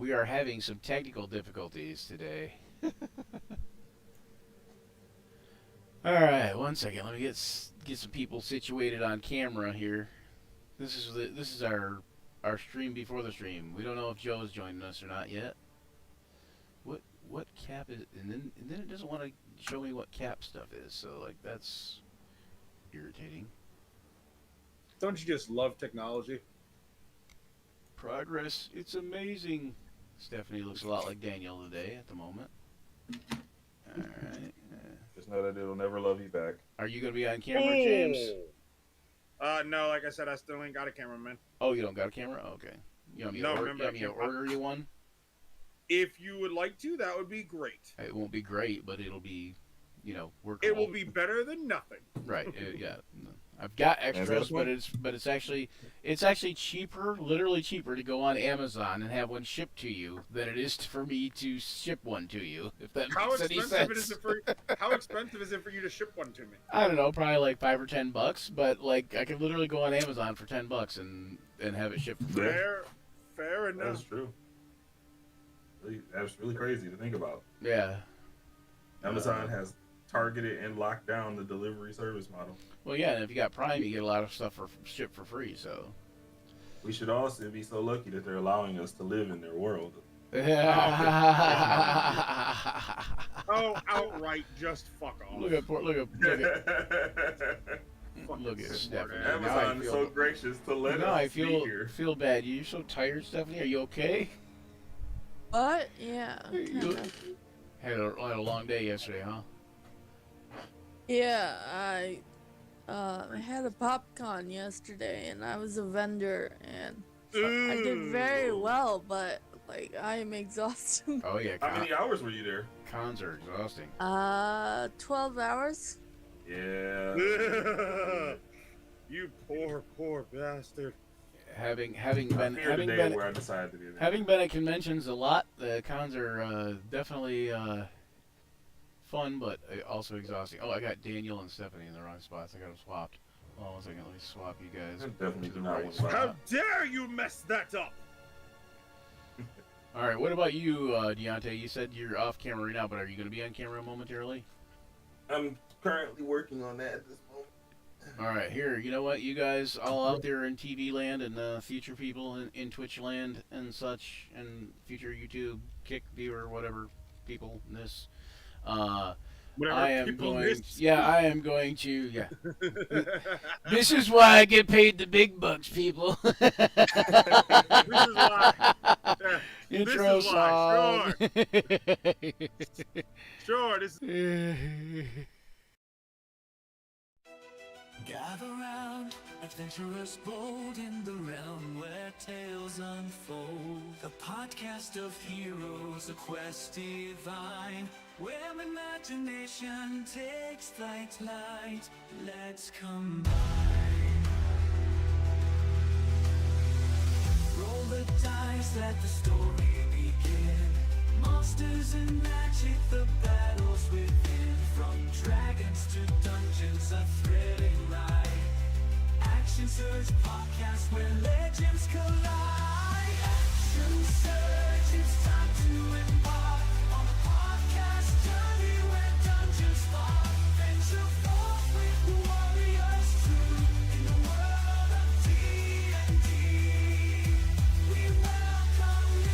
We are having some technical difficulties today. All right, one second. Let me get some people situated on camera here. This is our stream before the stream. We don't know if Joe's joining us or not yet. What what cap is? And then it doesn't want to show me what cap stuff is. So like that's irritating. Don't you just love technology? Progress. It's amazing. Stephanie looks a lot like Daniel today at the moment. All right. Just know that it'll never love you back. Are you gonna be on camera, James? No, like I said, I still ain't got a cameraman. Oh, you don't got a camera? Oh, okay. You want me to No, order, remember you want me to order you one? If you would like to, that would be great. It won't be great, but it'll be, workable. It will be better than nothing. Right. Yeah. I've got extras, one? but it's actually cheaper, literally cheaper to go on Amazon and have one shipped to you than it is for me to ship one to you. If that How makes any expensive sense. how expensive is it for you to ship one to me? I don't know, probably like $5 or $10, but like I could literally go on Amazon for $10 and have it shipped for free. Fair enough. That's true. That's really crazy to think about. Yeah. Amazon has targeted and locked down the delivery service model. Well, yeah, and if you got Prime, you get a lot of stuff for shipped for free. So. We should also be so lucky that they're allowing us to live in their world. Oh, outright, just fuck off. Look at Stephanie. Amazon is so gracious to let us I be here. feel bad. You're so tired, Stephanie. Are you okay? What? Yeah. You had a long day yesterday, huh? Yeah, I had a PopCon yesterday, and I was a vendor, and I did very well, but like I am exhausted. Oh yeah. How many hours were you there? Cons are exhausting. 12 hours. Yeah. You poor bastard. Having Where I decided to be there. having been at conventions a lot, the cons are definitely fun, but also exhausting. Oh, I got Daniel and Stephanie in the wrong spots. I got them swapped. Hold on 1 second. Let me swap you guys. I definitely to do the not right want spot. to. How dare you mess that up? All right. What about you, Deontay? You said you're off camera right now, but are you going to be on camera momentarily? I'm currently working on that at this moment. All right, here. You know what, you guys, all out there in TV land and future people in Twitch land and such, and future YouTube Kick viewer, whatever people in this. Whatever I am people going. miss. Yeah, I am going to. Yeah. This is why I get paid the big bucks, people. This is why. Intro This is why, song. Sure, this is... Gather round, adventurous bold in the realm where tales unfold. The podcast of heroes, a quest divine, where imagination takes flight. Let's combine. Roll the dice, let the story begin. Monsters and magic, the battles within. From dragons to dungeons, a thrilling ride. Action Surge podcast where legends collide. Action Surge, it's time to embark on a podcast journey where dungeons fall. Venture forth with the warriors true in the world of D&D. We welcome you.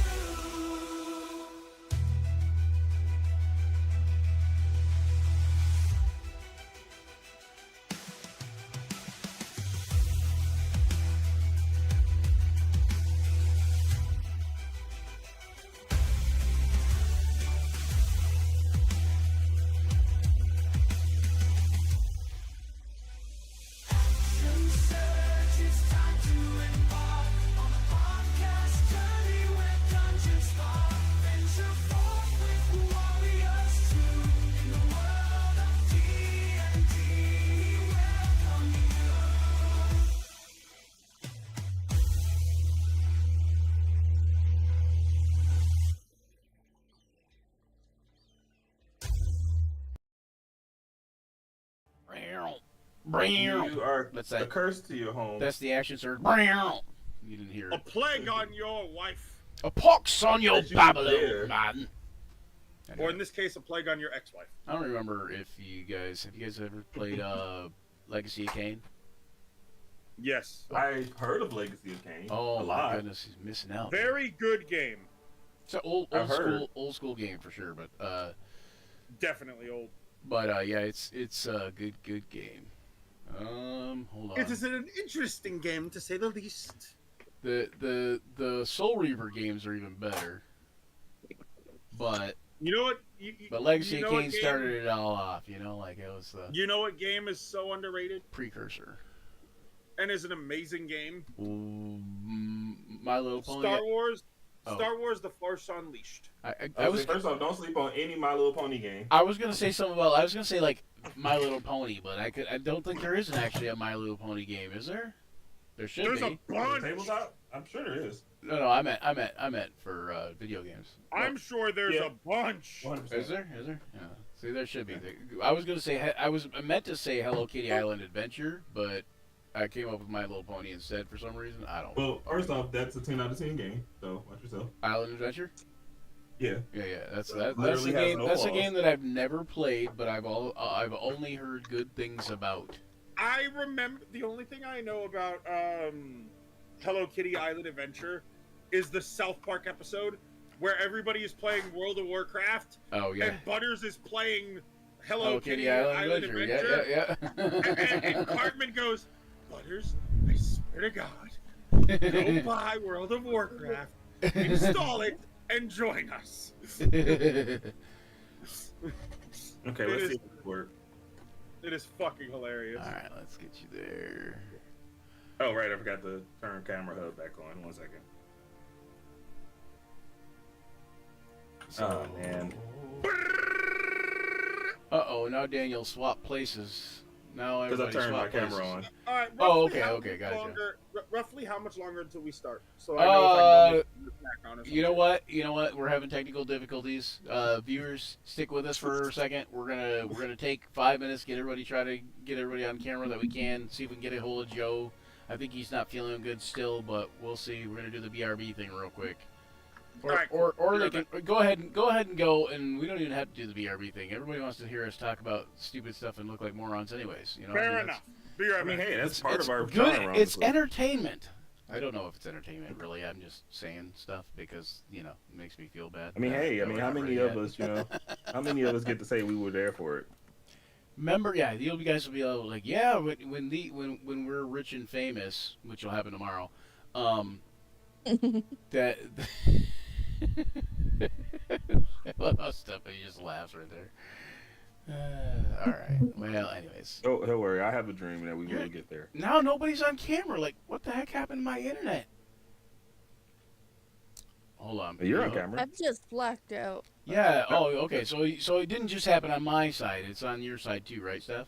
You are That's a that. curse to your home. That's the action surge. You didn't hear A it. plague on your wife. A pox on your As you there. Babylon, man. Or Anyway, in this case, a plague on your ex-wife. I don't remember if you guys ever played Legacy of Kain? Yes. I've heard of Legacy of Kain. Oh a my lot. goodness, he's missing out. Very good game. It's an old I've heard. school game for sure, but Definitely old. yeah, it's a good game. Hold on. It is an interesting game to say the least. The Soul Reaver games are even better, but You know what? Legacy you know of what Kain game- started it all off. You know, like it was the You know what game is so underrated precursor. and is an amazing game? My Little Pony. Star Wars. Oh. Star Wars: The Force Unleashed. I was First off, don't sleep on any My Little Pony game. I was gonna say something about. I was gonna say like My Little Pony, but I don't think there is actually a My Little Pony game, is there? There should There's be. a bunch. Tabletop? I'm sure there is. No, I meant for video games. I'm sure there's Yeah. a bunch. 100%. Is there? Is there? Yeah. See, there should be. I was gonna say I meant to say Hello Kitty Island Adventure, but I came up with My Little Pony instead for some reason. I don't. Well, first off, that's a 10 out of 10 game, so watch yourself. Island Adventure. Yeah. Yeah. That's Literally the has game. no That's a flaws. game that I've never played, but I've only heard good things about. I remember the only thing I know about Hello Kitty Island Adventure is the South Park episode where everybody is playing World of Warcraft Oh yeah. and Butters is playing Hello, Hello Kitty Island Adventure. Yeah. and Cartman goes, Butters, I swear to God, go buy World of Warcraft, install it, and join us. Okay, It let's is- see if it works. It is fucking hilarious. All right, let's get you there. Oh, right, I forgot to turn camera hub back on. 1 second. Oh, man. Uh-oh, now Daniel swapped places. Now Because I everybody turned my swapped camera places. on. All right. Oh, roughly how okay, much gotcha. Roughly how much longer until we start? So I know if I can go back on or You know what? We're having technical difficulties. Viewers, stick with us for a second. We're gonna take 5 minutes, try to get everybody on camera that we can. See if we can get a hold of Joe. I think he's not feeling good still, but we'll see. We're gonna do the BRB thing real quick. Or, Alright, or they can go ahead and go, and we don't even have to do the BRB thing. Everybody wants to hear us talk about stupid stuff and look like morons, anyways. You know. Fair I mean, enough. Be right I mean, back. hey, that's part of our good. genre around It's this way. entertainment. I don't know if it's entertainment really. I'm just saying stuff because it makes me feel bad. I mean, hey, that we're how not many ready of yet. us, how many of us get to say we were there for it? Remember, yeah, you guys will be able like, yeah, when we're rich and famous, which will happen tomorrow. That. I love how Stephanie just laughs right there. All right. Well, anyways. Don't worry, I have a dream that we will get there. Now nobody's on camera. Like, what the heck happened to my internet? Hold on. You're on camera. I've just blacked out. Yeah. Oh, okay. So it didn't just happen on my side. It's on your side too, right, Steph?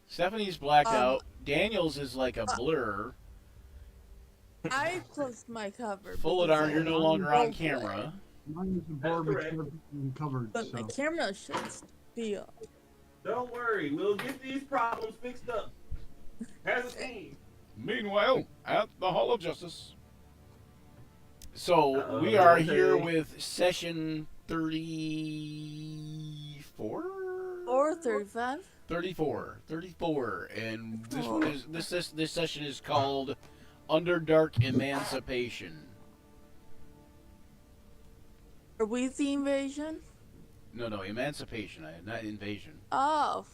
Stephanie's blacked out. Daniel's is like a blur. I closed my cover. Full of because darn, I you're no have longer on overlay, camera. Mine is above correct. and covered. But my So. camera should be up. Don't worry, we'll get these problems fixed up. Has a team. Meanwhile, at the Hall of Justice. So Uh-oh, we are okay. here with session 34. 4:35. 34, and this Oh. one is this session is called Underdark Emancipation. Are we the invasion? No, Emancipation, not Invasion. Oh.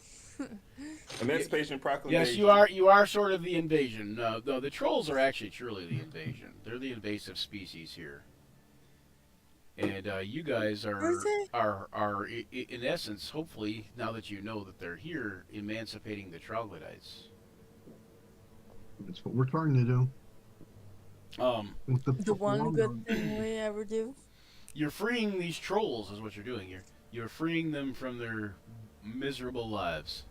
Emancipation Proclamation. Yes, you are sort of the invasion. No, the trolls are actually truly the invasion. They're the invasive species here. And you guys are in essence, hopefully, now that you know that they're here, emancipating the troglodytes. That's what we're trying to do. With The one good thing we ever do. You're freeing these trolls, is what you're doing here. You're freeing them from their miserable lives.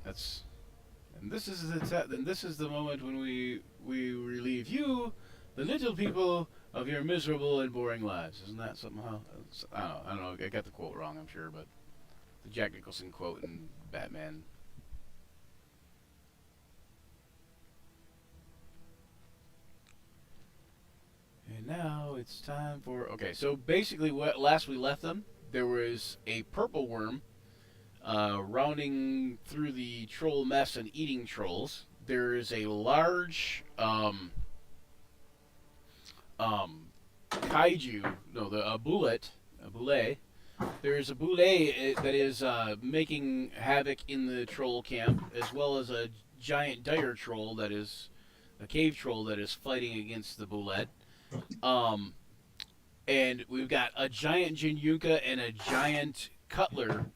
And this is the moment when we relieve you, the little people, of your miserable and boring lives. Isn't that somehow? I don't know. I got the quote wrong, I'm sure, but the Jack Nicholson quote in Batman. And now it's time for... Okay, so basically what last we left them, there was a purple worm rounding through the troll mess and eating trolls. There is a large kaiju, no, a bullet. There is a boulet that is making havoc in the troll camp, as well as a giant dire troll that is a cave troll that is fighting against the bullet. And we've got a giant Jinyuka and a giant Cutler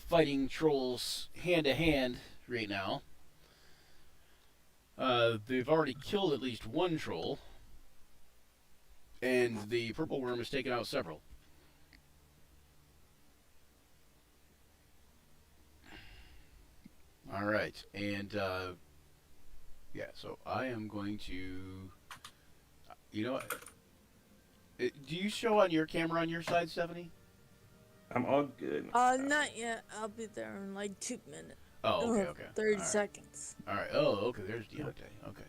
fighting trolls hand to hand right now. They've already killed at least one troll, and the purple worm has taken out several. All right, and yeah, so I am going to, you know what? Do you show on your camera on your side, Stephanie? I'm all good. Not yet. I'll be there in like 2 minutes. Oh, okay. 30 All right. seconds. All right. Oh, okay. There's Deontay. Okay.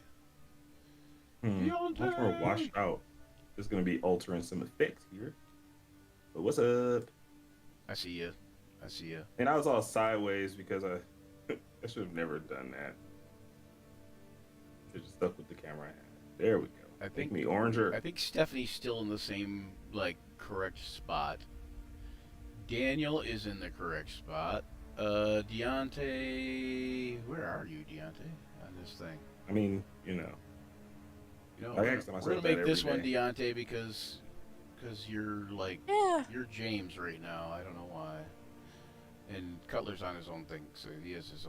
Once we're washed out, there's gonna be altering some effects here. But what's up? I see you. And I was all sideways because I should have never done that. Should have stuck with the camera I had. There we go. I think me oranger. I think Stephanie's still in the same correct spot. Daniel is in the correct spot. Deontay, where are you, Deontay, on this thing? I mean, you know, I asked myself we're gonna that make this every one day. Deontay because you're Yeah. you're James right now. I don't know why. And Cutler's on his own thing, so he has his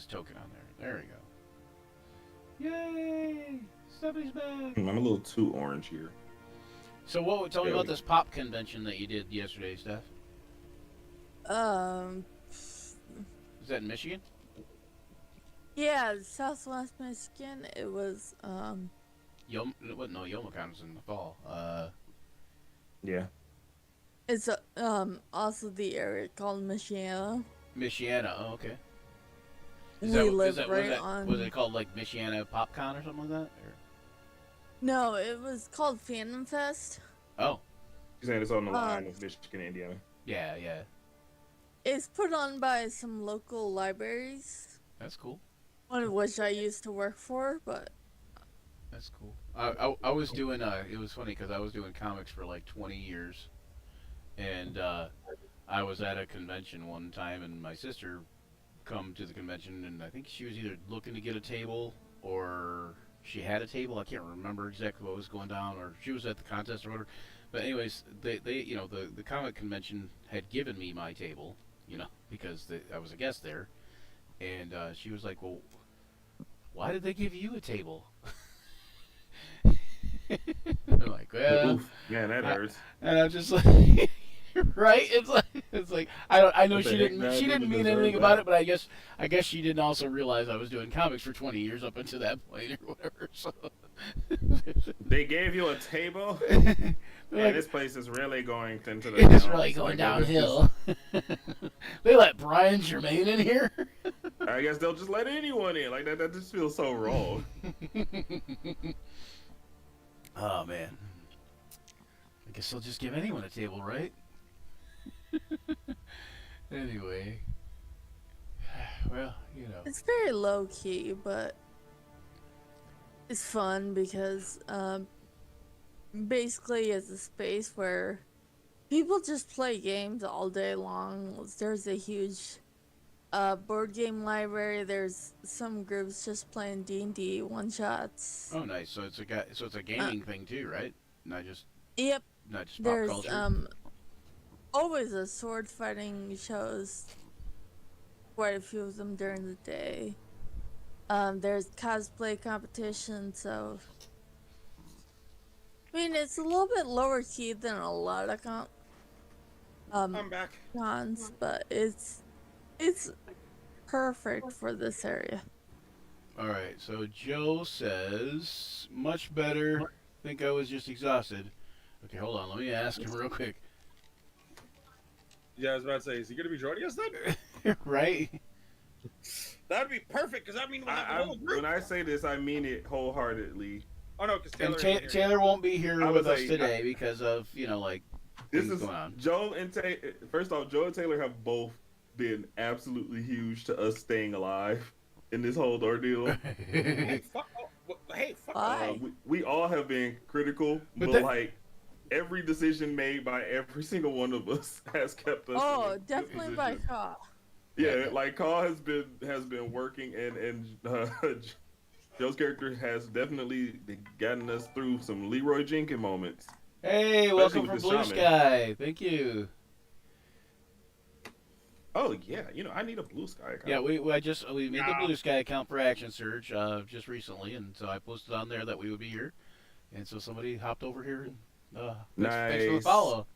token on there. There we go. Yay! Stephanie's back. I'm a little too orange here. So tell me about this pop convention that you did yesterday, Steph. Is that in Michigan? Yeah, Southwest Michigan. It was Yomicon was in the fall. Yeah. it's also the area called Michiana. Michiana, oh, okay. We live right on. Was it called Michiana PopCon or something like that? Or? No, it was called Phantom Fest. Oh. You're saying it's on the line of Michigan, Indiana. Yeah. It's put on by some local libraries, That's cool. one of which I used to work for, but That's cool. I was doing it was funny because I was doing comics for 20 years, and I was at a convention one time, and my sister come to the convention, and I think she was either looking to get a table or she had a table. I can't remember exactly what was going down, or she was at the contest or whatever. But anyways, they the comic convention had given me my table, because I was a guest there, and she was like, "Well, why did they give you a table?" I'm like, "Well, Oof. Man, that hurts. and I'm just like, right? It's like I know What the she heck, didn't man? she You didn't mean deserve anything that. about it, but I guess she didn't also realize I was doing comics for 20 years up until that point or whatever. So They gave you a table? they're Man, like, this place is really going into the it's down. really going Like, this is- downhill. They let Brian Germain in here. I guess they'll just let anyone in. Like that just feels so wrong. Oh man, I guess they'll just give anyone a table, right? Anyway, well, it's very low key, but it's fun because basically it's a space where people just play games all day long. There's a huge board game library. There's some groups just playing D&D one shots. Oh nice. So it's a gaming thing too, right? Not just Yep. pop There's culture. always a sword fighting shows. Quite a few of them during the day. There's cosplay competition, so I mean it's a little bit lower key than a lot of I'm back. cons, but it's perfect for this area. All right. So Joe says much better. Think I was just exhausted. Okay, hold on. Let me ask him real quick. Yeah, I was about to say, is he gonna be joining us then? Right? That'd be perfect, because that means we'll have the whole group. When I say this, I mean it wholeheartedly. Oh no, because And Taylor. isn't here. Taylor won't be here I with would us say, today because of like This things is going on. Joel and Taylor. First off, Joel and Taylor have both been absolutely huge to us staying alive in this whole ordeal. Hey, fuck. Hey, fuck. Why? We all have been critical, But but that- like every decision made by every single one of us has kept us. in a Oh, good definitely by position. Ka. Yeah, like Carl has been working, and Joe's character has definitely gotten us through some Leroy Jenkins moments. Hey, welcome with from the Blue shaman. Sky. Thank you. Oh yeah, I need a blue sky account. Yeah, we made the Yeah. Blue Sky account for Action Surge just recently, and so I posted on there that we would be here, and so somebody hopped over here and thanks for the Nice. follow.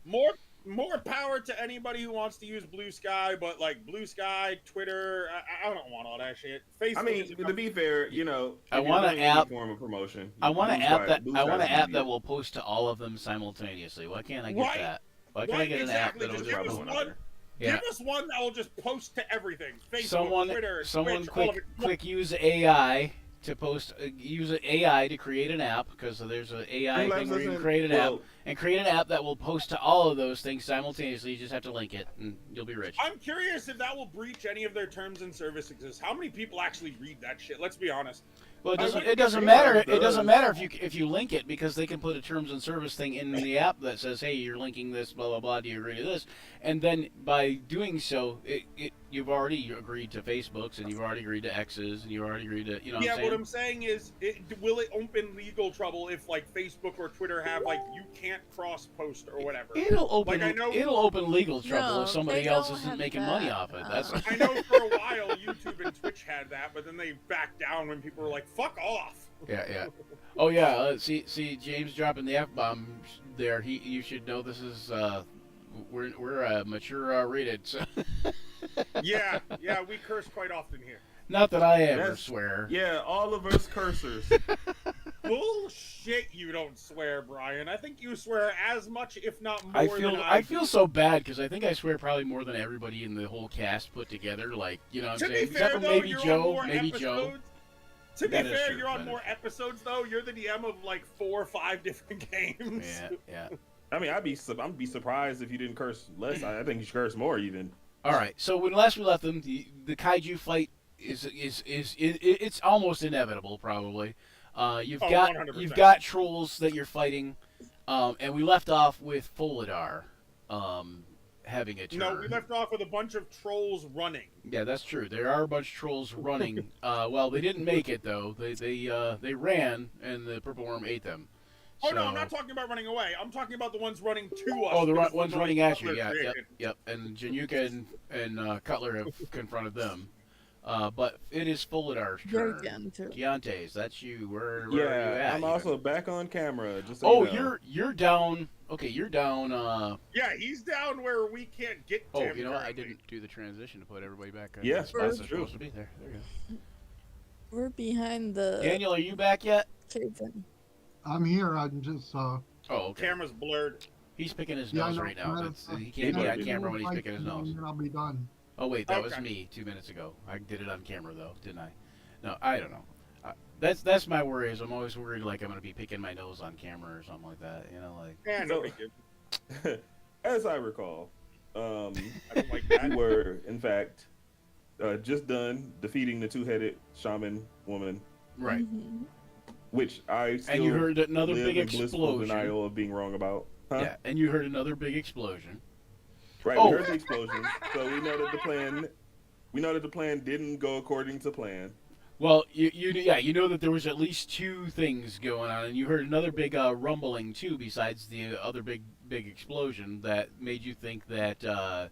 More power to anybody who wants to use Blue Sky, but like Blue Sky, Twitter, I don't want all that shit. Facebook. I mean, is to be fair, I if want you're an doing any app- form of promotion. I want an Blue app Sky- that Blue I want an Sky's app that immediate. will post to all of them simultaneously. Why can't I get Right. that? Why can't I Right, get exactly. an app Just that'll give us just one. Yeah. Give us one that will just post to everything. Facebook, Someone Twitter, someone Twitch, all of quick it. use AI to post use AI to create an app because there's an AI Streamlabs thing where you can doesn't- create an well, app and create an app that will post to all of those things simultaneously. You just have to link it and you'll be rich. I'm curious if that will breach any of their terms and services. How many people actually read that shit? Let's be honest. Well, I wouldn't it doesn't say matter. it It doesn't does. matter if you link it because they can put a terms and service thing in the app that says, "Hey, you're linking this, blah blah blah. Do you agree to this?" And then by doing so, you've already agreed to Facebook's and you've already agreed to X's and you've already agreed to Yeah, what I'm what I'm saying is, will it open legal trouble if like Facebook or Twitter have like you can't cross post or whatever? It'll open Like, I know- it'll open legal trouble No, if somebody they else don't isn't have making that. money off it. That's I know for a while YouTube and Twitch had that, but then they backed down when people were like, "Fuck off." yeah. Oh yeah. See James dropping the F-bomb there. You should know this is we're mature rated. So Yeah, we curse quite often here. not that I ever That's- swear. Yeah, all of us cursors. Bullshit, you don't swear, Brian. I think you swear as much, if not more, I than I feel so bad because I think I swear probably more than everybody in the whole cast put together. Like what I'm To saying, be fair, except for though, maybe you're on Joe. more Maybe episodes. Joe. To be That is fair, true, you're on that more is episodes though. You're the DM of like 4 or 5 different games. Yeah. I mean, I'd be surprised if you didn't curse less. I think you should curse more even. All right. So when last we left them, the kaiju fight is it's almost inevitable probably. You've Oh, got 100%. trolls that you're fighting, and we left off with Folidar having a turn. No, we left off with a bunch of trolls running. Yeah, that's true. There are a bunch of trolls running. Well, they didn't make it though. They ran, and the purple worm ate them. Oh no, So- I'm not talking about running away. I'm talking about the ones running to us. Oh, the because ones the running noise at you. Cutler Yeah, created. yep. And Januka and Cutler have confronted them. But it is Folidar's Very turn. gentle. Deontay's, that's you. Where are you at? I'm also back on camera. Just so Oh, you know. you're down. Okay, you're down. Yeah, he's down where we can't get to Oh, him. you know what? I currently. didn't do the transition to put everybody back on Yeah, the spots that's they're true. supposed to be. There you go. We're behind the Daniel, are you back yet? cave-in. I'm here. I'm just Oh, okay. Camera's blurred. He's picking his Yeah, I nose know. right now. Right, He He can't be might on be. camera when he's picking his nose. And then I'll be done. Oh wait, that was Okay. me 2 minutes ago. I did it on camera though, didn't I? No, I don't know. That's my worry. Is I'm always worried like I'm gonna be picking my nose on camera or something like that. You know, like. Yeah, So- no big deal. As I recall, I don't like that. we were in fact just done defeating the two-headed shaman woman, Right. Mhm. which I still And you heard another live big in blissful explosion. denial of being wrong about. Huh? Yeah, and you heard another big explosion. Right, Oh. we heard the explosion, so we know that the plan didn't go according to plan. Well, you know that there was at least two things going on, and you heard another big rumbling too, besides the other big explosion that made you think that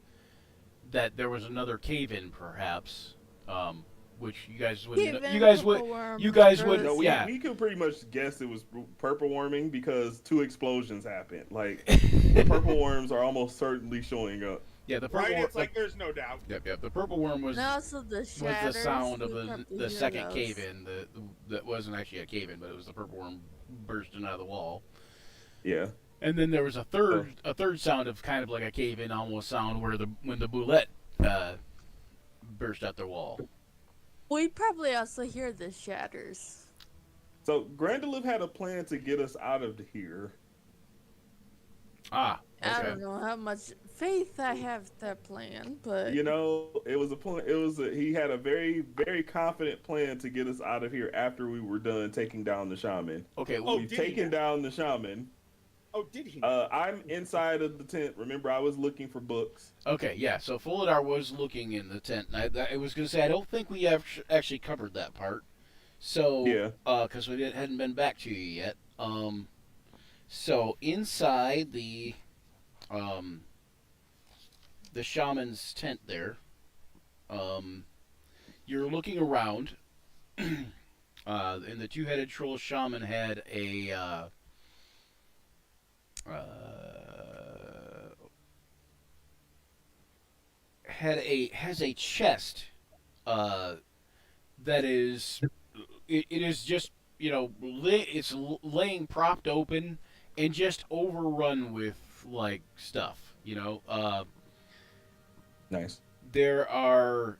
that there was another cave-in, perhaps, which you guys would Cave-in, you guys would purple worm, you guys would burst. No, yeah. we could pretty much guess it was purple warming because 2 explosions happened. Like the purple worms are almost certainly showing up. Yeah, the purple Right? worm. It's like there's no doubt. Yep. The purple worm was And also the was shatters. the sound of we the probably the hear second those. cave-in. That wasn't actually a cave-in, but it was the purple worm bursting out of the wall. Yeah. And then there was a third sound of kind of like a cave-in almost sound where when the boulette burst out the wall. We probably also hear the shatters. So Grandalif had a plan to get us out of here. Ah, I okay. don't know how much faith I have in that plan, but You know, it was a plan. He had a very, very confident plan to get us out of here after we were done taking down the shaman. Okay, Oh, We've did he taken now? down the shaman. Oh, did he? I'm inside of the tent. Remember, I was looking for books. okay, yeah. So Fuladar was looking in the tent, and I was going to say I don't think we have actually covered that part. So, Yeah. because we hadn't been back to you yet. So inside the shaman's tent there, you're looking around, and the two-headed troll shaman had has a chest that is it is just it's laying propped open and just overrun with like stuff. Nice. There are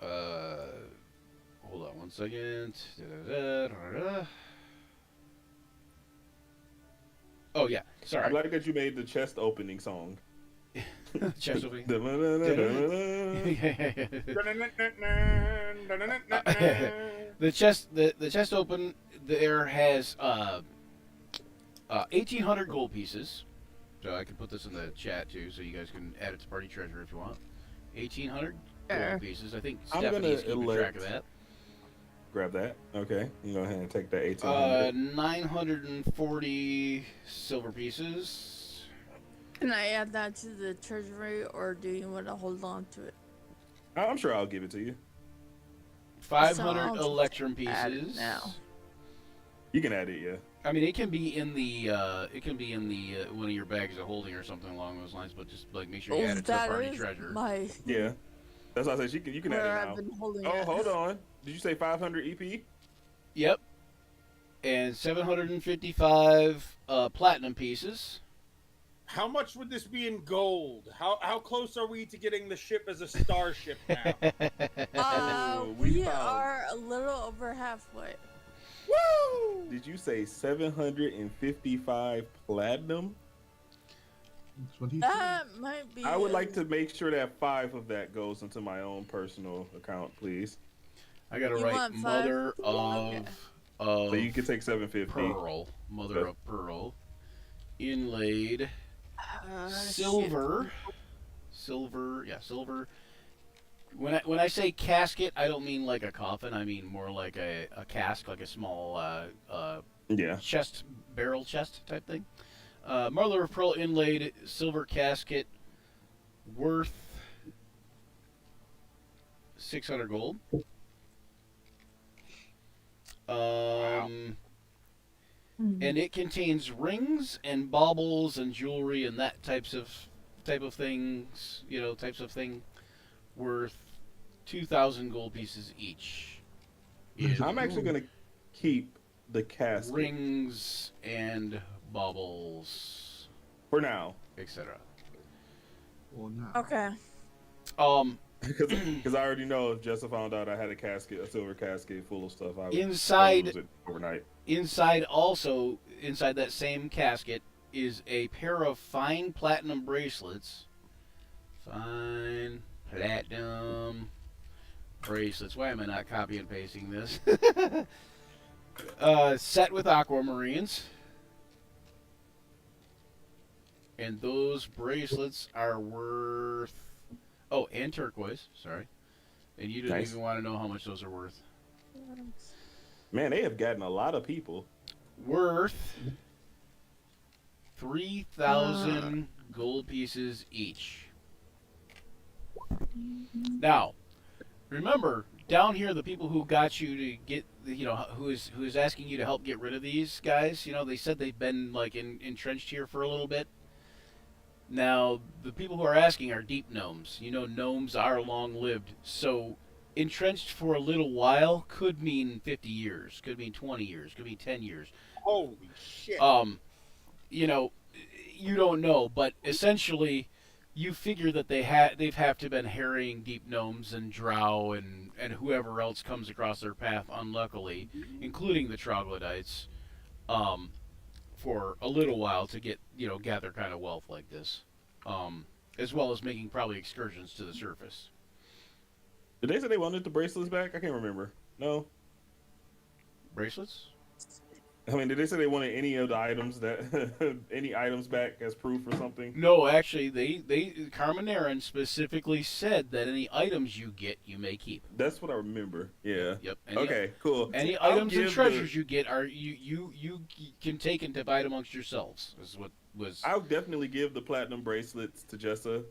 hold on one second. Da-da-da-da-da-da. Oh yeah, I sorry. like that you made the chest opening song. Chest opening. The chest open there has 1,800 gold pieces. So I can put this in the chat too, so you guys can add it to party treasure if you want. 1,800 Sure. gold pieces. I think I'm gonna Stephanie's keeping track of elect- that. Grab that. Okay. You go ahead and take that 1800. 940 silver pieces. can I add that to the treasury, or do you want to hold on to it? I'm sure I'll give it to you. 500 I'll just electrum add it pieces. now. You can add it, yeah. I mean, it can be in the one of your bags of holding or something along those lines, but just like make sure you add it to the That party is treasure. my Yeah. That's why I said you can add where it I've now. been holding Oh, it. hold on. Did you say 500 EP? Yep. And 755 platinum pieces. How much would this be in gold? How close are we to getting the ship as a starship now? we We found- are a little over halfway. Woo! Did you say 755 platinum? That's what he said. That might be. I would like to make sure that 5 of that goes into my own personal account, please. I gotta You write want five? mother Okay. of So you can take 750. pearl, mother of pearl, inlaid Silver. silver. Yeah, silver. When I say casket, I don't mean like a coffin. I mean more like a cask, like a small Yeah. chest, barrel chest type thing. Mother of pearl inlaid silver casket, worth 600 gold. And it contains rings and baubles and jewelry and that type of things, types of thing, worth 2,000 gold pieces each. In I'm actually going to keep the casket rings and baubles, for now. etc. Well, now. Okay. Because I already know if Jessa found out I had a silver casket full of stuff, I would Inside- lose it overnight. Inside that same casket is a pair of fine platinum bracelets. Fine platinum bracelets. Why am I not copy and pasting this? Set with aquamarines. And those bracelets are worth... Oh, and turquoise. Sorry. And you didn't Nice. even want to know how much those are worth. Man, they have gotten a lot of people. Worth 3,000 gold pieces each. Now, remember, down here, the people who got you to get, who is asking you to help get rid of these guys, they said they've been like entrenched here for a little bit. Now, the people who are asking are deep gnomes. Gnomes are long-lived, so entrenched for a little while could mean 50 years, could mean 20 years, could mean 10 years. Holy shit! You don't know, but essentially, you figure that they've have to been harrying deep gnomes and drow and whoever else comes across their path unluckily, including the troglodytes, um, for a little while to get gather kind of wealth like this, as well as making probably excursions to the surface. Did they say they wanted the bracelets back? I can't remember. No. Bracelets? I mean, did they say they wanted any of the items that any items back as proof or something? No, actually, they Carmenaren specifically said that any items you get, you may keep. That's what I remember. Yeah. Yep. Okay. Cool. Any I'll items and give treasures you get are you can take and divide amongst yourselves. Is what was. I'll definitely give the platinum bracelets to Jessa.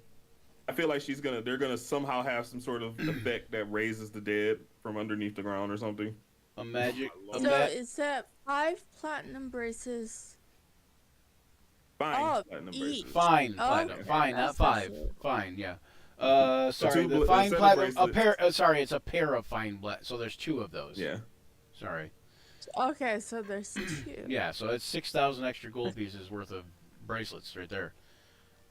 I feel like they're gonna somehow have some sort of effect that raises the dead from underneath the ground or something. A magic. I So is that 5 platinum braces? Fine. Oh, Platinum each. bracelets. Fine Oh, platinum. okay. Fine, not That's 5. special. Fine, yeah. Sorry, two the a fine set of platinum. A pair. bracelets. Sorry, it's a pair of fine black. So there's 2 of those. Yeah. Sorry. Okay, so there's 2. Yeah, so it's 6,000 extra gold pieces worth of bracelets right there.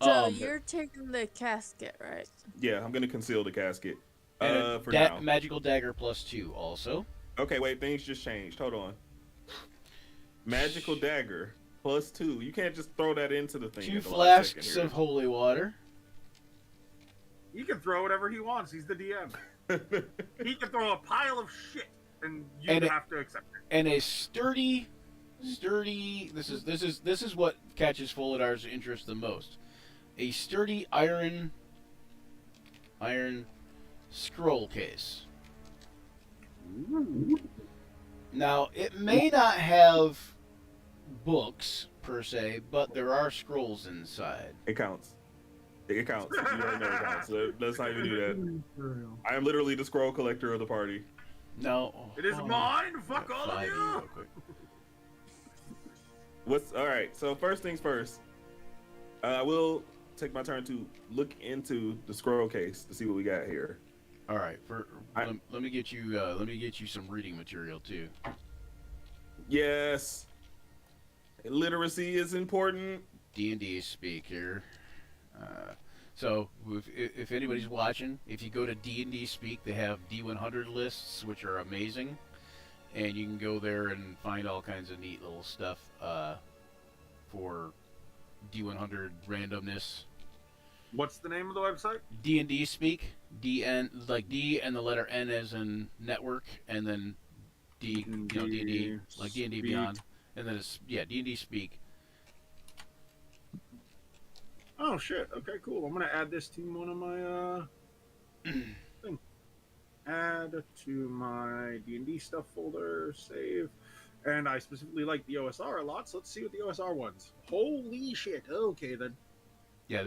So you're taking the casket, right? Yeah. I'm gonna conceal the casket. And a For now. magical dagger +2 also. Okay. Wait. Things just changed. Hold on. Magical dagger +2. You can't just throw that into the thing. 2 at the last flasks second of holy water. He can throw whatever he wants. He's the DM. here. He can throw a pile of shit, and you And have to accept it. And a sturdy. This is what catches Folidar's interest the most. A sturdy iron scroll case. Now it may not have books per se, but there are scrolls inside. It counts. It counts. You already know it counts. Let's not even do that. I am literally the scroll collector of the party. No, It is mine. Fuck all of 5E you. real quick. All right? So first things first. I will take my turn to look into the scroll case to see what we got here. All right, I- let me get you some reading material too. Yes. Literacy is important. D&D speak here. So if anybody's watching, if you go to D&D Speak, they have D100 lists, which are amazing, and you can go there and find all kinds of neat little stuff for D100 randomness. What's the name of the website? D&D Speak, DN like D and the letter N as in network, and then D, D&D like D&D Speak. Beyond, and then it's D&D Speak. Oh shit. Okay, cool. I'm gonna add this to one of my thing. Add to my D&D stuff folder. Save. And I specifically like the OSR a lot, so let's see what the OSR ones. Holy shit. Okay then. Yeah,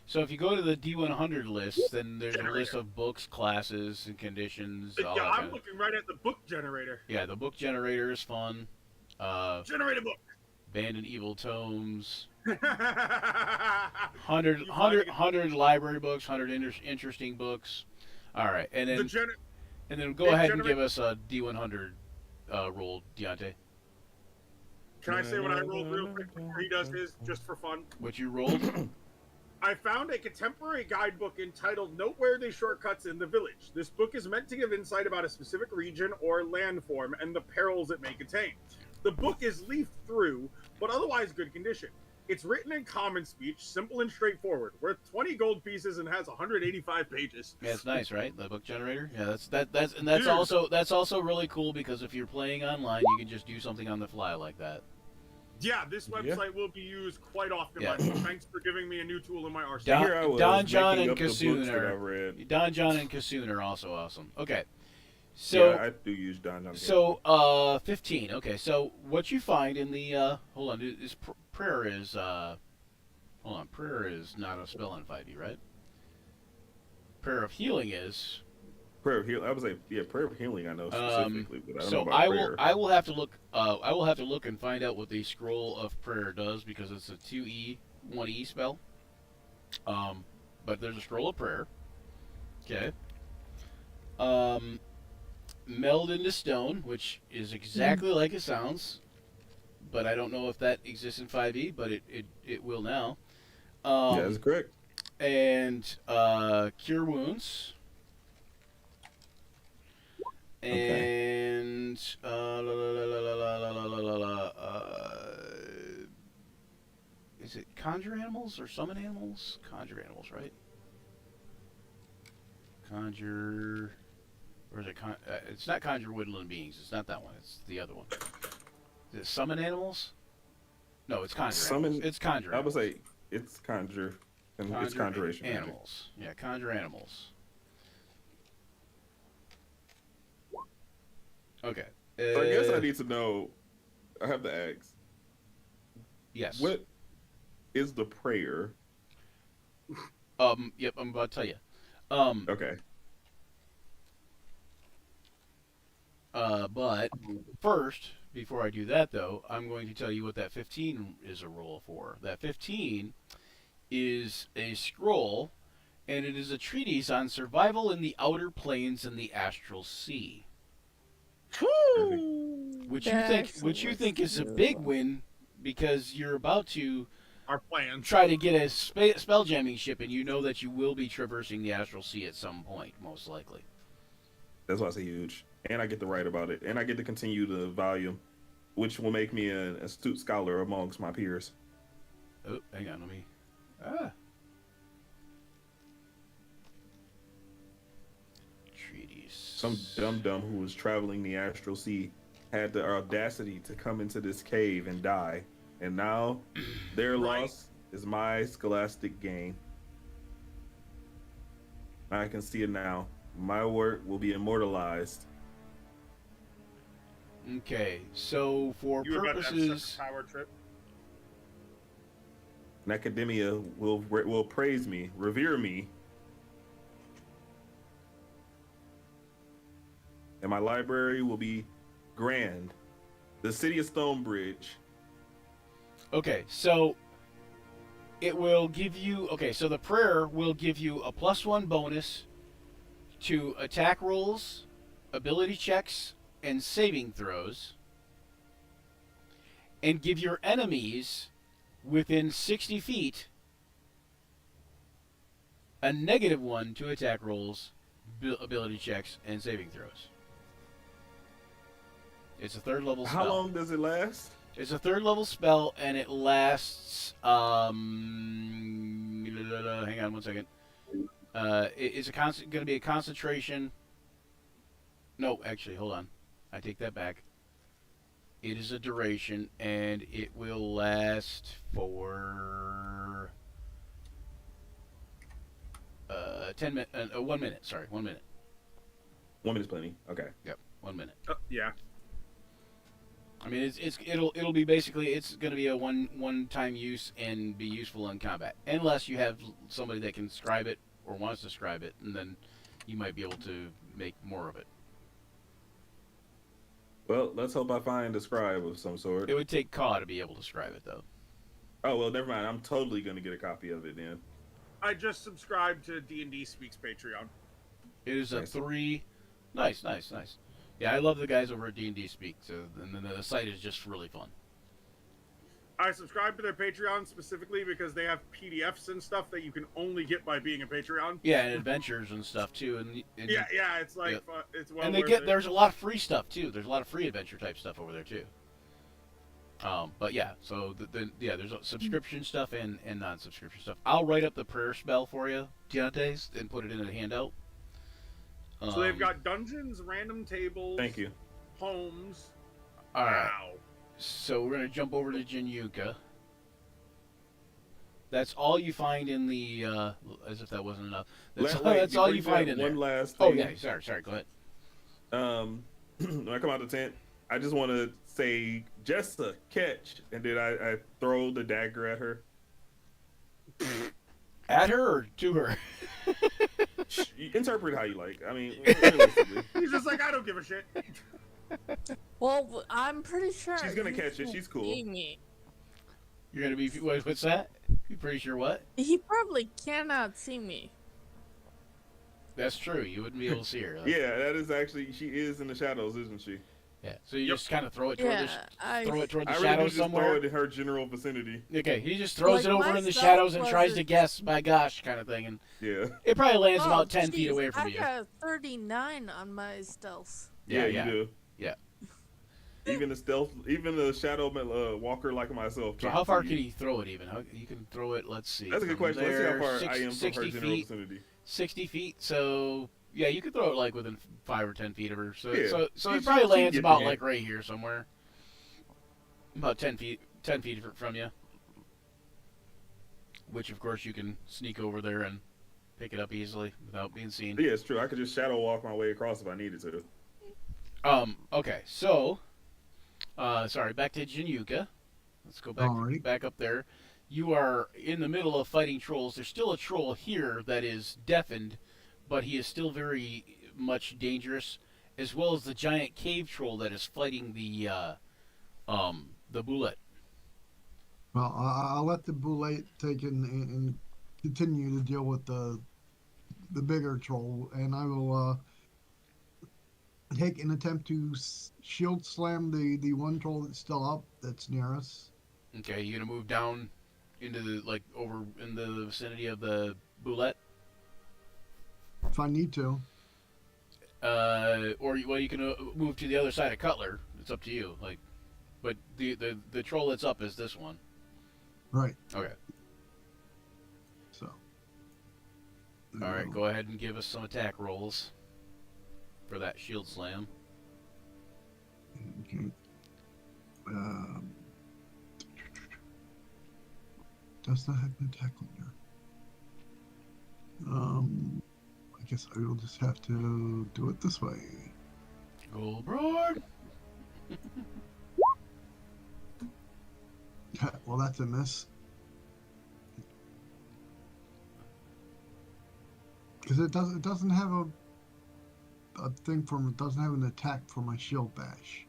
so if you go to the D100 list, then there's a list of books, classes, and conditions. All Yeah, that I'm kind of- looking right at the book generator. Yeah, the book generator is fun. Generate a book. Banned and Evil Tomes. You 100 library books, 100 interesting books. All right, and then go it ahead and generate- give us a D100 roll, Deontay. Can I say what I rolled real quick before he does his, just for fun? What you rolled? I found a contemporary guidebook entitled Noteworthy Shortcuts in the Village. This book is meant to give insight about a specific region or landform and the perils it may contain. The book is leafed through, but otherwise good condition. It's written in common speech, simple and straightforward, worth 20 gold pieces and has 185 pages. Yeah, it's nice, right? The book generator. Yeah, that's Dude. also really cool because if you're playing online, you can just do something on the fly like that. Yeah, this website will be used quite often. Yeah. By me. Thanks for giving me a new tool in my arsenal. Don- Here I was Don John making and up the books that Kasuna. I've read. Don John and Kasuna are also awesome. Okay, so. Yeah, I do use Don John. So, 15. Okay, so what you find in the, hold on, is prayer is, hold on, prayer is not a spell in 5e, right? Prayer of healing is. Prayer of healing. I was like, yeah, prayer of healing. I know specifically, but I don't know So about prayer. I will have to look, and find out what the scroll of prayer does because it's a 2e, 1e spell. But there's a scroll of prayer. Okay. Meld into stone, which is exactly like it sounds, but I don't know if that exists in 5e, but it will now. Yeah, that's correct. and cure wounds. Okay. And is it conjure animals or summon animals? Conjure animals, right? Conjure, or is it it's not conjure woodland beings. It's not that one. It's the other one. Is it summon animals? No, it's conjure Summon. animals. It's conjure I would animals. say it's conjure. And it's conjuration magic. Animals. Yeah, conjure animals. Okay. So I guess I need to know. I have to ask. Yes. What is the prayer? Yep, I'm about to tell you. Okay. But first, before I do that, though, I'm going to tell you what that 15 is a roll for. That 15 is a scroll, and it is a treatise on survival in the outer planes and the astral sea. Which you think is a big win, because you're about to Our plans. try to get a spell jamming ship, and you know that you will be traversing the astral sea at some point, most likely. That's why I say huge. And I get to write about it. And I get to continue the volume, which will make me an astute scholar amongst my peers. Oh, hang on, let me. Treatise. Some dum-dum who was traveling the astral sea had the audacity to come into this cave and die. And now their Right. loss is my scholastic gain. I can see it now. My work will be immortalized. Okay, so for You were about to have purposes, such a power trip. And academia will praise me, revere me. And my library will be grand. The city of Stonebridge. okay, so it will give you. Okay, so the prayer will give you a +1 bonus to attack rolls, ability checks, and saving throws, and give your enemies within 60 feet a -1 to attack rolls, ability checks, and saving throws. It's a 3rd level spell. How long does it last? It's a 3rd level spell, and it lasts. Hang on 1 second. It's going to be a concentration. No, actually, hold on. I take that back. It is a duration, and it will last for 1 minute. Sorry, 1 minute. 1 minute's plenty. Okay. Yep, 1 minute. Yeah. I mean, it'll be basically, it's going to be a one time use and be useful in combat, unless you have somebody that can scribe it or wants to scribe it, and then you might be able to make more of it. Well, let's hope I find a scribe of some sort. It would take Caw to be able to scribe it, though. Oh, well, never mind. I'm totally going to get a copy of it then. I just subscribed to D&D Speaks Patreon. It is a Nice. 3. Nice. Yeah, I love the guys over at D&D Speak, so, and then the site is just really fun. I subscribe to their Patreon specifically because they have PDFs and stuff that you can only get by being a Patreon. Yeah, and adventures and stuff too, and Yeah, it's like Yep. it's well and they worth get it. there's a lot of free stuff too. There's a lot of free adventure type stuff over there too. But yeah, so there's a subscription stuff and non-subscription stuff. I'll write up the prayer spell for you, Deontay's, and put it in a handout. So they've got dungeons, random tables, Thank you. homes. All right. Wow. So we're gonna jump over to Jinyuka. That's all you find in the. As if that wasn't enough. That's all you find in there. One last Oh thing. yeah, sorry. Go ahead. When I come out the tent, I just want to say, Jessa, catch. And then I throw the dagger at her. At her or to her? Interpret how you like. I mean, realistically. He's just like, I don't give a shit. Well, I'm pretty sure She's gonna he catch it. can't She's cool. see me. You're gonna be. What's that? You pretty sure what? He probably cannot see me. That's true. You wouldn't be able to see her. Yeah, that is actually, she is in the shadows, isn't she? Yeah. So you Yep. just kind of throw it toward Yeah, throw it toward the I really do shadows just throw somewhere. it in her general vicinity. Okay, he just throws Like, it over my in the stealth shadows and was tries a- to guess, my gosh, kind of thing, and Yeah. it probably lands Oh, about 10 feet jeez, away from I you. got 39 on my stealth. Yeah, you do. Yeah. Even the shadow walker like myself. So Can't how far see can you. he throw it even? You can throw it, let's see. That's a good from question. Let's see how there, far six- I am from 60 her general feet. vicinity. 60 feet, so yeah, you could throw it like within 5 or 10 feet of her. So Yeah. so She- it probably she lands get about there. like right here somewhere. About 10 feet from you. Which of course you can sneak over there and pick it up easily without being seen. Yeah, it's true. I could just shadow walk my way across if I needed to. Okay, so sorry, back to Jinyuka. Let's go Alright. back up there. You are in the middle of fighting trolls. There's still a troll here that is deafened, but he is still very much dangerous, as well as the giant cave troll that is fighting the bullet. Well, I'll let the bullet take and continue to deal with the bigger troll, and I will take an attempt to shield slam the one troll that's still up that's near us. Okay, you gonna move down into the over in the vicinity of the bullet? If I need to. Or you can move to the other side of Cutler. It's up to you. But the troll that's up is this one. Right. Okay. So. All right. Go ahead and give us some attack rolls for that shield slam. Okay. Does not have an attack limiter. I guess I will just have to do it this way. Goldbroad. Well, that's a miss. Because it doesn't have a thing for it doesn't have an attack for my shield bash.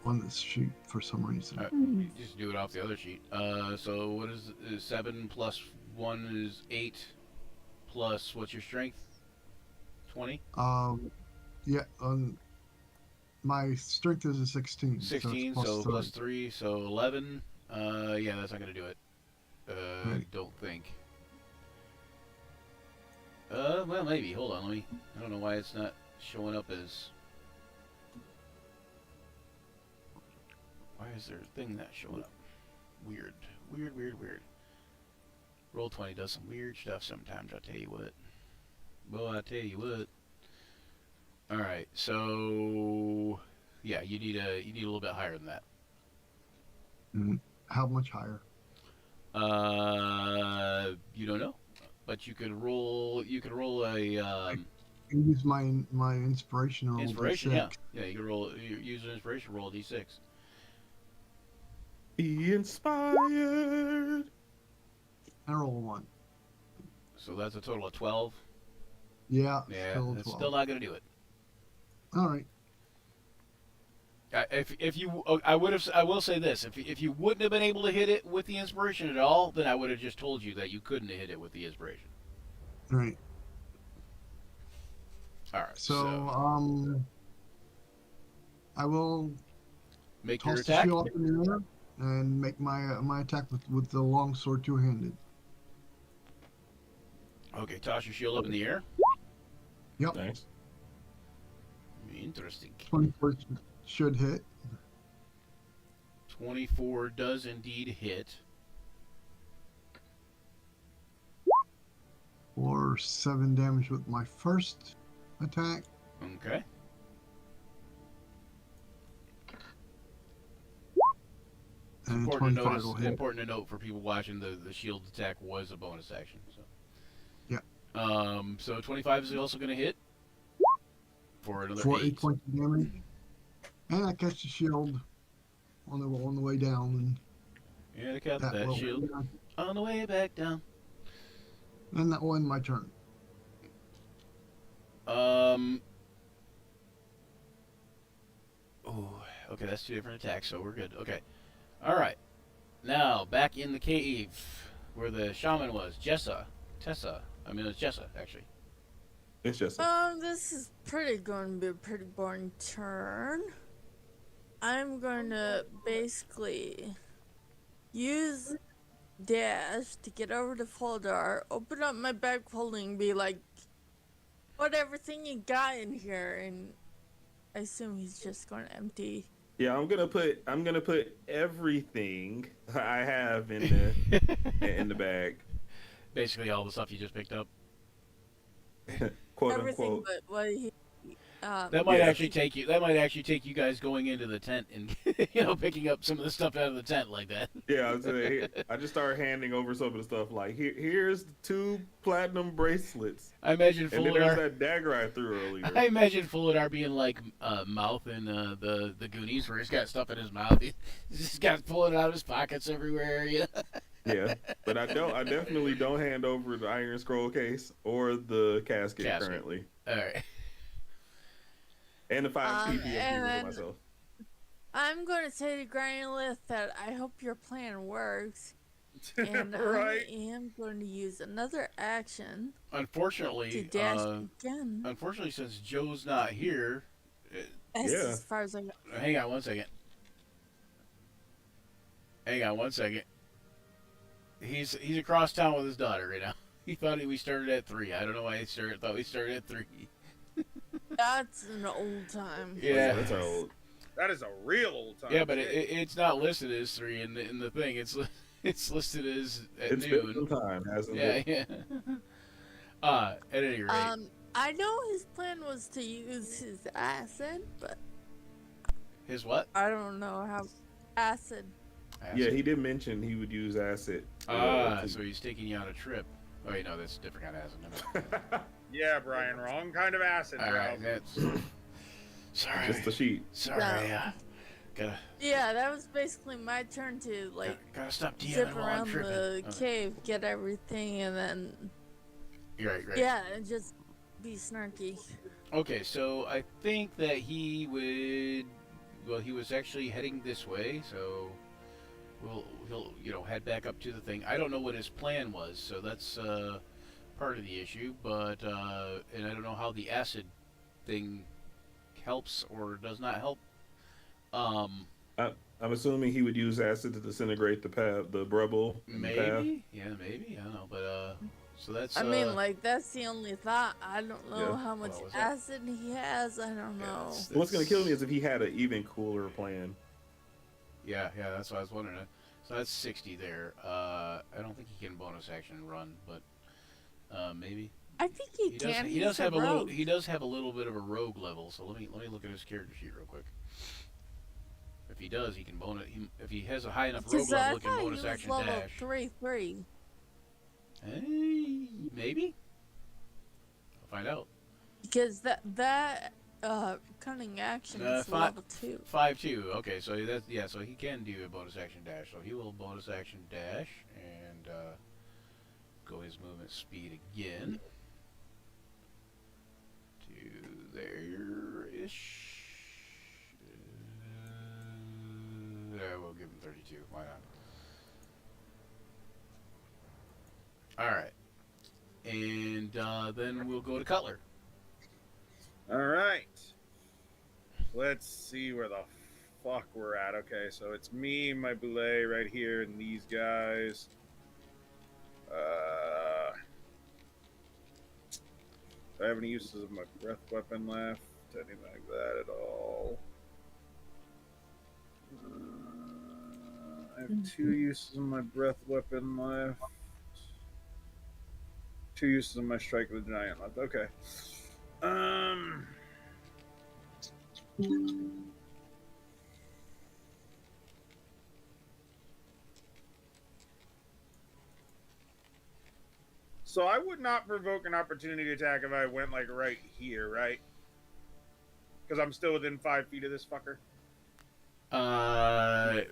On this sheet for some reason. You just do it off the other sheet. So what is 7 plus 1 is 8 plus what's your strength? 20? Yeah. My strength is a 16. 16. So, So it's plus 3, so 11. Yeah, that's not gonna do it. I Right. don't think. Well, maybe. Hold on, I don't know why it's not showing up as. Why is there a thing not showing up? Weird. Roll 20 does some weird stuff sometimes, I'll tell you what. Well, I tell you what. Alright, so yeah, you need a little bit higher than that. How much higher? You don't know. But you could roll a Use my inspiration roll. inspiration, D6. yeah. Yeah, you can use an inspiration, roll a D6. Be inspired. I roll a 1. So that's a total of 12. Yeah. Yeah, Still that's 12. still not gonna do it. All right. I will say this: if you wouldn't have been able to hit it with the inspiration at all, then I would have just told you that you couldn't have hit it with the inspiration. All right. All right. So I will make your toss the attack. shield up in the air and make my attack with the long sword two-handed. Okay, toss your shield up in the air. Yep. Thanks. Interesting. 24 should hit. 24 does indeed hit. For 7 damage with my first attack. Okay. And Important to 25 will hit. important to note for people watching, the shield attack was a bonus action. So. Yeah. So 25 is also going to hit for another For 8. 8 points of damage. And I catch the shield on the way down, Yeah, I got and that will, shield on the way back down. and that will end my turn. Oh, okay, that's 2 different attacks, so we're good. Okay. All right. Now back in the cave where the shaman was, Tessa. I mean, it was Jessa actually. It's just This is going to be a pretty boring turn. I'm going to basically use dash to get over to Foldar, open up my bag holding, be like, "What everything you got in here?" And I assume he's just going to empty. yeah. I'm gonna put everything I have in the bag, Basically, all the stuff you just picked up. quote Everything unquote. but what he. That might Yeah. actually take you. That might actually take you guys going into the tent and picking up some of the stuff out of the tent like that. Yeah, I just started handing over some of the stuff. Like here's the 2 platinum bracelets, I imagine and then there's Fulidar. that dagger I threw earlier. I imagine Fulidar being like Mouth in the Goonies, where he's got stuff in his mouth. He's got pulling it out of his pockets everywhere. Yeah. Yeah, but I definitely don't hand over the Iron Scroll case or the casket. Currently, All right. and the 5 And PPFP for then myself. I'm going to say to Granulith that I hope your plan works. And Right. I am going to use another action to Unfortunately, dash again. unfortunately, since Joe's not here, That's yeah. as far as I got. hang on one second. Hang on one second. He's across town with his daughter right now. He thought we started at 3. I don't know why thought we started at 3. That's an old time. Yeah. That's old. That is a real old time. Yeah, but it's not listed as 3 in the thing. It's listed as at It's been noon. some time, hasn't Yeah, it? yeah. At any rate, I know his plan was to use his acid, but his what? I don't know how acid. Yeah, he did mention he would use acid. So he's taking you on a trip. Oh, wait, no, that's a different kind of acid. Yeah, Brian, wrong kind of acid. All bro. right, that's sorry. Just the sheet. Sorry, Yeah. gotta Yeah, that was basically my turn to like gotta stop DMing zip while I'm around tripping. the Okay. cave, get everything, and then You're right. yeah, and just be snarky. Okay, so I think that he would. Well, he was actually heading this way, so he'll head back up to the thing. I don't know what his plan was, so that's part of the issue. But and I don't know how the acid thing helps or does not help. I'm assuming he would use acid to disintegrate the rubble. in the path. Maybe, yeah, maybe. I don't know, but so that's. I mean, like that's the only thought. I don't know Yeah. how much What was that? acid he has. I don't know. it's- What's gonna kill me is if he had an even cooler plan. Yeah, that's what I was wondering. So that's 60 there. I don't think he can bonus action run, but maybe I think he can. He does He's have a little. rogue. He does have a little bit of a rogue level. So let me look at his character sheet real quick. If he does, he can bonus. If he has a high enough rogue Because I level, he can thought he bonus was action level dash. 3. Maybe. I'll find out. Because that cunning action is level 2. 5-2. Okay, so so he can do a bonus action dash. So he will bonus action dash and go his movement speed again to there-ish. We'll give him 32. Why not? All right, and then we'll go to Cutler. All right. Let's see where the fuck we're at. Okay, so it's me, my belay right here, and these guys. Do I have any uses of my breath weapon left? Anything like that at all? I have 2 uses of my breath weapon left. 2 uses of my strike of the giant left. Okay. So I would not provoke an opportunity attack if I went like right here, right? Because I'm still within 5 feet of this fucker.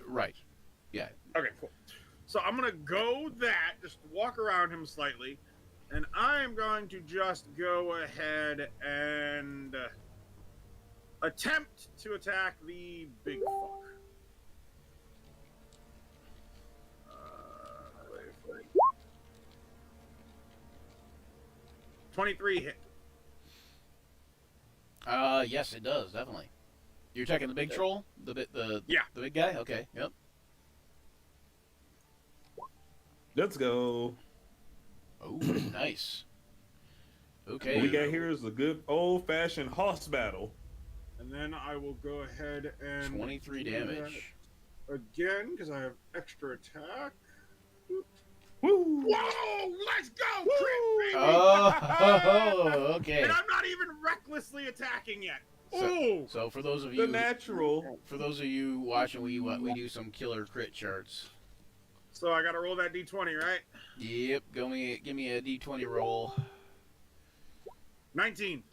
Right. Yeah. Okay, cool. So I'm gonna go that, just walk around him slightly, and I am going to just go ahead and attempt to attack the big fuck. 23 hit. Yes, it does, definitely. You're checking the big troll? Yeah. The big guy? Okay, yep. Let's go. Oh, nice. What Okay. we got here is a good old-fashioned hoss battle. And then I will go ahead and 23 do that damage. again because I have extra attack. Woo! Whoa! Let's go, crit, baby! Oh, okay. And I'm not even recklessly attacking yet. So, Ooh! so for those of The you natural. watching, we do some killer crit charts. So I gotta roll that d20, right? Yep, give me a d20 roll. 19.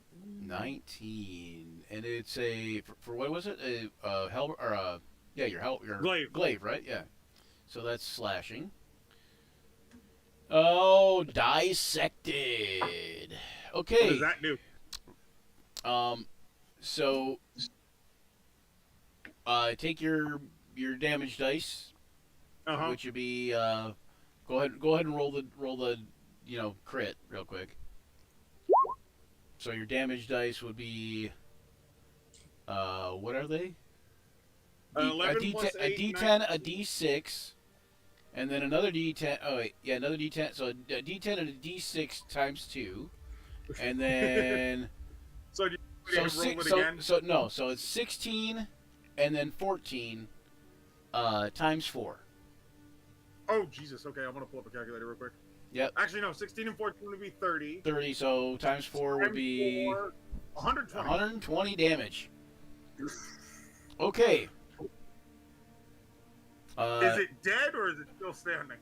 19, and it's a for what was it? A hell or your Glaive. glaive, right? Yeah. So that's slashing. Oh, dissected. What Okay. does that do? So take your damage dice, Uh-huh. which would be go ahead and roll the crit real quick. So your damage dice would be what are they? 11 plus a 8, D10, 9. a D6, and then another D10. Oh wait, yeah, another D10. So a D10 and a D6 times 2, and then So do you so roll six. it So, again? so no, so it's 16, and then 14 times 4. Oh, Jesus. Okay, I'm gonna pull up a calculator real quick. Yep. Actually, no. 16 and 14 would be 30. 30. So times 4 would Times be 4, 120. 120 damage. Okay. Is it dead or is it still standing?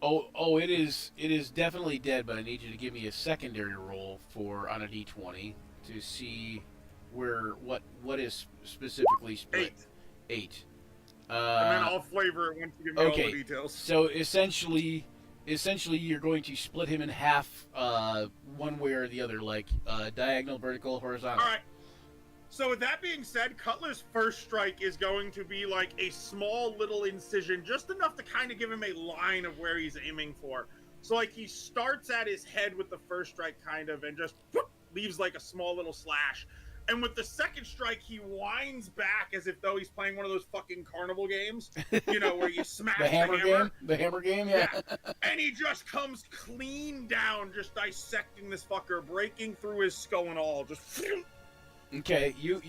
Oh, it is definitely dead, but I need you to give me a secondary roll on a d20 to see what is specifically split. 8. 8. And then I'll flavor it once you give me all okay. the details. So essentially you're going to split him in half, one way or the other, like diagonal, vertical, horizontal. All right. So with that being said, Cutler's first strike is going to be like a small little incision, just enough to kind of give him a line of where he's aiming for. So like he starts at his head with the first strike kind of and just whoop, leaves like a small little slash. And with the second strike, he winds back as if though he's playing one of those fucking carnival games, you know, where you smash the hammer game? The hammer game, yeah. And he just comes clean down, just dissecting this fucker, breaking through his skull and all, just... Okay, you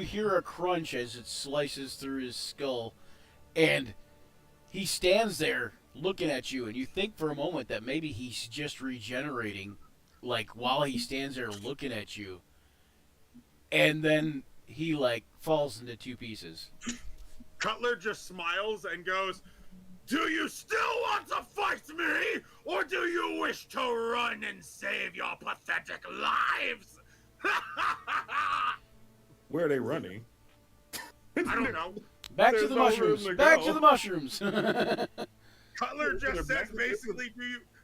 hear a crunch as it slices through his skull, and he stands there looking at you, and you think for a moment that maybe he's just regenerating, like while he stands there looking at you, and then he like falls into 2 pieces. Cutler just smiles and goes, "Do you still want to fight me, or do you wish to run and save your pathetic lives?" Where are they running? I don't know. Back to There's the no room mushrooms. to Back go. to the mushrooms. Cutler just They're says back to basically,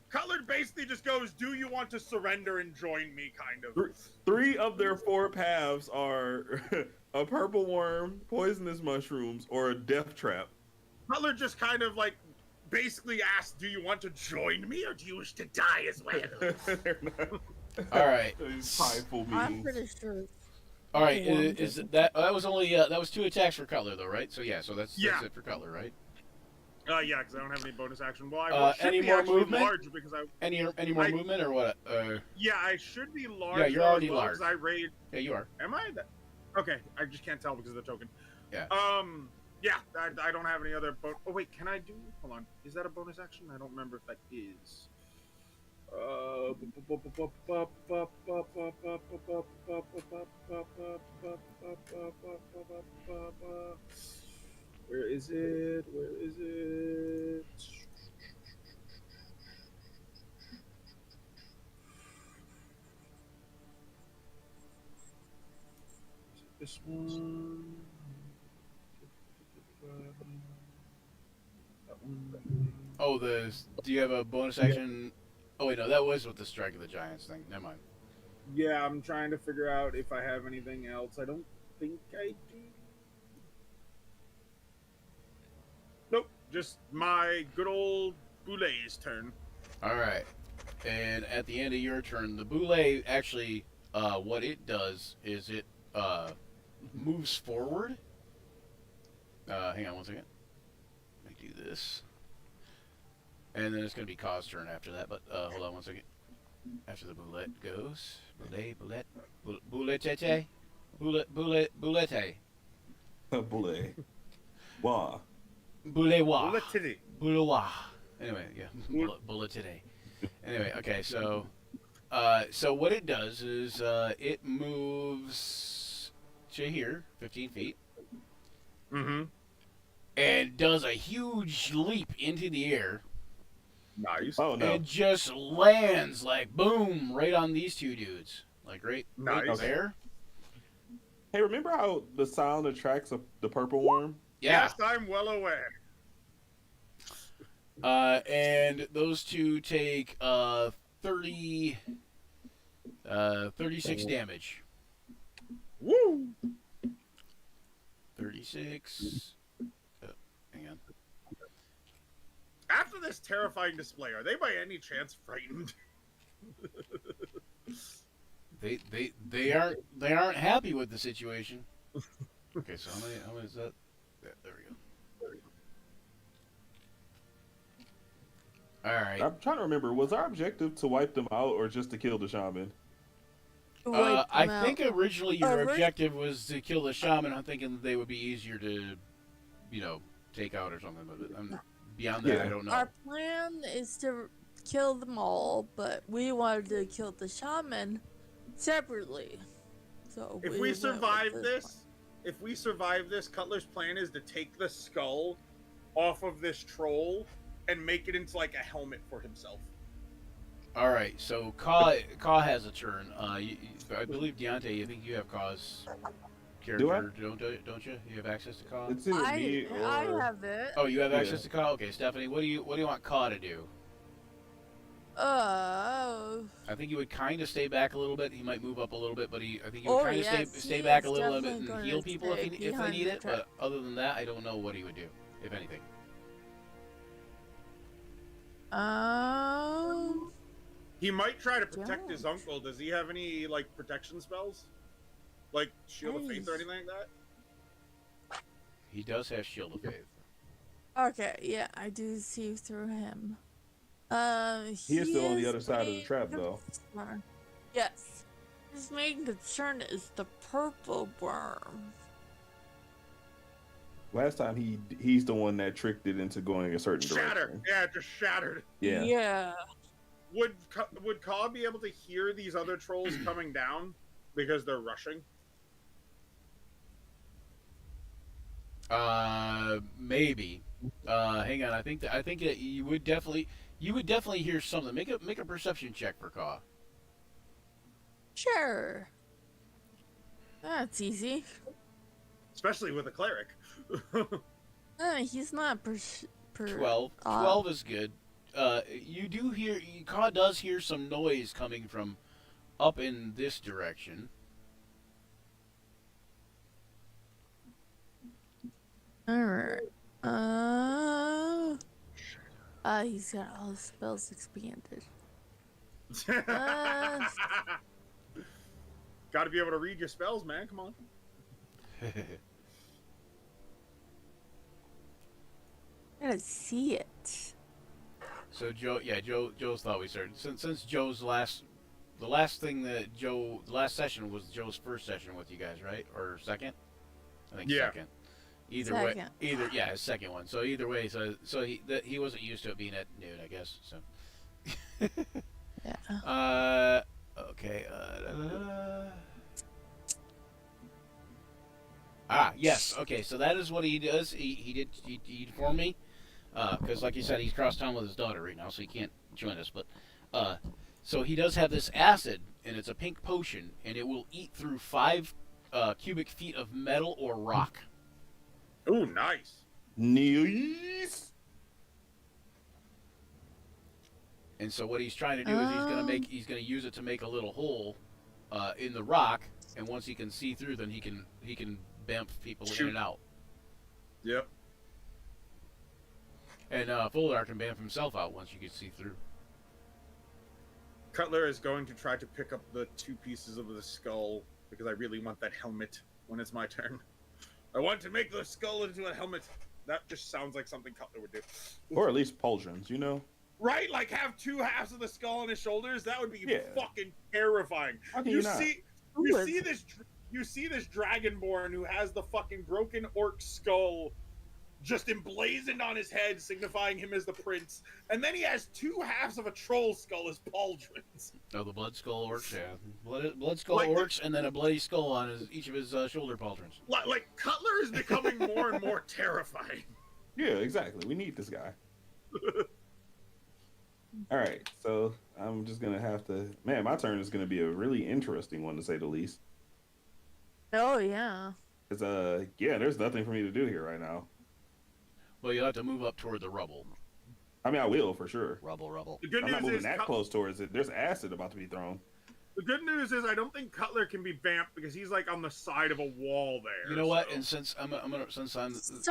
Cutler basically just goes, "Do you want to surrender and join me?" Kind of. 3 of their 4 paths are a purple worm, poisonous mushrooms, or a death trap. Cutler just kind of like basically asks, "Do you want to join me, or do you wish to die as well?" They're not. All right. These prideful I'm beings. pretty sure. All right, One is doesn't- that was only that was 2 attacks for Cutler though, right? So yeah, that's Yeah. it for Cutler, right? Yeah, because I don't have any bonus action. Well, I should any be more actually movement? large because I. Any more I- movement or what? Yeah, I should be large. Yeah, you're though, already as well, 'cause large. I raid. Yeah, you are. Am I? Okay, I just can't tell because of the token. Yeah. Yeah, I don't have any other. Oh wait, can I do? Hold on. Is that a bonus action? I don't remember if that is. Where is it? Where is it? This one. That one. Oh, do you have a bonus action? Oh wait, no, that was with the Strike of the Giants thing. Never mind. Yeah, I'm trying to figure out if I have anything else. I don't think I do. Nope, just my good old Boulet's turn. All right, and at the end of your turn, the Boule actually, what it does is moves forward. Hang on one second. Let me do this. And then it's going to be Kaw's turn after that, but hold on one second. After the boulette goes. Boulette. Boulette. Bullet. Wah. Boulewa. Bullet titty. Boulewa. Anyway, yeah. Bullet today. Anyway, okay, so what it does is it moves to here, 15 feet, Mm-hmm. and does a huge leap into the air. Nice. Oh no. And just lands like boom right on these two dudes, like right Nice. there. Hey, remember how the sound attracts the purple worm? Yeah. Yes, I'm well aware. And those two take 36 damage. Woo! 36. Oh, hang on. After this terrifying display, are they by any chance frightened? They aren't happy with the situation. Okay, so how many is that? There we go. All right. I'm trying to remember. Was our objective to wipe them out or just to kill the shaman? Wipe I them think out. originally your Ori- objective was to kill the shaman. I'm thinking that they would be easier to, take out or something. But beyond that, Yeah. I don't know. Our plan is to kill them all, but we wanted to kill the shaman separately. So If went we with survive this, Cutler's plan is to take the skull off of this troll and make it into like a helmet for himself. All right, so Ka has a turn. I believe Deontay. I think you have Ka's character, don't you? You have access to Ka. It's either me or I have it. Oh, you have Yeah. access to Ka. Okay, Stephanie, what do you want Ka to do? Oh. I think he would kind of stay back a little bit. He might move up a little bit, but I think he would Oh, kind of yes, stay he back is a little bit definitely and heal gonna people if stay they behind need the it. truck. But other than that, I don't know what he would do, if anything. He might try to protect his Don't. uncle. Does he have any like protection spells? Like Shield of Faith or Nice. anything like that? He does have Shield of Faith. Okay, yeah, I do see through him. He is still on the other side of the main trap, though. concern- Yes. His main concern is the purple worm. last time he's the one that tricked it into going a certain Shatter. direction. Yeah, it just shattered. Yeah. Yeah. Would Ka be able to hear these other trolls coming down because they're rushing? Maybe. Hang on. I think that you would definitely hear something. Make a perception check for Ka. Sure. That's easy. Especially with a cleric. He's not 12. 12 is good. You do hear. Ka does hear some noise coming from up in this direction. Alright. He's got all his spells expanded. Got to be able to read your spells, man. Come on. Gotta see it. So Joe's thought we started since Joe's the last session was Joe's first session with you guys, right? Or second? I think Yeah. second. Either way, Second. his second one. So either way, so he wasn't used to it being at noon, I guess. So. Yeah. Okay. Yes. Okay. So that is what he does. He informed me, because like you said, he's cross town with his daughter right now, so he can't join us. But so he does have this acid, and it's a pink potion, and it will eat through 5 cubic feet of metal or rock. Ooh, nice. Nice. And so what he's trying to do is he's gonna use it to make a little hole in the rock, and once he can see through, then he can bamf people in and out. Yep. And Fuldar can bamf himself out once you can see through. Cutler is going to try to pick up the 2 pieces of the skull because I really want that helmet when it's my turn. I want to make the skull into a helmet. That just sounds like something Cutler would do. Or at least pauldrons, you know? Right? Like have two halves of the skull on his shoulders? That would be Yeah. fucking terrifying. How can you not? You see this dragonborn who has the fucking broken orc skull just emblazoned on his head, signifying him as the prince, and then he has two halves of a troll skull as pauldrons. Oh, the blood skull orcs, yeah. Blood skull Like- orcs, and then a bloody skull on each of his shoulder pauldrons. Like Cutler is becoming more and more terrifying. Yeah, exactly. We need this guy. All right, so I'm just gonna have to. Man, my turn is gonna be a really interesting one to say the least. Oh yeah. Cause yeah, there's nothing for me to do here right now. Well, you'll have to move up toward the rubble. I mean, I will for sure. Rubble. The good I'm not news moving is that close towards it. There's acid about to be thrown. the good news is I don't think Cutler can be vamped because he's like on the side of a wall there. You know what? so- And since I'm So,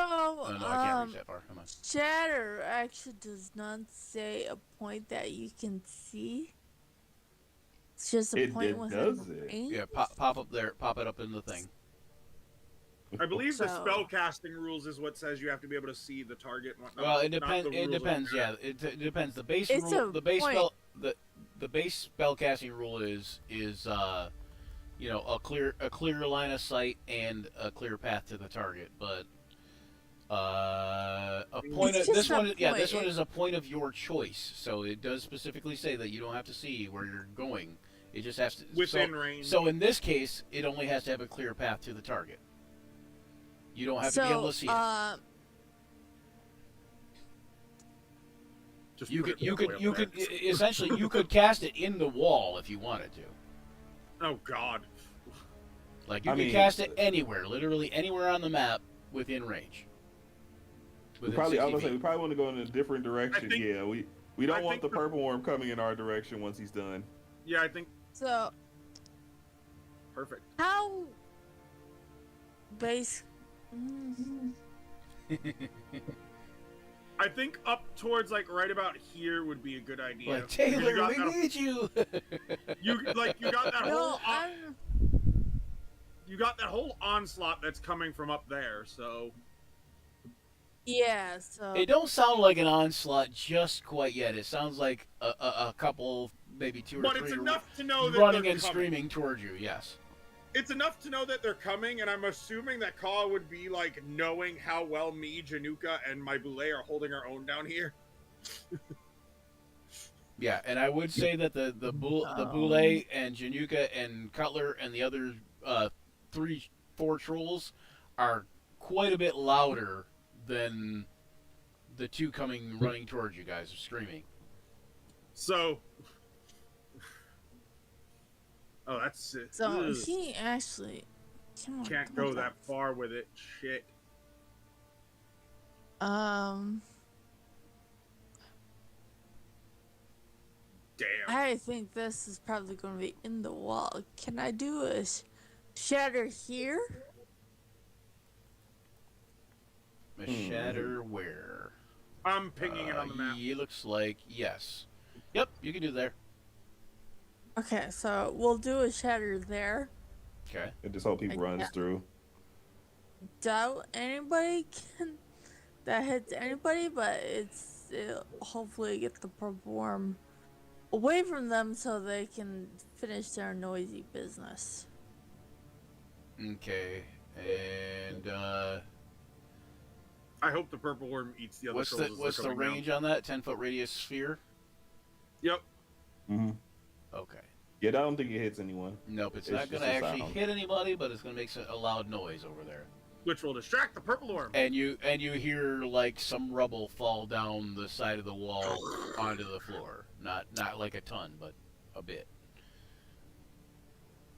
oh, no, I can't reach that far. Come on. Shatter actually does not say a point that you can see. It's just a It point within doesn't. range. Yeah, pop up there. Pop it up in the thing. I believe the So- spell casting rules is what says you have to be able to see the target and whatnot. Well, it not depends. the It rules depends. over Yeah, there. it depends. The base It's rule, a the base point. spell, the base spell casting rule is you know, a clear line of sight and a clear path to the target. But a point It's of just this a one, yeah, point. this one is a point of your choice. So it does specifically say that you don't have to see where you're going. It just has to Within range. So in this case, it only has to have a clear path to the target. You don't have to be able to see it. Just You put could, it you all the could, way you up could, there. essentially, you could cast it in the wall if you wanted to. Oh God. Like, you I can mean- cast it anywhere, literally anywhere on the map within range. We Within probably, I 60 was gonna say, we feet. probably want to go in a different direction. think- Yeah, we don't I want the think the- purple worm coming in our direction once he's done. Yeah, I think So perfect. how base? Mhm. I think up towards like right about here would be a good idea. Like, Because Taylor, you got we that, need you! you got that No, whole you got that whole onslaught that's coming from up there. So yeah. So It don't sound like an onslaught just quite yet. It sounds like a couple, maybe two or but three it's enough to know that running they're and coming. screaming towards you, yes. It's enough to know that they're coming, and I'm assuming that Kaw would be like knowing how well me, Januka, and my Boule are holding our own down here. Yeah, and I would say that the Boule and Januka and Cutler and the other 3-4 trolls are quite a bit louder than the two coming running towards you guys, screaming. So, oh, that's it. so Ugh. he actually Can't go that far with it. Shit. Damn. I think this is probably going to be in the wall. Can I do a shatter here? A shatter where? I'm pinging it on the map. It looks like yes. Yep, you can do there. Okay, so we'll do a shatter there. Okay. And just hope he runs Yeah. through. Doubt anybody can that hits anybody, but it'll hopefully get the purple worm away from them so they can finish their noisy business. Okay. And I hope the purple worm eats the other what's trolls the as what's they're the coming down. range on that? 10-foot radius sphere. Yep. Mm-hmm. Okay. Yeah, I don't think it hits anyone. Nope, it's It's not going just to a actually sound. hit anybody, but it's going to make a loud noise over there. Which will distract the purple worm. And you hear like some rubble fall down the side of the wall onto the floor. Not like a ton, but a bit.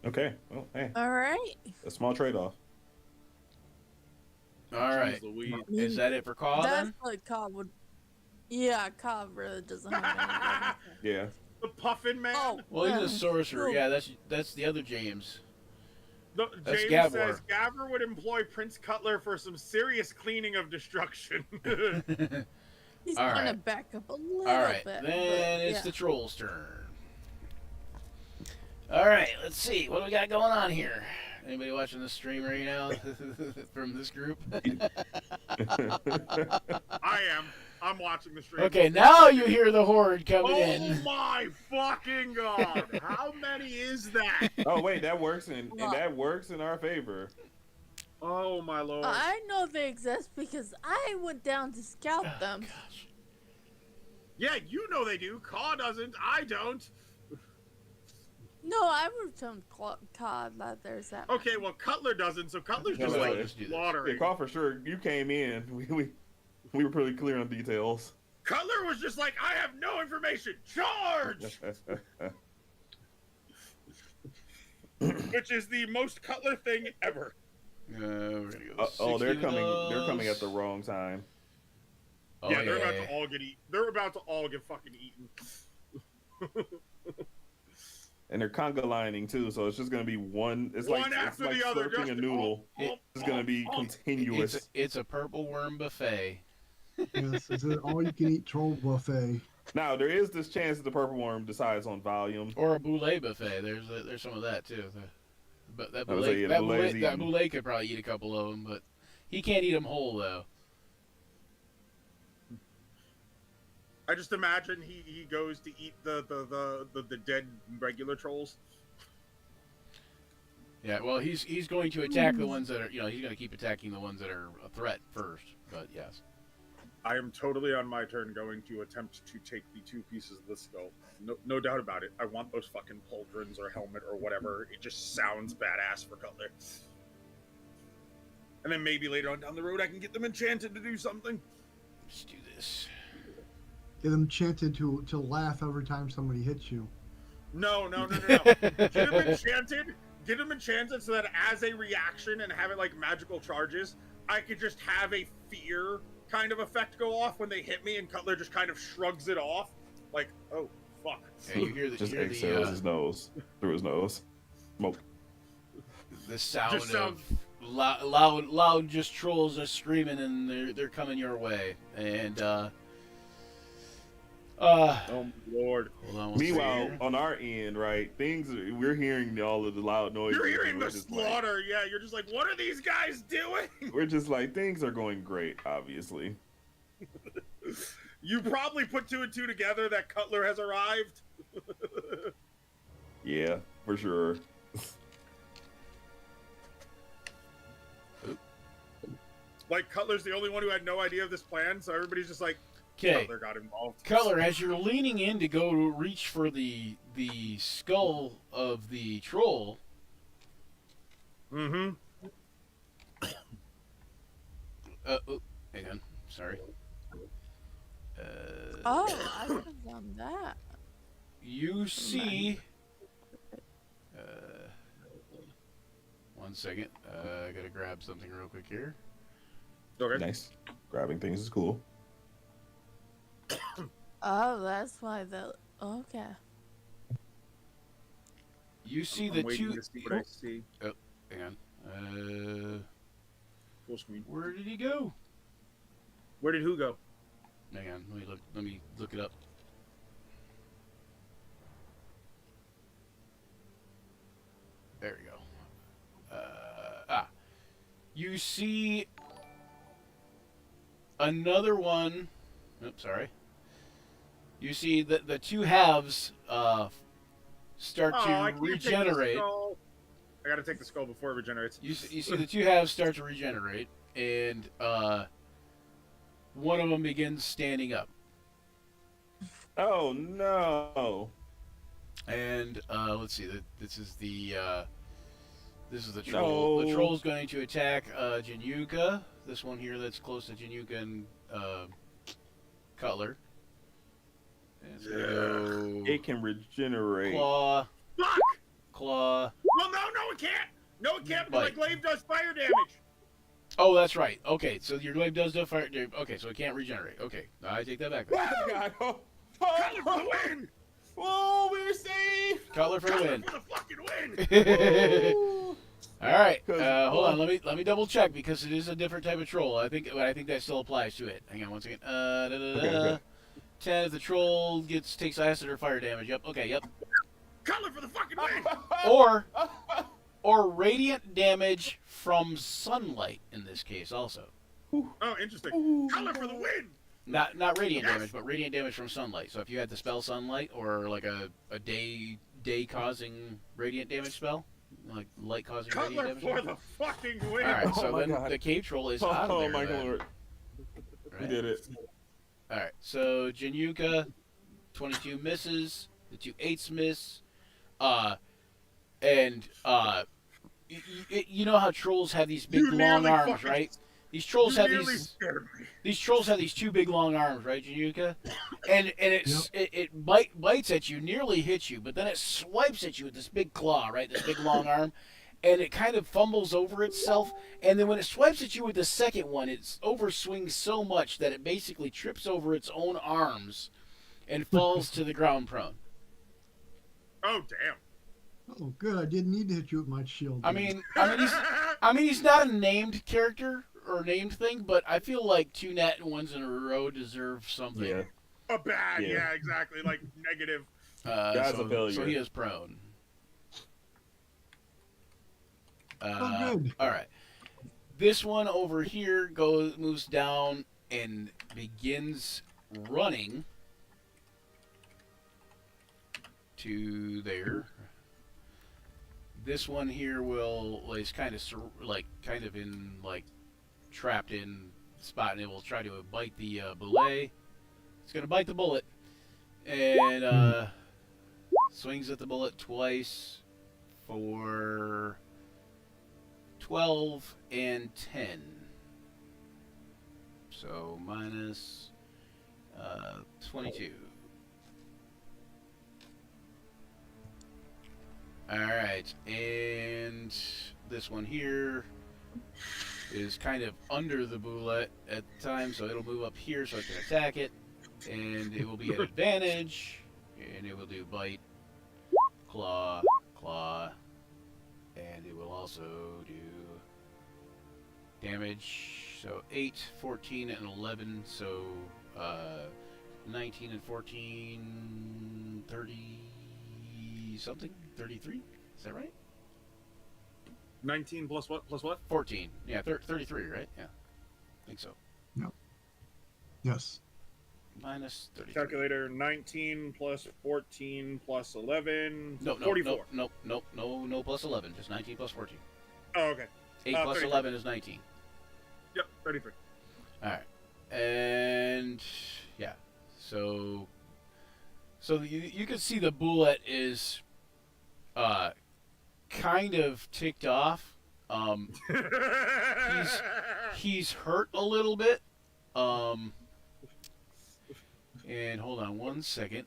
Okay. Well, hey, All right. a small trade-off. All right. Jeez Louise. Is that it for Caw That's then? what Cobb would. Yeah, Cobb really doesn't have any. Yeah. The puffin man. Oh, Well, he's yeah. a sorcerer. Cool. Yeah, that's the other James. That's James Gavor. says Gavor would employ Prince Cutler for some serious cleaning of destruction. He's All gonna right. back up a little All right, bit. then but, it's yeah. the troll's turn. All right, let's see. What do we got going on here? Anybody watching this stream right now from this group? I am. I'm watching the stream. Okay, now you hear the horde coming Oh in. my fucking god! How many is that? Oh wait, that works and that works in our favor. Oh my lord! I know they exist because I went down to scout them. Gosh. Yeah, you know they do. Caw doesn't. I don't. No, I would have told Todd that there's that. Okay, well Cutler doesn't. So Cutler's just No, like let's do this. Yeah, slaughtering. call for sure. You came in. We were pretty clear on details. Cutler was just like, I have no information. Charge! Which is the most Cutler thing ever. We're gonna go. Oh, 60 they're of coming. They're those. coming at the wrong time. Oh, Yeah, they're about to all get eaten. They're about to all get fucking eaten. And they're conga lining too, so it's just gonna be one. It's One like after it's like the other, slurping just a noodle. It's gonna be continuous. It's a purple worm buffet. Yes, it's an all-you-can-eat troll buffet. Now there is this chance that the purple worm decides on volume. Or a boulet buffet. There's some of that too. But that I was like, boulet, yeah, that, boulet's boulet, that eaten. boulet could probably eat a couple of them, but he can't eat them whole though. I just imagine he goes to eat the dead regular trolls. Yeah, well, he's going to attack the ones that are, he's going to keep attacking the ones that are a threat first. But yes. I am totally on my turn going to attempt to take the 2 pieces of the skull. No doubt about it. I want those fucking pauldrons or helmet or whatever. It just sounds badass for Cutler. And then maybe later on down the road I can get them enchanted to do something. Let's do this. Get them chanted to laugh every time somebody hits you. No. Get them enchanted. Get them enchanted so that as a reaction and have it like magical charges, I could just have a fear kind of effect go off when they hit me, and Cutler just kind of shrugs it off, like, oh fuck. Yeah, you hear the Just you hear exhales his nose through his nose. Smoke. the sound Just sound- of loud just trolls are screaming, and they're coming your way. And Oh lord. hold on one Meanwhile, second. on our end, right, we're hearing all of the loud noises. You're hearing and the we're just like- slaughter, yeah. You're just like, what are these guys doing? We're just like, things are going great, obviously. You probably put 2 and 2 together that Cutler has arrived. Yeah, for sure. Like, Cutler's the only one who had no idea of this plan, so everybody's just like, Okay, Cutler got involved. Cutler, as you're leaning in to go to reach for the skull of the troll, Mm-hmm. oh, hang on, sorry. Oh, I could have done that. You see. One second. I gotta grab something real quick here. Okay. Nice. Grabbing things is cool. Oh, that's why the. Okay. You see I'm the waiting two. to see what I see. Hang on. Full screen. Where did he go? Where did who go? Hang on. Let me look it up. There we go. You see another one. Oops, sorry. You see that the 2 halves start Oh, I to can't take the regenerate. skull. I gotta take the skull before it regenerates. You see the 2 halves start to regenerate, and one of them begins standing up. Oh no! And let's see. This is the troll. No. The troll's going to attack Januka. This one here that's close to Januka and Cutler. And it's gonna go It can regenerate. claw, Fuck! claw. Well, no, it can't. No, it can't because Bite. my glaive does fire damage. Oh, that's right. Okay, so your glaive does do fire. Okay, so it can't regenerate. Okay, I take that back. Oh, God. Oh, Cutler for the win! oh, we're safe. Cutler for the Cutler win. for the fucking win! All right. 'Cause- Hold on. Let me double check because it is a different type of troll. I think that still applies to it. Hang on one second. Okay. 10 if the troll takes acid or fire damage. Yep. Okay. Yep. Color for the fucking win. Or radiant damage from sunlight in this case also. Oh, interesting. Color for the win. Not radiant damage, but radiant damage from sunlight. So if you had the spell sunlight or like a day causing radiant damage spell, like light causing radiant Color damage. for the fucking win. All right, Oh so my then God. the cave troll is out of Oh there. my then. lord. We Right. did it. All right, so Jinyuka, 22 misses. The 2 8s miss. You know how trolls have these big You long nearly arms, fucking- right? These trolls You have nearly these. scared me. These trolls have these 2 big long arms, right, Jinyuka? And it bites at you, nearly hits you, but then it swipes at you with this big claw, right? This big long arm, and it kind of fumbles over itself. And then when it swipes at you with the second one, it overswings so much that it basically trips over its own arms and falls to the ground prone. Oh damn. Oh, good. I didn't need to hit you with my shield. I mean, he's not a named character or named thing, but I feel like 2 nat ones in a row deserve something. Yeah. A bad. Yeah. Yeah, exactly. Like negative. Guy's a failure. So he is prone. Oh, good. All right. This one over here moves down and begins running to there. This one here is kind of in trapped in spot, and it will try to bite the belay. It's gonna bite the bullet and swings at the bullet twice for 12 and 10. So minus 22. Alright, and this one here is kind of under the bullet at the time, so it'll move up here so I can attack it. And it will be an advantage, and it will do bite, claw, and it will also do damage. So 8, 14, and 11, so 19 and 14, 30 something? 33? Is that right? 19 plus what? Plus what? 14. Yeah, 33, right? Yeah. I think so. Yes. Minus 33. Calculator. 19 plus 14 plus 11. No, 44. No plus 11. Just 19 plus 14. Oh, okay. 8 plus 33. 11 is 19. Yep, 33. Alright. And yeah. So you can see the bullet is kind of ticked off. He's hurt a little bit. And hold on one second.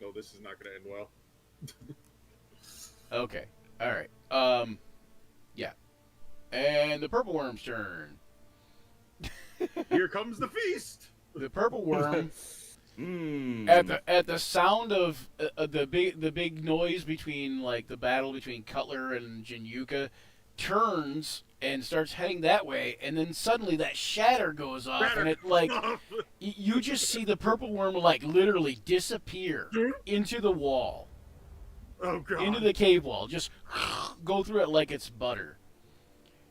No, this is not going to end well. Okay. All right. Yeah. And the purple worm's turn. Here comes the feast. The purple worm, Mm. at the sound of the big noise between the battle between Cutler and Jinyuka, turns and starts heading that way, and then suddenly that shatter goes off, and it you just see the purple worm literally disappear into the wall, Oh god. into the cave wall, just go through it like it's butter,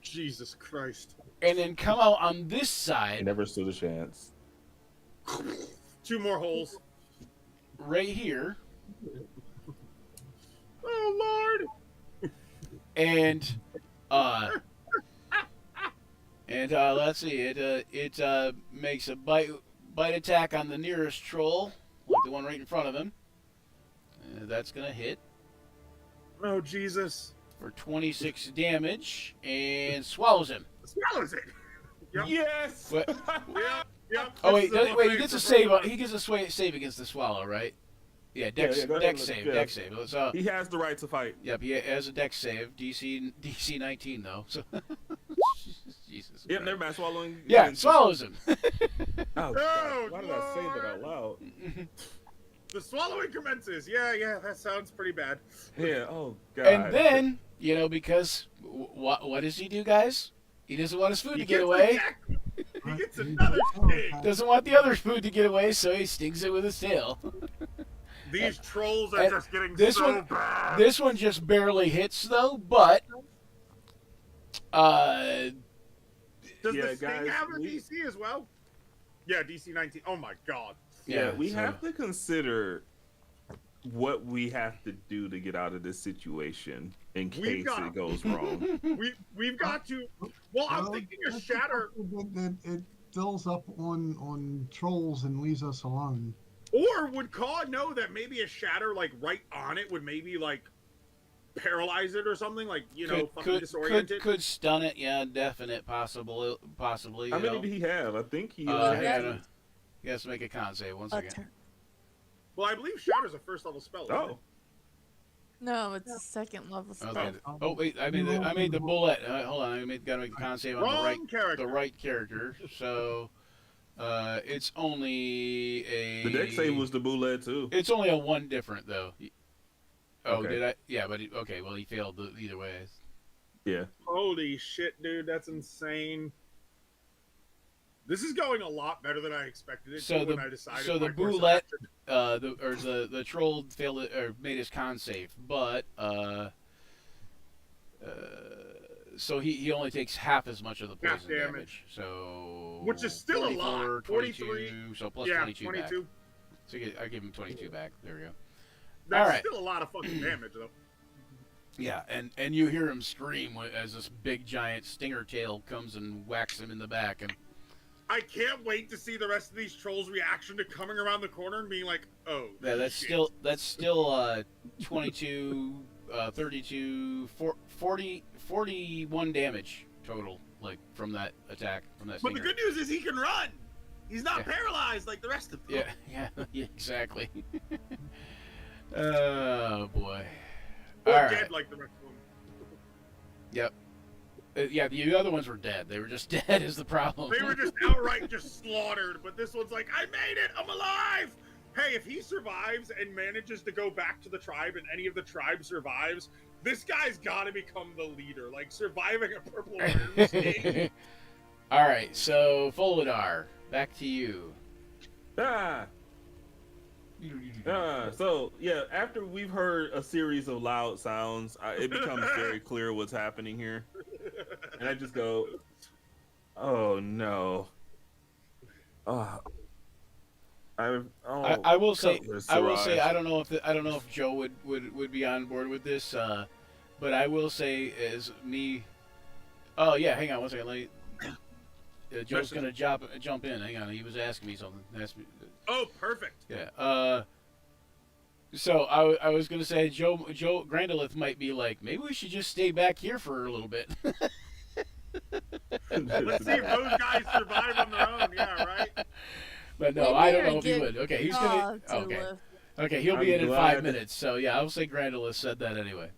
Jesus Christ. and then come out on this side Never stood a chance. 2 more holes. right here, Oh Lord. and let's see, it makes a bite attack on the nearest troll, like the one right in front of him. That's gonna hit Oh Jesus. for 26 damage and swallows him. Swallows it. Yep. Yes. What? Yep. Oh wait, This is wait, the he gets a thing save. for- He gets a save against the swallow, right? Yeah, dex, Yeah, go ahead dex and- save, yeah. dex save. So, He has the right to fight. yep, he has a dex save, DC 19 though. So, Jesus. Yep, Christ. never mind. Swallowing. Yeah, swallows him. Oh, Oh, God. Why did I say that out loud? The swallowing commences. Yeah, that sounds pretty bad. Yeah. Oh God. And then, because what does he do, guys? He doesn't want his food He to get gets away. attacked. He Right. gets another sting. Doesn't want the other food to get away, so he stings it with his tail. These trolls are And just getting this so one- bad. This one just barely hits though, but Does Yeah, the sting guys, have a we- DC as well? Yeah, DC 19. Oh my god. Yeah, we so- have to consider what we have to do to get out of this situation in We've case got- it goes wrong. We've got to. Well, I'm Well, thinking a that's shatter, that it fills up on trolls and leaves us alone. or would Caw know that maybe a shatter like right on it would maybe like paralyze it or something, like fucking disoriented. could stun it. Yeah, definite possibly. How you many know. did he have? I think he. Hang Yeah. on, he has to make a con save. One A second. turn. Well, I believe shatter's a first level spell. Isn't it? Oh, No, it's a second level spell. Okay. Oh wait, I made the bullet. Hold on, gotta make the con save on Wrong character. the right character. So, it's only a. the deck save was the bullet too. It's only a one different though. Oh, Okay. did I? Yeah, but okay. Well, he failed either way. Yeah. Holy shit, dude, that's insane. This is going a lot better than I expected it So to the- when I decided. so the my course of boulette- action. The troll failed it, or made his con save, but so he only takes half as much of the Half poison damage. damage. So Which is still a 44, lot. 22, 43. so plus Yeah, 22 back. 22. So I give him 22 back. There we go. That's Alright. still a lot of fucking damage, though. Yeah, and you hear him scream as this big giant stinger tail comes and whacks him in the back, and I can't wait to see the rest of these trolls' reaction to coming around the corner and being like, "Oh, yeah, that's shit." still 22, 32, 40, 41 damage total, like from that attack from that But stinger. the good news is he can run. He's not Yeah. paralyzed like the rest of them. Yeah, yeah, exactly. Oh boy. Or All dead right. like the rest of them. Yep. Yeah, the other ones were dead. They were just dead is the problem. They were just outright just slaughtered. But this one's like, "I made it. I'm alive." Hey, if he survives and manages to go back to the tribe, and any of the tribe survives, this guy's got to become the leader. Like surviving a purple worm sting. All right, so Folidar, back to you. So yeah, after we've heard a series of loud sounds, it becomes very clear what's happening here, and I just go, "Oh no!" I will say, Cutlass I will say, arrived. I don't know if Joe would be on board with this, but I will say, as me. Oh yeah, hang on one second. Let me, Joe's gonna jump in. Hang on, he was asking me something. Asked me, Oh, perfect. yeah. So I was gonna say Joe Grandolith might be like, maybe we should just stay back here for a little bit. Let's see if those guys survive on their own. Yeah, right. But no, Maybe I don't I know if he get- would. Okay, he's gonna. To Okay, live. okay, he'll be I'm in glad- 5 minutes. So yeah, I'll say Grandolith said that anyway.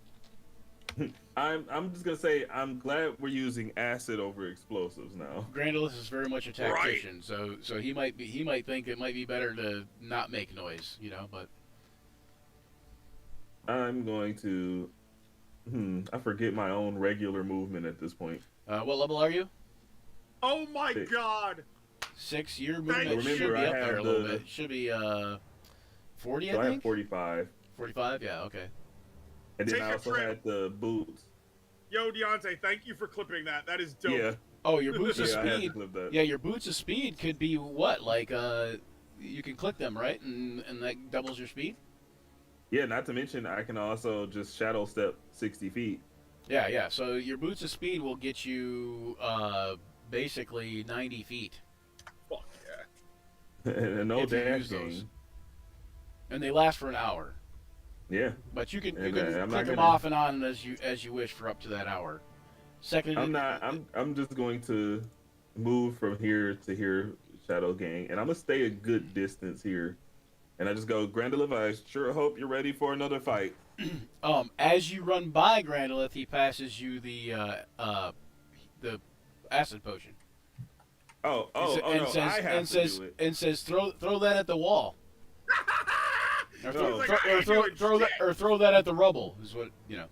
I'm just gonna say I'm glad we're using acid over explosives now. Grandolith is very much a tactician, so he might think it might be better to not make noise, you know. But I'm going to. I forget my own regular movement at this point. what level are you? Oh my Six. god. 6. Your Remember, movement should be I up there have a little the- bit. Should be 40, So I I have think. 45, 45. Yeah. Okay. and then Take I a also trip. had the boots. Yo, Deontay, thank you for clipping that. That is dope. Yeah, Oh, your boots of yeah, I had to speed. clip that. Yeah, your boots of speed could be what? Like you can click them, right? And that doubles your speed. Yeah, not to mention I can also just shadow step 60 feet. Yeah, yeah. So your boots of speed will get you basically 90 feet, Fuck yeah. And no If you dash use those. game. and they last for an hour. Yeah, But you can And, you I'm can not click them gonna- off and on as you wish for up to that hour. Second, I'm just going to move from here to here, Shadow Gang, and I'm gonna stay a good distance here. And I just go, Grandolith, I sure hope you're ready for another fight. as you run by Grandolith, he passes you the acid potion. Oh, and no, says, I have and to says do it. and says throw that at the wall. Or No. He's like, I ain't doing shit. throw that at the rubble is what you know.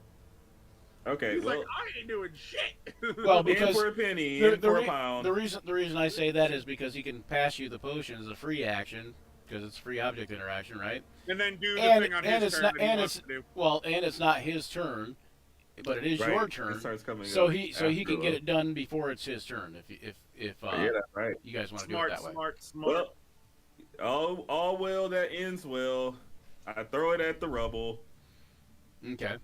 Okay, He's well, like, I ain't doing shit. Well, in because for a penny, the, in the, for a re- pound. the reason I say that is because he can pass you the potion as a free action because it's free object interaction, right? and then do the And thing on and his it's turn not that he and wants it's to do. well and it's not his turn, but it is Right, your it turn. starts coming So up he after can get us. it done before it's his turn if Yeah, that's right. you guys want to do it Smart, that way. smart. Well, all well that ends well. I throw it at the rubble. Okay.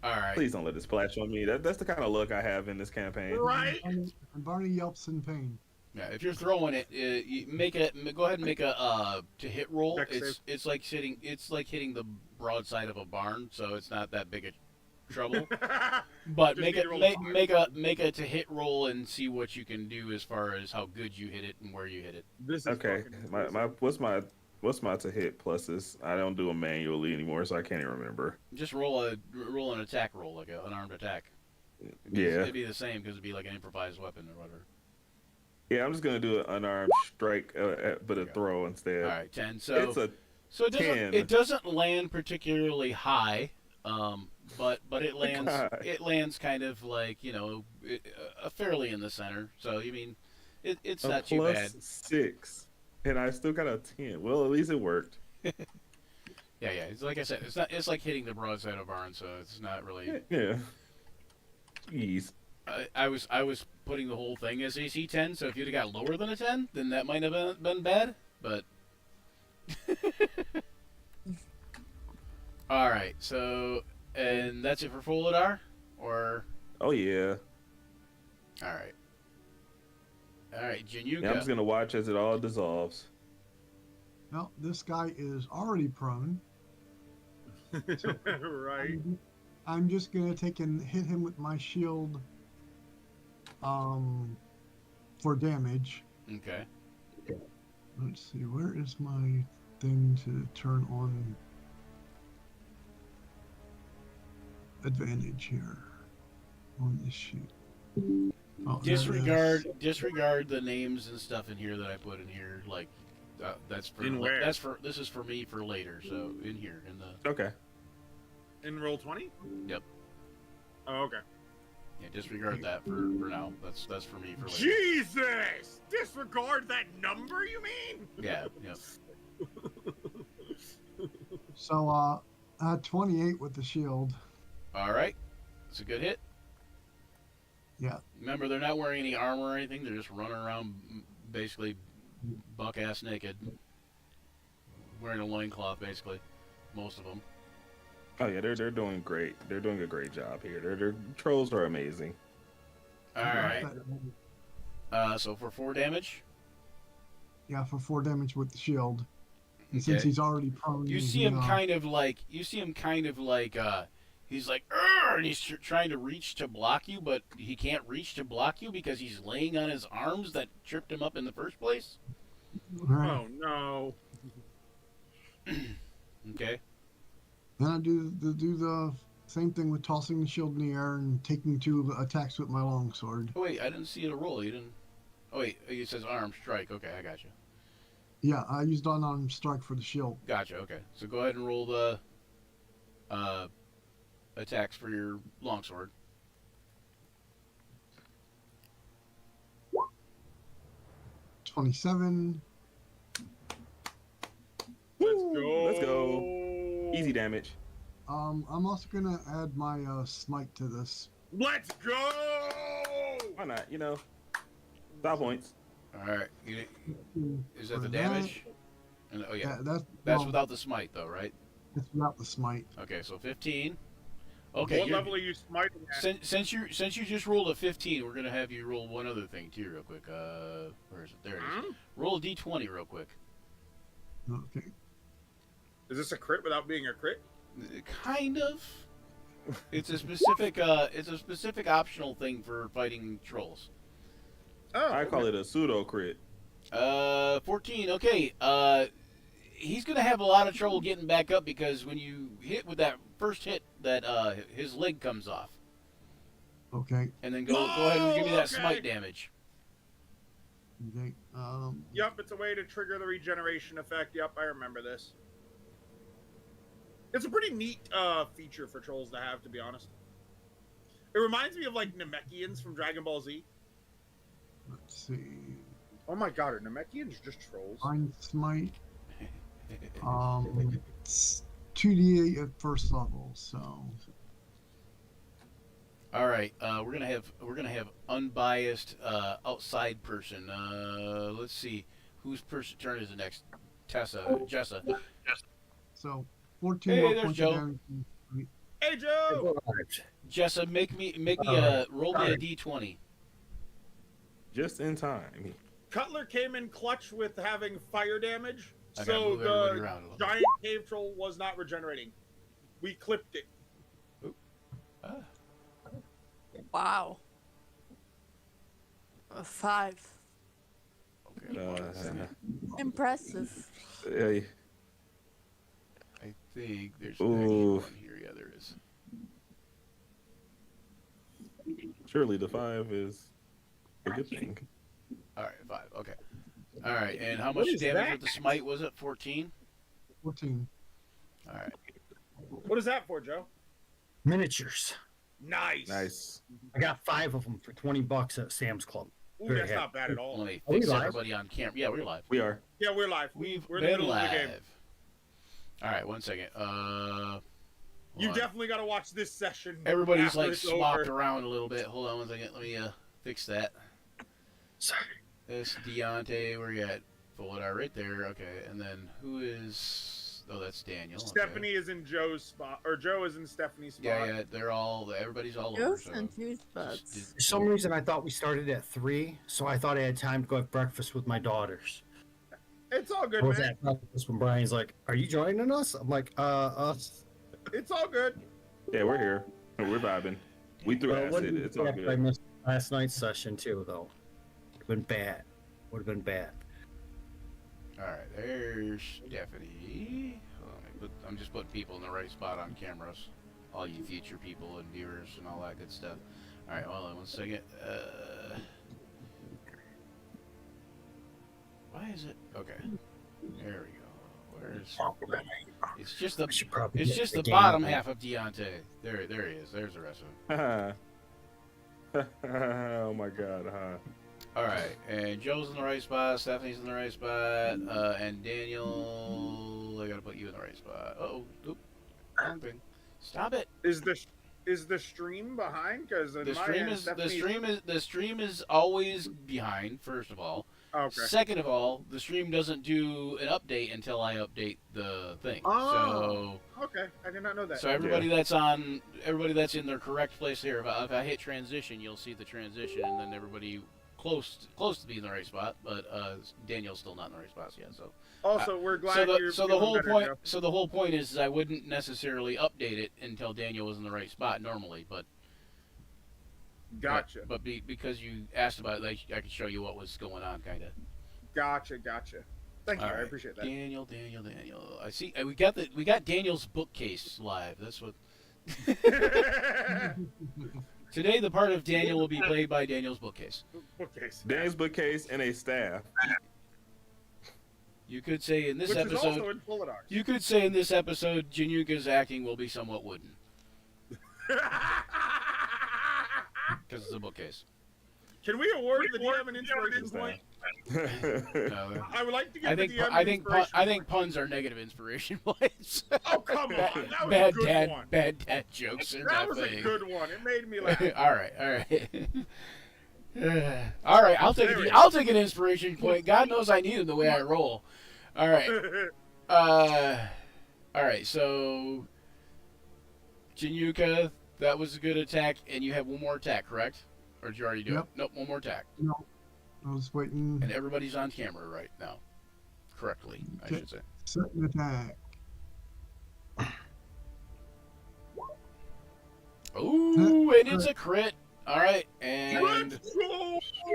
All right. Please don't let it splash on me. That's the kind of luck I have in this campaign. Right? And Barney yelps in pain. Yeah, if you're throwing it, you go ahead and make a to hit roll. Dex save. It's like hitting the broadside of a barn, so it's not that big a trouble. But Just make need it to roll make a to hit roll and see what you can do as far as how good you hit it and where you hit it. This is Okay, fucking what's my to hit pluses? I don't do them manually anymore, so I can't even remember. Just roll an attack roll like an armed attack. Yeah, It'd be the same because it'd be like an improvised weapon or whatever. yeah. I'm just gonna do an unarmed strike, but a Okay. throw instead. All right, 10. So It's a so it doesn't 10. it doesn't land particularly high, but it lands kind of like fairly in the center. So you mean it's a not too bad. +6, and I still got a 10. Well, at least it worked. Yeah. It's like I said, it's like hitting the broadside of a barn, so it's not really. Yeah. Jeez. I was putting the whole thing as AC 10, so if you'd have got lower than a 10, then that might have been bad. But all right, so and that's it for Foladar, or Oh yeah. all right, Januka. Yeah, I'm just gonna watch as it all dissolves. Well, this guy is already prone. right. I'm just gonna take and hit him with my shield for damage. Okay. Let's see, where is my thing to turn on advantage here on this sheet? Oh, there it is. Disregard the names and stuff in here that I put in here. Like that's for In where? this is for me for later. So in here in the Okay. In roll 20? Yep. Oh, okay. Yeah, disregard that for now. That's for me for later. Jesus! Disregard that number, you mean? Yeah. So, I had 28 with the shield. All right. It's a good hit. Yeah. Remember, they're not wearing any armor or anything. They're just running around basically buck ass naked, wearing a loincloth basically. Most of them. Oh yeah, they're doing great. They're doing a great job here. Their trolls are amazing. All right. So for 4 damage. Yeah, for 4 damage with the shield. And Okay. since he's already prone, You see him kind of like he's like "Arr!" and he's trying to reach to block you, but he can't reach to block you because he's laying on his arms that tripped him up in the first place. Right. Oh, no. Okay. Then I do the same thing with tossing the shield in the air and taking 2 attacks with my longsword. Oh wait, I didn't see it a roll. You didn't. Oh wait, it says arm strike. Okay, I got you. Yeah, I used unarmed strike for the shield. Gotcha. Okay, so go ahead and roll the attacks for your longsword. 27. Let's go. Let's go. Easy damage. I'm also gonna add my smite to this. Let's go! Why not? Style points. All right. Is that For the damage? And, oh yeah, that's that's without the smite though, right? It's without the smite. Okay, so 15. Okay. What level are you smiting at? Since you just rolled a 15, we're gonna have you roll one other thing too, real quick. Where is it? There it is. Roll a d20 real quick. Okay. Is this a crit without being a crit? Kind of. It's a specific optional thing for fighting trolls. Oh, I call it a pseudo crit. 14. Okay. He's gonna have a lot of trouble getting back up because when you hit with that first hit, that his leg comes off, Okay. and then go ahead and give me that okay. smite damage. Okay. Yep, it's a way to trigger the regeneration effect. Yep, I remember this. It's a pretty neat feature for trolls to have, to be honest. It reminds me of like Namekians from Dragon Ball Z. Let's see. Oh my god, are Namekians just trolls? Mind Smite. It's 2d8 at first level, so. All right, we're gonna have unbiased outside person. Let's see, whose turn is it next? Jessa. So 14 Hey, more there's points Joe. of damage. Hey Joe! Jessa, make me roll me a d20. Just in time. Cutler came in clutch with having fire damage, I gotta so move everybody the around a little. giant cave troll was not regenerating. We clipped it. Ah. Wow. A 5. Okay. hold on a second. Impressive. Hey, I think there's an Ooh. extra one here. Yeah, there is. surely the 5 is a good thing. All right, 5. Okay. All right, and how What much is damage that? with the smite was it? 14. 14. All right. What is that for, Joe? Miniatures. Nice. Nice. I got 5 of them for $20 at Sam's Club. Ooh, Very that's happy. not bad at all. Let me Are we fix live? everybody on camera. Yeah, we're live. We are. Yeah, we're live. We've We're in the been middle of the live. game. All right, one second. You hold on. definitely got to watch this session. Everybody's after like it's swapped over. around a little bit. Hold on one second. Let me fix that. Sorry. This Deontay, where you at? Pull it out right there. Okay, and then who is? Oh, that's Daniel. Okay. Stephanie is in Joe's spot, or Joe is in Stephanie's spot. Yeah, they're all. Everybody's all over. Yours So. and two spots. For some reason, I thought we started at 3, so I thought I had time to go have breakfast with my daughters. It's all good, I was man. at breakfast when Brian's like, "Are you joining us?" I'm like, us." It's all good. Yeah, we're here. We're vibing. We threw Well, what acid. did It's you all after I good. missed last night's session too, though. Would have been bad. Would have been bad. All right, there's Stephanie. Hold on, I'm just putting people in the right spot on cameras. All you future people and viewers and all that good stuff. All right, hold on one second. Why is it? Okay, there we go. Where's? It's just the. I should probably It's get just the game bottom on. half of Deontay. There he is. There's the rest of him. Oh my god, All right, and Joe's in the right spot. Stephanie's in the right spot. And Daniel, I gotta put you in the right spot. Oh, oop, wrong thing. Stop it. Is the stream behind? Because The stream is always behind. First of all. Okay. Second of all, the stream doesn't do an update until I update the thing. Oh. Okay, I did not know that. So everybody that's in their correct place here. If I hit transition, you'll see the transition, and then everybody close to being in the right spot. But Daniel's still not in the right spots yet. So Also, we're glad you're so the feeling whole better, point Joe. so the whole point is I wouldn't necessarily update it until Daniel was in the right spot normally, but Gotcha. But because you asked about it, like, I could show you what was going on, kind of. Gotcha. Thank you. All I right. appreciate that. Daniel. I see. We got Daniel's bookcase live. That's what. Today, the part of Daniel will be played by Daniel's bookcase. Bookcase. Dan's bookcase and a staff. You could say in this Which is also episode. in Polidars. You could say in this episode, Januka's acting will be somewhat wooden because it's a bookcase. Can we award the DM an inspiration point? I would like to give the DM an inspiration I think point. puns are negative inspiration points. Oh, come on. That was bad a good dad, one. bad dad jokes are That my was thing. a good one. It made me laugh. all right. All right, I'll take an inspiration point. God knows I need them the way I roll. All right. All right, so Januka, that was a good attack, and you have one more attack, correct? Or did you already do Yep. it? Nope, one more attack. No, I was waiting. And everybody's on camera right now. Correctly, I Okay. should say. Second attack. Ooh, and it's a crit. All right, and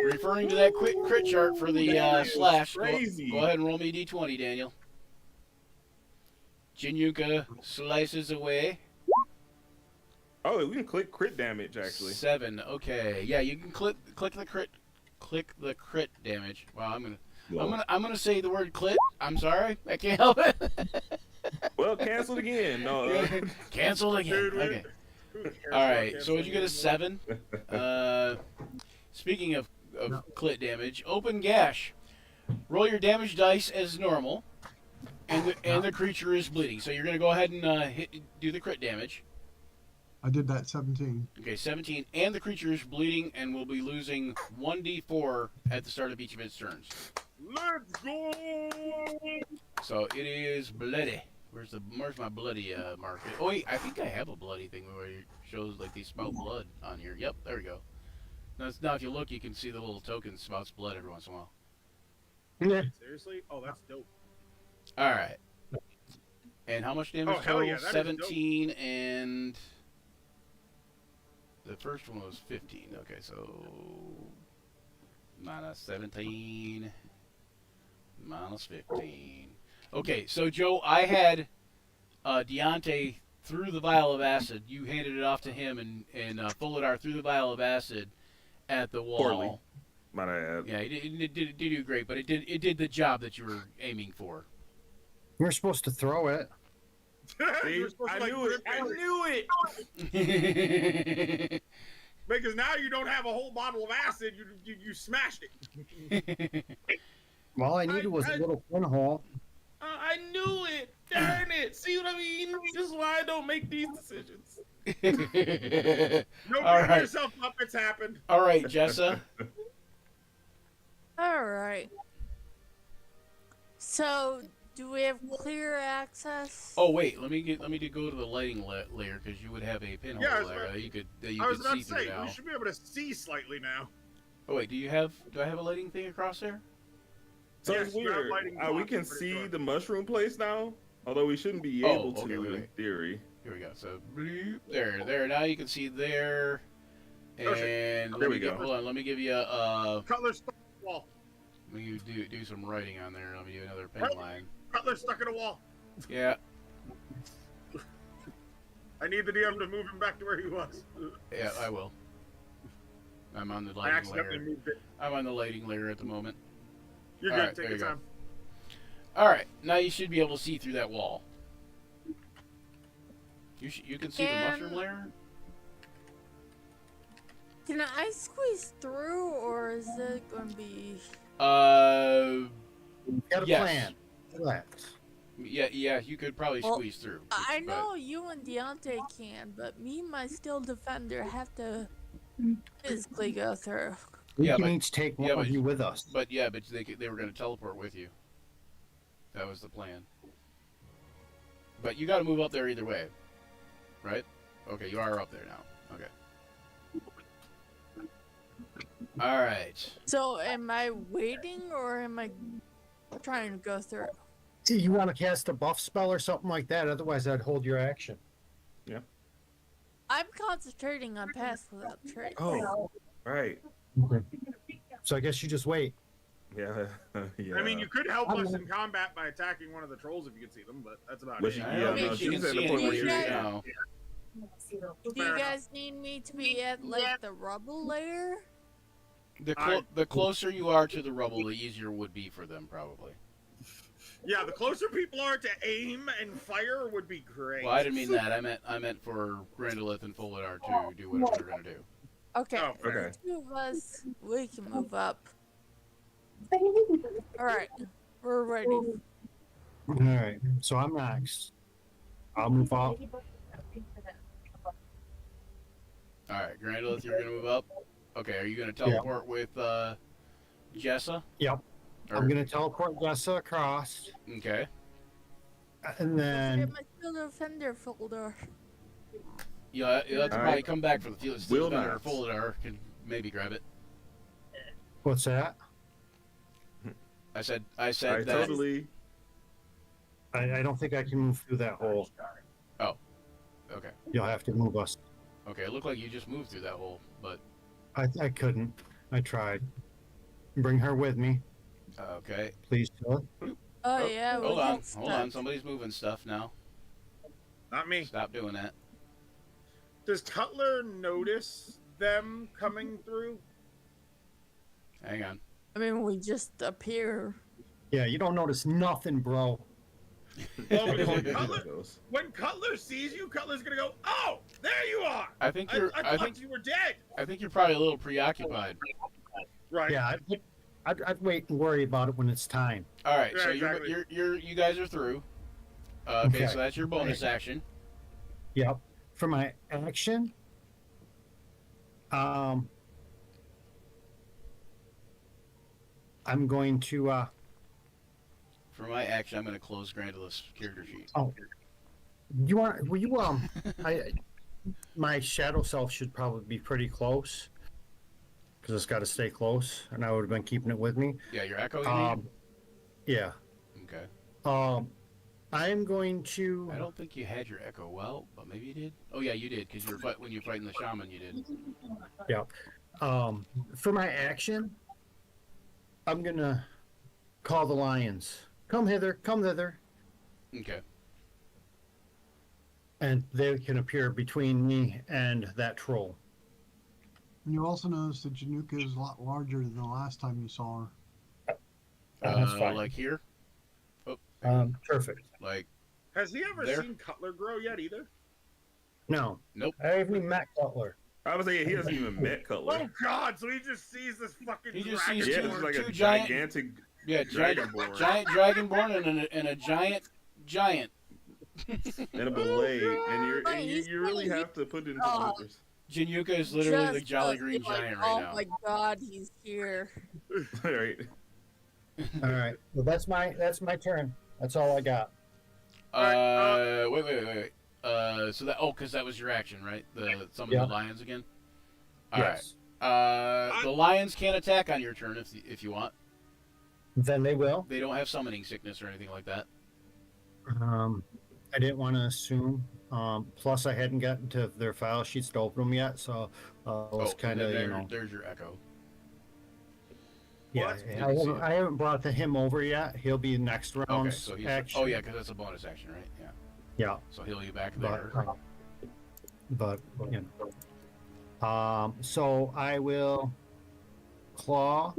referring to that quick crit chart for the slash, go crazy. ahead and roll me a d20, Daniel. Januka slices away. Oh, we can click crit damage actually. 7. Okay, yeah, you can click the crit damage. Wow, I'm gonna say the word clit. I'm sorry, I can't help it. Well, canceled again. No. Canceled again. Dude, Okay. who cares All about right. So what'd you get? A canceling 7. Speaking of No. clit damage, open gash. Roll your damage dice as normal, and the creature is bleeding. So you're gonna go ahead and do the crit damage. I did that 17. Okay, 17, and the creature is bleeding and will be losing 1d4 at the start of each of its turns. Let's go! So it is bloody. Where's my bloody marker? Oh wait, I think I have a bloody thing where it shows like they spout blood on here. Yep, there we go. Now if you look, you can see the little token spouts blood every once in a while. Yeah. Seriously? Oh, that's dope. All right. And how much damage Oh, hell total? yeah, that is 17 and the first one was 15. Okay, so minus 17 minus 15. Okay, so Joe, I had Deontay threw the vial of acid. You handed it off to him, and Folidar threw the vial of acid at the wall. Poorly. Might I add? Yeah, it did do great, but it did the job that you were aiming for. We're supposed to throw it. See, You were supposed I to, like, knew it. grip I knew it. Because now you don't have a whole bottle of acid, you smashed it. All I needed was a little pinhole. I knew it. Darn it. See what I mean? This is why I don't make these decisions. Don't All beat right. yourself up, it's happened. All right, Jessa. All right. So, do we have clear access? Oh wait, let me go to the lighting layer because you would have a pinhole Yeah, I was there about- that you I was could about see to through say, now. we should be able to see slightly now. Oh wait, do I have a lighting thing across there? So Yes, it's you have weird. lighting We blocks, can I'm pretty see sure. the mushroom place now, although we shouldn't be Oh, able to okay, wait. in theory. Here we go. So bloop, there. Now you can see there. Oh, shit. And There we let me go. Hold on, let me give you a. Cutler stuck in the wall. Let me do some writing on there. Let me do another pen Right. line. Cutler stuck in a wall. Yeah, I need the DM to move him back to where he was. yeah, I will. I'm on the I lighting accidentally layer. moved it. I'm on the lighting layer at the moment. You're All good, right, take there your you go. time. All right, now you should be able to see through that wall. You can see the mushroom And- layer. Can I squeeze through, or is it going to be... Got a Yes. plan. Relax. Yeah, you could probably Well, squeeze through. I but- know you and Deontay can, but me and my steel defender have to physically go through. We Yeah, can but- each take one yeah, of but- you with us. But they were going to teleport with you. That was the plan. But you got to move up there either way, right? Okay, you are up there now. Okay. All right. So, am I waiting, or am I trying to go through? See, you want to cast a buff spell or something like that? Otherwise, I'd hold your action. I'm concentrating on pass without trace. Oh, right. So I guess you just wait. Yeah. Yeah. I mean, you could help us in combat by attacking one of the trolls if you could see them, but that's about But it. she- I yeah, don't no, think she you was can at the see point where anything she was- now. Do Fair you enough. guys need me to be at, like, the rubble layer? The closer you are to the rubble, the easier it would be for them, probably. Yeah, the closer people are to aim and fire would be great. Well, I didn't mean that. I meant for Grandolith and Folidar to do whatever they're gonna do. Okay, Oh, for okay. the two of us, we can move up. Alright, we're ready. All right. So I'm next. I'll move up. All right, Grandolith, you're gonna move up. Okay, are you gonna teleport with Jessa? Yep. Or- I'm gonna teleport Jessa across, Okay. and then Get my steel defender folder. Yeah, you'll have to All probably right. come back for the field. Will Or not. Folidar can maybe grab it. what's that? I said I that. totally. I don't think I can move through that hole. Okay. You'll have to move us. Okay. It looked like you just moved through that hole, but I couldn't. I tried. Bring her with me, okay. please. Do it. Oh, yeah, we Hold on. get Hold on. stuck. Somebody's moving stuff now. Not me. Stop doing that. Does Cutler notice them coming through? Hang on. I mean, we just appear. Yeah, you don't notice nothing, bro. Well, That's how Cutler, it goes. when Cutler sees you, Cutler's gonna go, "Oh, there you are! I think you're. I I thought think. you were dead." I think you're probably a little preoccupied. Right. Yeah, I'd wait and worry about it when it's time. All right, Yeah, so exactly. you guys are through. Okay, Okay. so that's your bonus action. Yep. For my action, I'm going to. For my action, I'm going to close Grandula's character sheet. Oh, you want? Will you? My shadow self should probably be pretty close because it's got to stay close, and I would have been keeping it with me. Yeah, your echo. You mean? Yeah. Okay. I'm going to. I don't think you had your echo well, but maybe you did. Oh yeah, you did because when you're fighting the shaman, you did. Yeah. For my action, I'm gonna call the lions. Come hither, come thither, Okay. and they can appear between me and that troll. And you also notice that Januka is a lot larger than the last time you saw her. That's fine. Like here. Perfect. Like Has he ever There? seen Cutler grow yet either? No. Nope. I haven't even met Cutler. I was saying he hasn't even met Cutler. Oh God! So he just sees this fucking. He just dragon sees Yeah, two- it's like two a giant- gigantic. yeah, Dragonborn. giant dragonborn and a giant. And a blade, and Right, he's you really really- have to put it into Oh. numbers. Januka is literally the Just Jolly to Green be like, Giant right oh now. my God, he's here. Right. All right. Well, that's my turn. That's all I got. Wait. So that because that was your action, right? Some of Yeah. the lions again. All right. Yes. The lions can attack on your turn if you want. Then they will. They don't have summoning sickness or anything like that. I didn't want to assume. Plus, I hadn't gotten to their file sheets to open them yet, so it was kind of, There's your echo. yeah. that's I haven't brought him over yet. He'll be next Okay, round's so he's. action. Oh yeah, because that's a bonus action, right? Yeah. Yeah, So he'll be back but, there. you know. So I will claw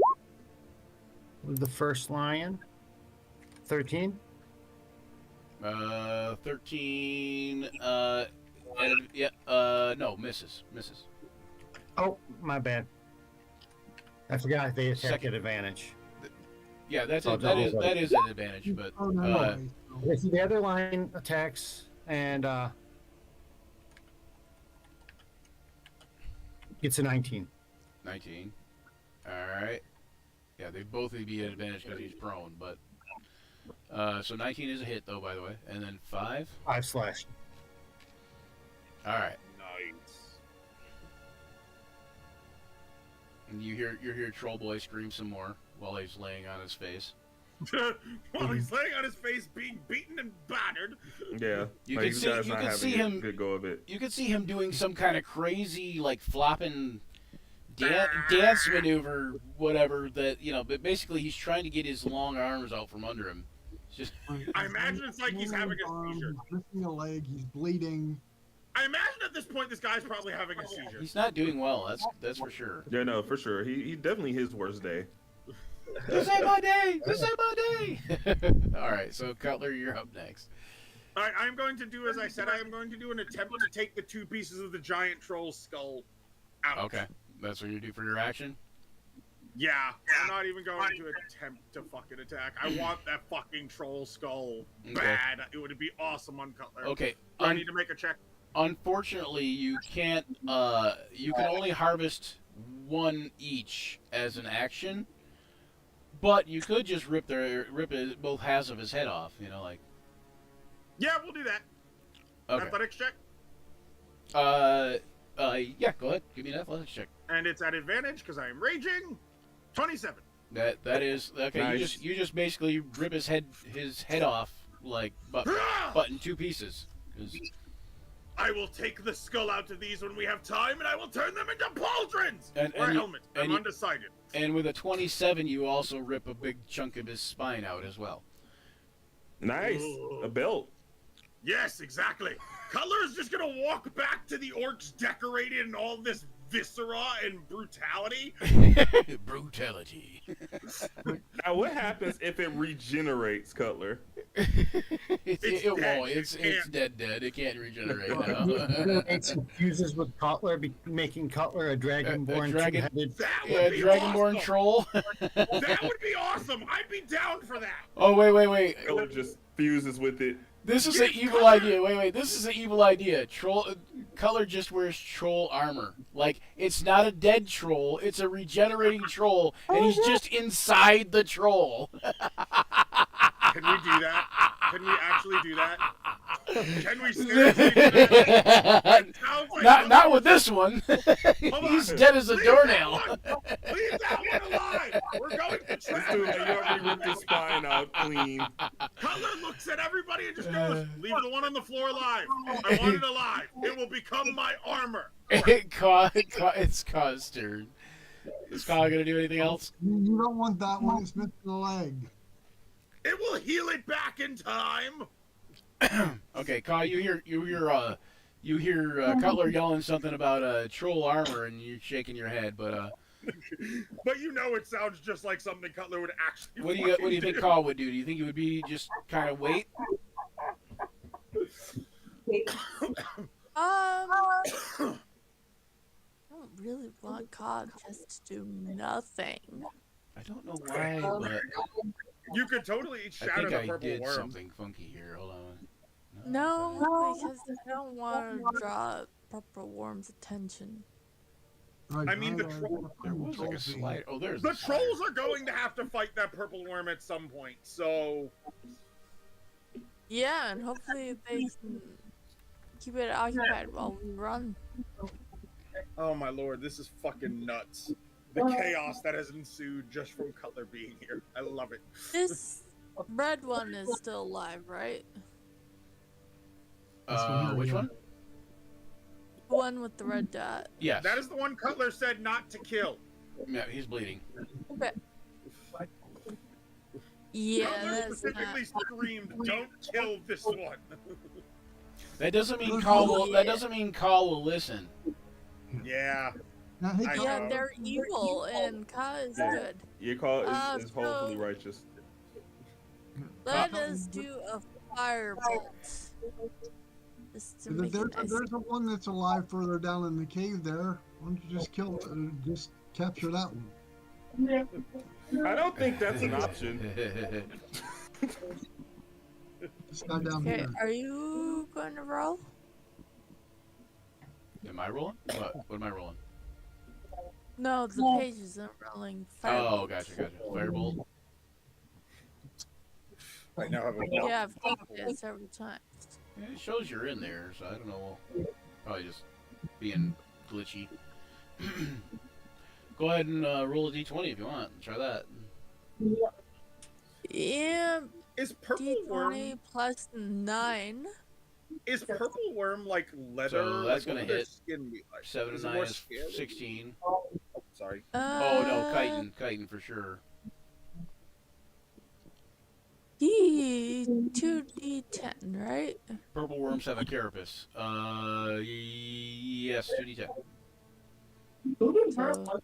the first lion. 13. 13. No, misses. Oh, my bad. I forgot they attack Second. at advantage. Yeah, that double is an advantage, but Oh no! If the other line attacks and it's a 19. 19. All right. Yeah, they both would be at advantage because he's prone, but so 19 is a hit though, by the way, and then 5. 5 slash. All right. Nice. And you hear Troll Boy scream some more while he's laying on his face. While he's laying on his face, being beaten and battered. Yeah. You like can these see- guys you not can having see a him- good go of it. You can see him doing some kind of crazy, like flopping dance maneuver, whatever that but basically he's trying to get his long arms out from under him. It's just I imagine it's like he's having a seizure. He's missing a leg. He's bleeding. I imagine at this point this guy's probably having a seizure. he's not doing well. That's for sure. Yeah, no, for sure. He definitely his worst day. This ain't my day. This ain't my day. All right, so Cutler, you're up next. All right, I'm going to do as I said. I am going to do an attempt to take the 2 pieces of the giant troll's skull out. Okay, that's what you do for your action. Yeah, I'm not even going to attempt to fucking attack. I want that fucking troll skull Okay. bad. It would be awesome on Cutler. Okay. Do I need to make a check? Unfortunately, you can't. You can only harvest 1 each as an action, but you could just rip both halves of his head off. Like. Yeah, we'll do that. Okay. Athletics check. Yeah. Go ahead. Give me an athletics check. And it's at advantage because I am raging. 27. That is okay. Nice. You just basically rip his head off but in 2 pieces. 'Cause- I will take the skull out of these when we have time, and I will turn them into pauldrons And- or and a you- helmet. and I'm you- undecided. And with a 27, you also rip a big chunk of his spine out as well. Nice. A belt. Yes, exactly. Cutler is just gonna walk back to the orcs decorated in all this viscera and brutality. Brutality. Now, what happens if it regenerates Cutler? it dead. won't. It's dead. It can't regenerate now. Regenerates and fuses with Cutler, making Cutler a dragonborn dragon- two-headed. That would Yeah, be Dragonborn awesome. troll. That would be awesome. I'd be down for that. Oh wait. Cutler just fuses with it. This is an evil idea. Wait. This is an evil idea. Color just wears troll armor. Like, it's not a dead troll. It's a regenerating troll, and he's just inside the troll. Can we do that? Can we actually do that? Can we seriously do that? That sounds like Not with this one. Hold He's on. dead as a Leave doornail. that one. Leave that one alive. We're going to This track dude, you already ripped his spine out clean. Cutler looks at everybody and just goes, leave the one on the floor alive. I want it alive. It will become my armor. It's Kaw's turn. Is Kaw gonna do anything else? You don't want that one. It's missing a leg. It will heal it back in time. Okay, Kaw, you hear Cutler yelling something about troll armor, and you're shaking your head. But But you know it sounds just like something Cutler would actually what do you think Kaw would do? Do you think he would be just kind of wait? I don't really want God just to do nothing. I don't know why, but You could totally eat I shatter think the I purple did worm. something funky here. Hold on. No, because I don't want to draw Purple Worm's attention. Right, I mean, the right, troll- There was like a trophy. slide. Oh, there's The slider. trolls are going to have to fight that purple worm at some point, so Yeah, and hopefully they can keep it occupied while we run. oh my lord, this is fucking nuts. The chaos that has ensued just from Cutler being here. I love it. This red one is still alive, right? Which one? The one with the red dot. Yes. That is the one Cutler said not to kill. Yeah, he's bleeding. Okay. Yeah, Cutler that's specifically not... screamed, "Don't kill this one." That doesn't mean Kaw will. That doesn't mean Kaw will listen. Yeah. Now, hey, I Kyle, Yeah, know. they're evil, and Ka is good. Your call is so- hopefully righteous. Let us do a firebolt. Just to make there's, it nice. there's a one that's alive further down in the cave there. Why don't you just kill it? Just capture that one. I don't think that's an option. This guy down Okay, here. are you going to roll? Am I rolling? What am I rolling? No, the page isn't rolling. Oh, Firebolt. gotcha. Firebolt. I now have a Yeah, I've done it several times. Yeah, it shows you're in there, so I don't know. Probably just being glitchy. Go ahead and roll a d20 if you want. Try that. Yeah, Is purple D20 worm plus 9. is purple worm like leather? So that's Like, gonna what would their hit. skin be like? 7 Is and it 9 more is scaly? 16. Oh, sorry. Oh no, chitin for sure. He 2d10, right? Purple worms have a carapace. Yes, 2d10. So,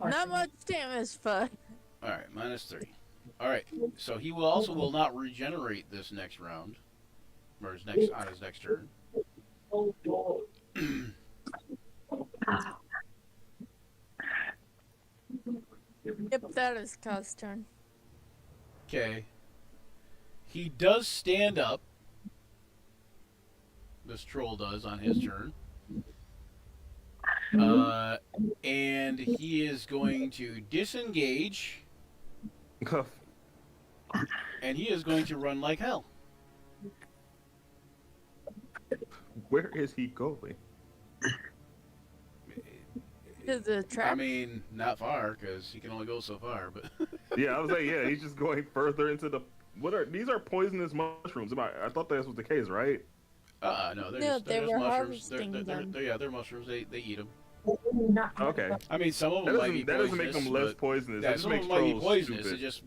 not much damage, but All right, -3. All right, so he will not regenerate this next round, or his next turn. yep, that is Ka's turn. Okay. He does stand up. This troll does on his turn. And he is going to disengage, and he is going to run like hell. Where is he going? To the trap. I mean, not far, because he can only go so far, but... Yeah, I was like, yeah, he's just going further into the. These are poisonous mushrooms? I thought that was the case, right? No, they're No, just, they they're just were mushrooms. harvesting them. They're mushrooms. They eat them. Okay, I mean, some of them might be that doesn't make poisonous, them less but- poisonous. Yeah, That just some of makes them might be trolls poisonous. stupid. It just,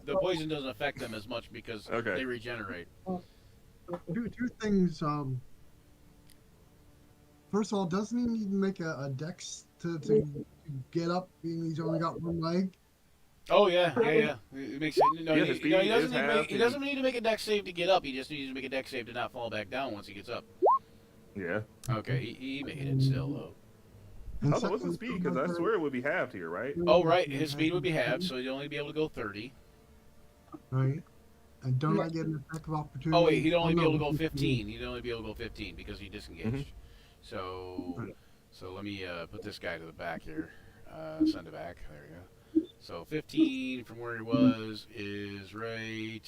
the poison doesn't affect them as much because Okay. they regenerate. Two things. First of all, doesn't he need to make a dex to get up? Being he's only got one leg. Oh yeah. It makes it. No, Yeah, his he doesn't speed need is to make. half He doesn't need to make a dex save to get up. He just needs to make a dex save to not fall back down once he gets up. Yeah. Okay, he made it still though. And Oh, what's second, his speed? Because I swear it would be halved here, right? Oh right, his speed would be halved, so he'd only be able to go 30. Right. And don't I get an attack of opportunity? Oh wait, he'd only be no, able to go 15. He'd only be able to go 15 because he disengaged. So, Right. so let me put this guy to the back here. Send it back. There we go. So 15 from where he was is right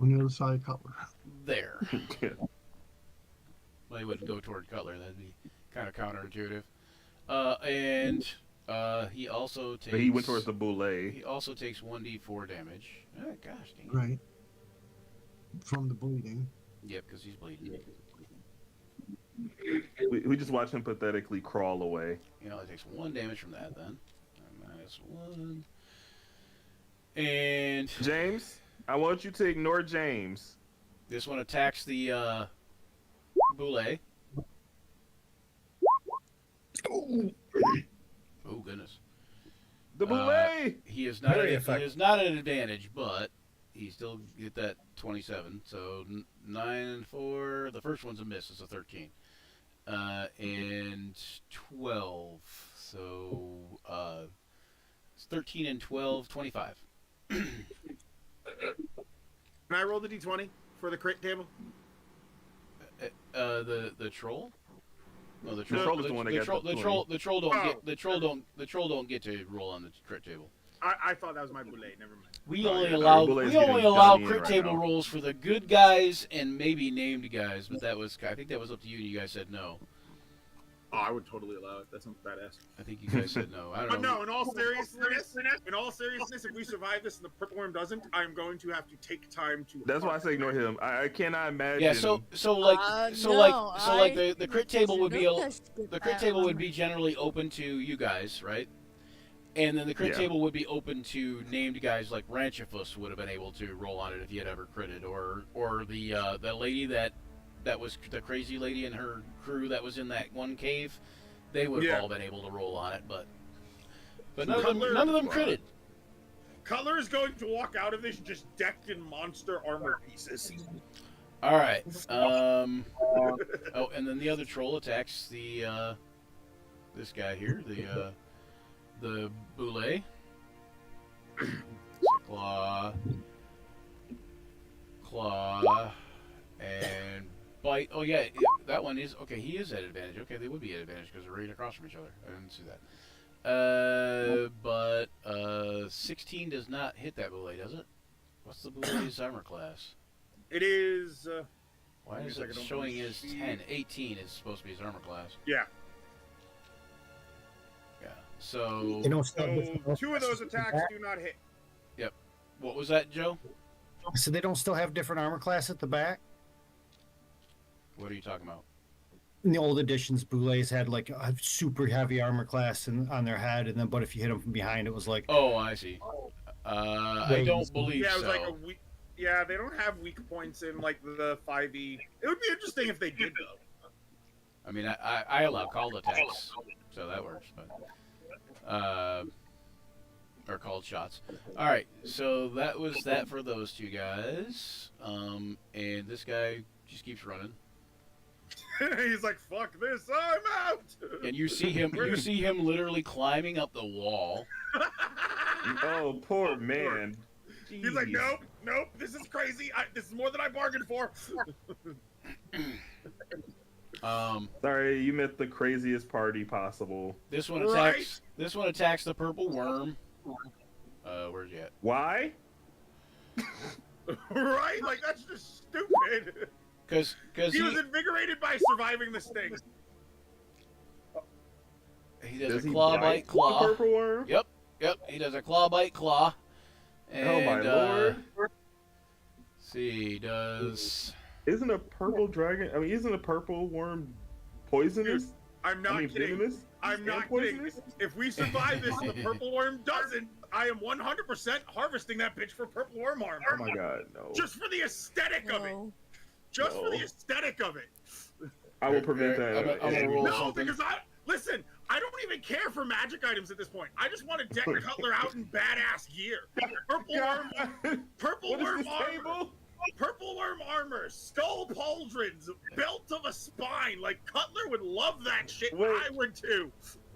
On the other side of Cutler. there. Yeah. Well, he wouldn't go toward Cutler. That'd be kind of counterintuitive. And he also takes. But he went towards the boule. He also takes 1d4 damage. Oh, gosh, dang it. Right. From the bleeding. Yep, because he's bleeding. We just watched him pathetically crawl away. He only takes 1 damage from that then. -1. And James, I want you to ignore James. this one attacks the boule. Oh goodness. The boule! He is not. Very He effective. is not at an advantage, but he still get that 27. So 9 and 4. The first one's a miss. It's a 13. And 12. So it's 13 and 12, 25. Can I roll the d20 for the crit table? The troll. No, the troll. troll is the one that got troll. the The troll. The troll don't Oh. get. The troll don't. The troll don't get to roll on the crit table. I thought that was my boule. Never mind. We Oh, only yeah, allow. Boulet's We only getting allow done in crit right table now. rolls for the good guys and maybe named guys, but that was. I think that was up to you. And you guys said no. Oh, I would totally allow it. That sounds badass. I think you guys said no. I don't But know. no, in all seriousness, if we survive this and the purple worm doesn't, I'm going to have to take time to. That's why I say ignore him. I cannot imagine. Yeah. So like the crit table would be the crit table would be generally open to you guys, right? And then the crit Yeah. table would be open to named guys like Ranchifus would have been able to roll on it if he had ever critted, or the lady that was the crazy lady and her crew that was in that one cave. They would have Yeah. all been able to roll on it, but So none Cutler- of them critted. Cutler is going to walk out of this just decked in monster armor pieces. All right. Oh, and then the other troll attacks the this guy here, the boule. Claw, and bite. Oh yeah, that one is okay. He is at advantage. Okay, they would be at advantage because they're right across from each other. I didn't see that. But 16 does not hit that boule, does it? What's the boule's armor class? It is. Why Give me is a it second, showing open his the sheet. 10? 18 is supposed to be his armor class. Yeah. Yeah. So You know, So 2 of those attacks do not hit. what was that, Joe? So they don't still have different armor class at the back? What are you talking about? In the old editions, Boulets had like a super heavy armor class on their head, and then but if you hit them from behind, it was like Oh, I see. I Wait, don't believe Yeah, it was so. like a weak. Yeah, they don't have weak points in like the 5e. It would be interesting if they did though. I mean, I allow called attacks, so that works. But or called shots. All right, so that was that for those two guys. And this guy just keeps running, He's like, "Fuck this, I'm out." and you see him literally climbing up the wall. Oh, poor man. He's like, Jeez. nope, this is crazy. This is more than I bargained for. Sorry, you met the craziest party possible. This one Right. attacks. This one attacks the purple worm. Where's he at? Why? Right? Like that's just stupid. Because He was invigorated by surviving the sting. he does Does a he claw bite bite the claw. purple worm? Yep, he does a claw bite claw. And, Oh my lord! See, he does. Isn't a purple dragon? I mean, isn't a purple worm poisonous? I'm not kidding. venomous. I'm And not kidding. poisonous? If we survive this and the purple worm doesn't, I am 100% harvesting that bitch for purple worm armor. Oh my god, no! Just for the aesthetic of it. Whoa. Just for the No. aesthetic of it. I will prevent that. I'm gonna roll No, something. because I don't even care for magic items at this point. I just want to deck Cutler out in badass gear. Purple What is worm this armor. table? Purple worm armor, skull pauldrons, belt of a spine. Like Cutler would love that shit. Wait. I would too.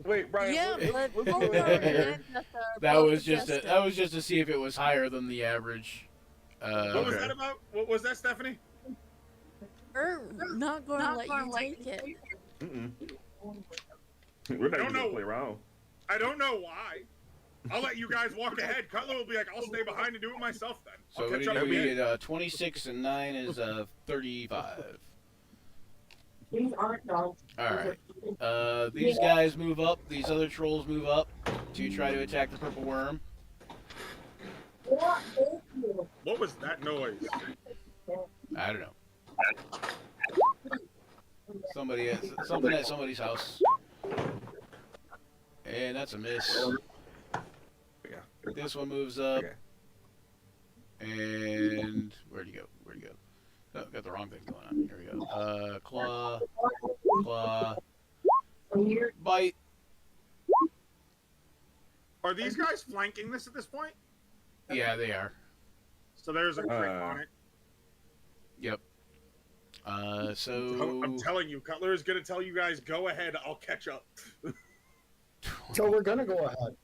Wait, Brian. Yeah, what- but what's hold going on, on here? Manchester, That both was just suggested. that was just to see if it was higher than the average. What was Okay. that about? What was that, Stephanie? We're not going to let you take it. Mm-mm. We're not I don't even gonna know. play around. I don't know why. I'll let you guys walk ahead. Cutler will be like, I'll stay behind and do it myself then. So I'll what catch did up we with you. get? 26 and 9 is 35. These aren't dogs. All right. These guys move up. These other trolls move up to try to attack the purple worm. What was that noise? I don't know. Something at somebody's house. And that's a miss. Yeah. This one moves up. Okay. And where'd he go? Oh, got the wrong thing going on. Here we go. Claw, bite. Are these guys flanking this at this point? Yeah, they are. So there's a crit on it. Yep. So I'm telling you, Cutler is gonna tell you guys, go ahead, I'll catch up. So we're gonna go ahead.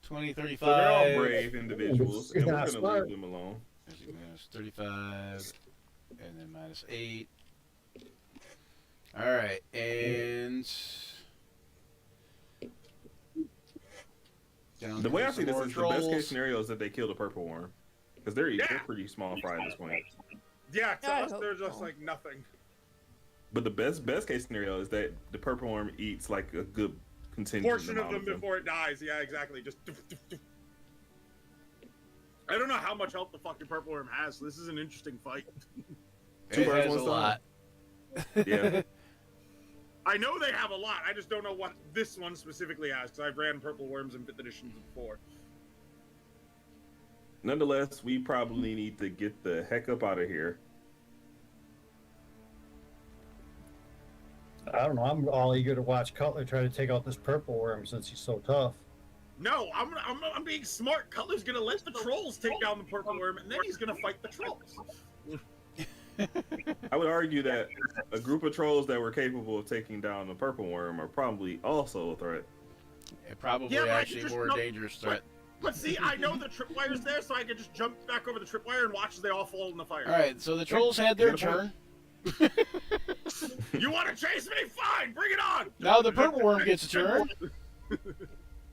20, 35. So they're all brave individuals, and we're Not gonna smart. leave them alone. Minus 35, and then minus 8. All right, and down The way to I see some this more is the best case trolls. scenario is that they kill the purple worm, because they're pretty small fry at this point. Yeah, to I us, hope they're just so. like nothing. But the best case scenario is that the purple worm eats like a good contingent Portion of amount them before it dies. Yeah, exactly. Just. Doof, doof, doof. I don't know how much health the fucking purple worm has, so this is an interesting fight. Two It birds, has one a stone. lot. Yeah. I know they have a lot. I just don't know what this one specifically has because I've ran purple worms in 5th editions before. Nonetheless, we probably need to get the heck up out of here. I don't know. I'm all eager to watch Cutler try to take out this purple worm since he's so tough. No, I'm being smart. Cutler's gonna let the trolls take down the purple worm, and then he's gonna fight the trolls. I would argue that a group of trolls that were capable of taking down the purple worm are probably also a threat. Probably Yeah, but I actually a just more know- dangerous threat. But see, I know the tripwire's there, so I can just jump back over the tripwire and watch as they all fall in the fire. All right, so the trolls had their Good point. turn. You want to chase me? Fine, bring it on. Now the purple worm gets a turn.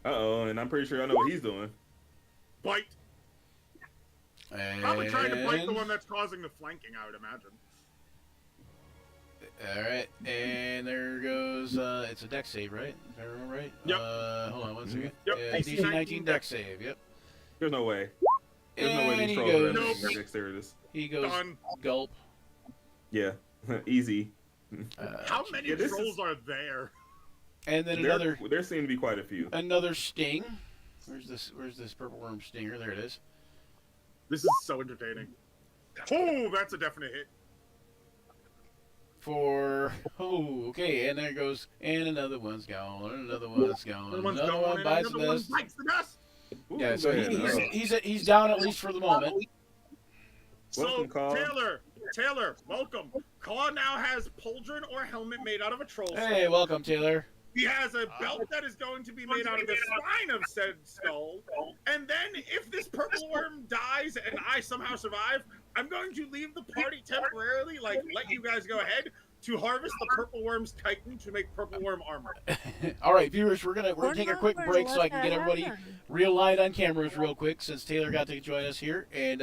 Uh-oh, and I'm pretty sure I know what he's doing. Bite. And... Probably trying to bite the one that's causing the flanking, I would imagine. All right, and there goes. It's a deck save, right? If I remember right. Yep. Hold on one second. Yep, DC DC 19 deck save. Yep. There's no way. There's no way And these he trolls goes. are Nope. actually dexterous. He goes. Done. Gulp. Yeah, easy. How many Yeah, this trolls is- are there? And then There seem to be quite a few. another sting. Where's this purple worm stinger? There it is. This is so entertaining. Oh, that's a definite hit. Okay, and there it goes, and another one's gone, and another one's gone, Another one's another going, one and bites another the one dust. bites the dust. Ooh, Yeah, so man, he's down at least for the moment. So, Welcome, Caw. Taylor, welcome. Caw now has pauldron or helmet made out of a troll skull. Hey, welcome, Taylor. He has a belt that is going to be made out of the spine of said skull. And then, if this purple worm dies and I somehow survive, I'm going to leave the party temporarily, like, let you guys go ahead to harvest the purple worm's chitin to make purple worm armor. All right, viewers, we're gonna take a quick break so I can get everybody realigned on cameras real quick since Taylor got to join us here, and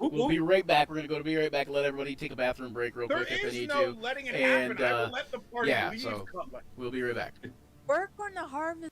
we'll be right back. We're gonna be right back and let everybody take a bathroom break real There quick if they is need no to. letting it And, happen. I will let the party yeah, leave so- Cutler. We'll be right back. We're going to harvest.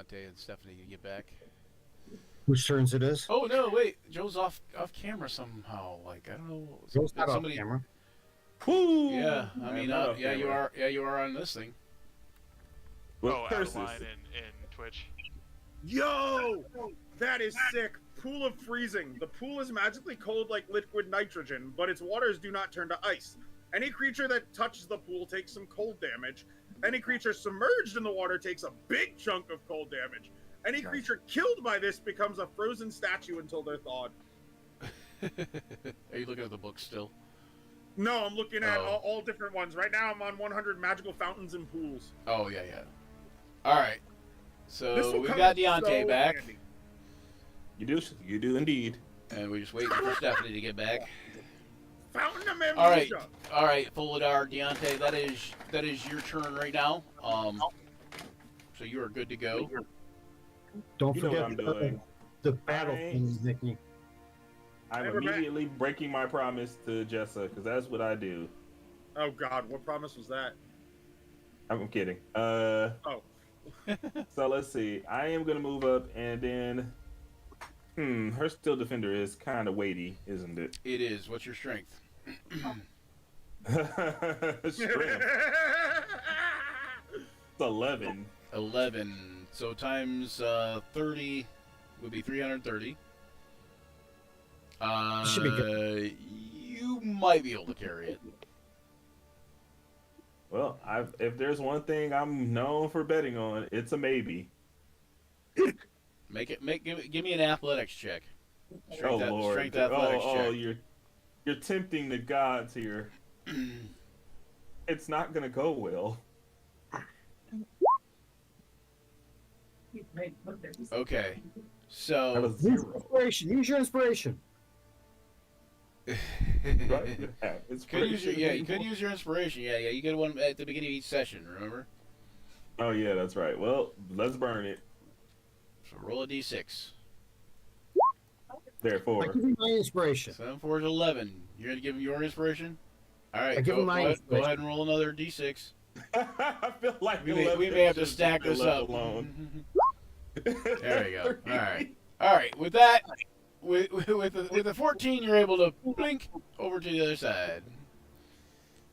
Deontay and Stephanie to get back. Whose turns it is? Oh no, wait, Joe's off camera somehow. Like I don't know. Joe's not off somebody. camera. Whoo! Yeah, I I'm mean, not off yeah, you camera. are. Yeah, you are on this thing. What out of curses? line in Twitch. Yo, that is sick. Pool of freezing. The pool is magically cold like liquid nitrogen, but its waters do not turn to ice. Any creature that touches the pool takes some cold damage. Any creature submerged in the water takes a big chunk of cold damage. Any creature killed by this becomes a frozen statue until they're thawed. Are you looking at the book still? No, I'm looking at Oh. all different ones. Right now, I'm on 100 magical fountains and pools. Oh yeah. All right. This So will we come got in Deontay so back, handy. You do indeed. and we're just waiting for Stephanie to get back. Fountain of All right. Amnesia. All right, Fuladar, Deontay, that is your turn right now. So you are good to go. Don't You know what forget I'm doing. the battle I- things, Nikki. I'm Never back. immediately breaking my promise to Jessa because that's what I do. Oh God, what promise was that? I'm kidding. Oh, So let's see. I am gonna move up, and then, her steel defender is kind of weighty, isn't it? It is. What's your strength? Strength. It's 11. 11. So times 30 would be 330. Should be good. You might be able to carry it. Well, if there's one thing I'm known for betting on, it's a maybe. Give me an athletics check. Oh Lord! Strength athletics check. You're tempting the gods here. It's not gonna go well. Okay. I have So a Use 0. inspiration. Use your inspiration. Right? It's you could use your inspiration. Yeah, you get one at the beginning of each session. Remember? Oh yeah, that's right. Well, let's burn it. So roll a d6. I Therefore, give you my inspiration. 7, 4 is 11. You're gonna give him your inspiration. All right. I give him my go inspiration. ahead and roll another d6. I feel like We 11 may have to should stack be this left up. alone. There we go. All right. All right. With that, with the 14, you're able to blink over to the other side.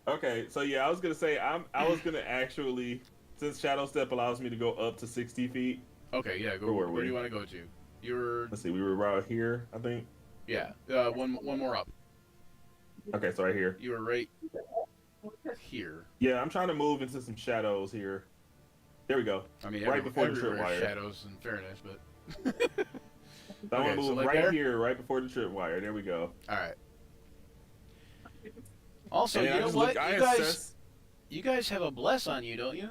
Okay, so yeah, I was gonna say I was gonna actually, since Shadow Step allows me to go up to 60 feet. Okay. Yeah. Go. Where were Where do we? you want to go to? You're Let's see, we were right here, I think. yeah. One more up. Okay, so right here. You were right here. Yeah, I'm trying to move into some shadows here. There we go. I mean, Right before the everywhere tripwire. shadows. In fairness, but So I want Okay, to so move like right there? here, right before the tripwire. There we go. all right. Also, And you I know just what? I You guys have a bless on you, don't you?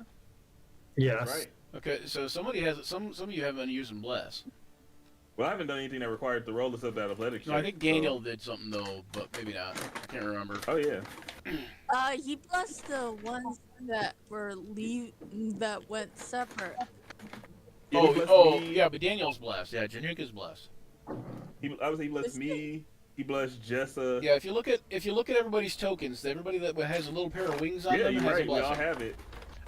Yes. That's right. Okay, so somebody has some of you have been using bless. Well, I haven't done anything that required the roll except that athletics No, I check, think so- Daniel did something though, but maybe not. I can't remember. Oh yeah. He blessed the ones that that went separate. Yeah, he blessed me. Yeah, but Daniel's blessed. Yeah, Januka's blessed. He blessed Is me. He blessed Jessa. Yeah, if you look at everybody's tokens, everybody that has a little pair of wings on Yeah, them you're has right. a We all blessing. have it.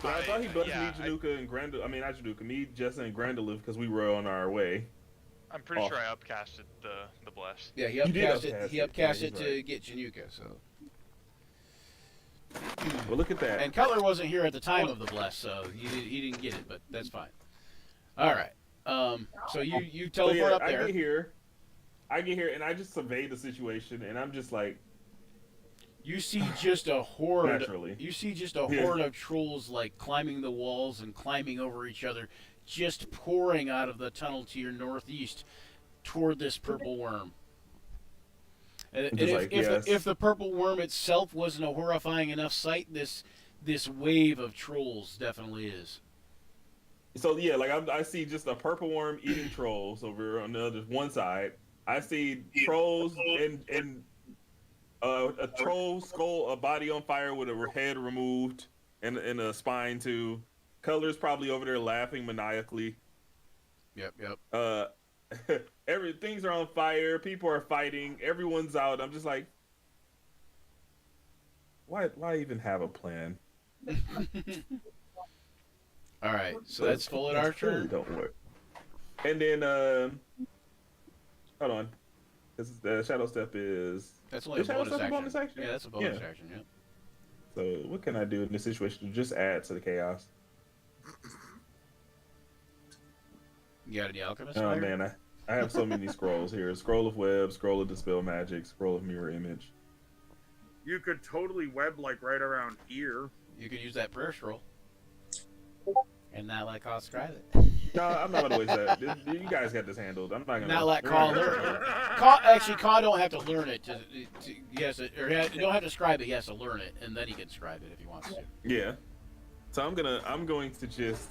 But I thought he blessed me, Januka, and Grandel. I mean, not Januka. Me, Jessa, and Grandelive because we were on our way. I'm pretty Oh. sure I upcasted the bless. Yeah, he You did upcast it. upcast He it. upcast Yeah, it he's to right. get Januka. So, Well, look at that. and Cutler wasn't here at the time of the bless, so he didn't get it, but that's fine. All right. So you So, teleport yeah, up there. I get here, and I just survey the situation, and I'm just like, You see just a horde. Naturally. You see just a Yeah. horde of trolls like climbing the walls and climbing over each other, just pouring out of the tunnel to your northeast toward this purple worm. And Just if, like, if, yes. if the purple worm itself wasn't a horrifying enough sight, this wave of trolls definitely is. so yeah, like I see just a purple worm eating trolls over on the other one side. I see trolls and a troll skull, a body on fire with a head removed and a spine too. Color's probably over there laughing maniacally. Yep. Things are on fire. People are fighting. Everyone's out. I'm just like, why even have a plan? All right. So that's full at our Really turn. don't work. And then, hold on. This is the shadow step is. That's only a Is shadow bonus step a action. bonus action? Yeah, that's a bonus Yeah. action. Yeah. So what can I do in this situation to just add to the chaos? You got any alchemist? Oh fire? man, I have so many scrolls here. Scroll of web, scroll of dispel magic, scroll of mirror image. You could totally web like right around here. You could use that prayer scroll. And not let Call scribe it. No, I'm not gonna waste that. You guys got this handled. I'm not gonna. Not let Call learn it. Call don't have to learn it to yes, or he don't have to scribe it. He has to learn it, and then he can scribe it if he wants to. Yeah. So I'm going to just.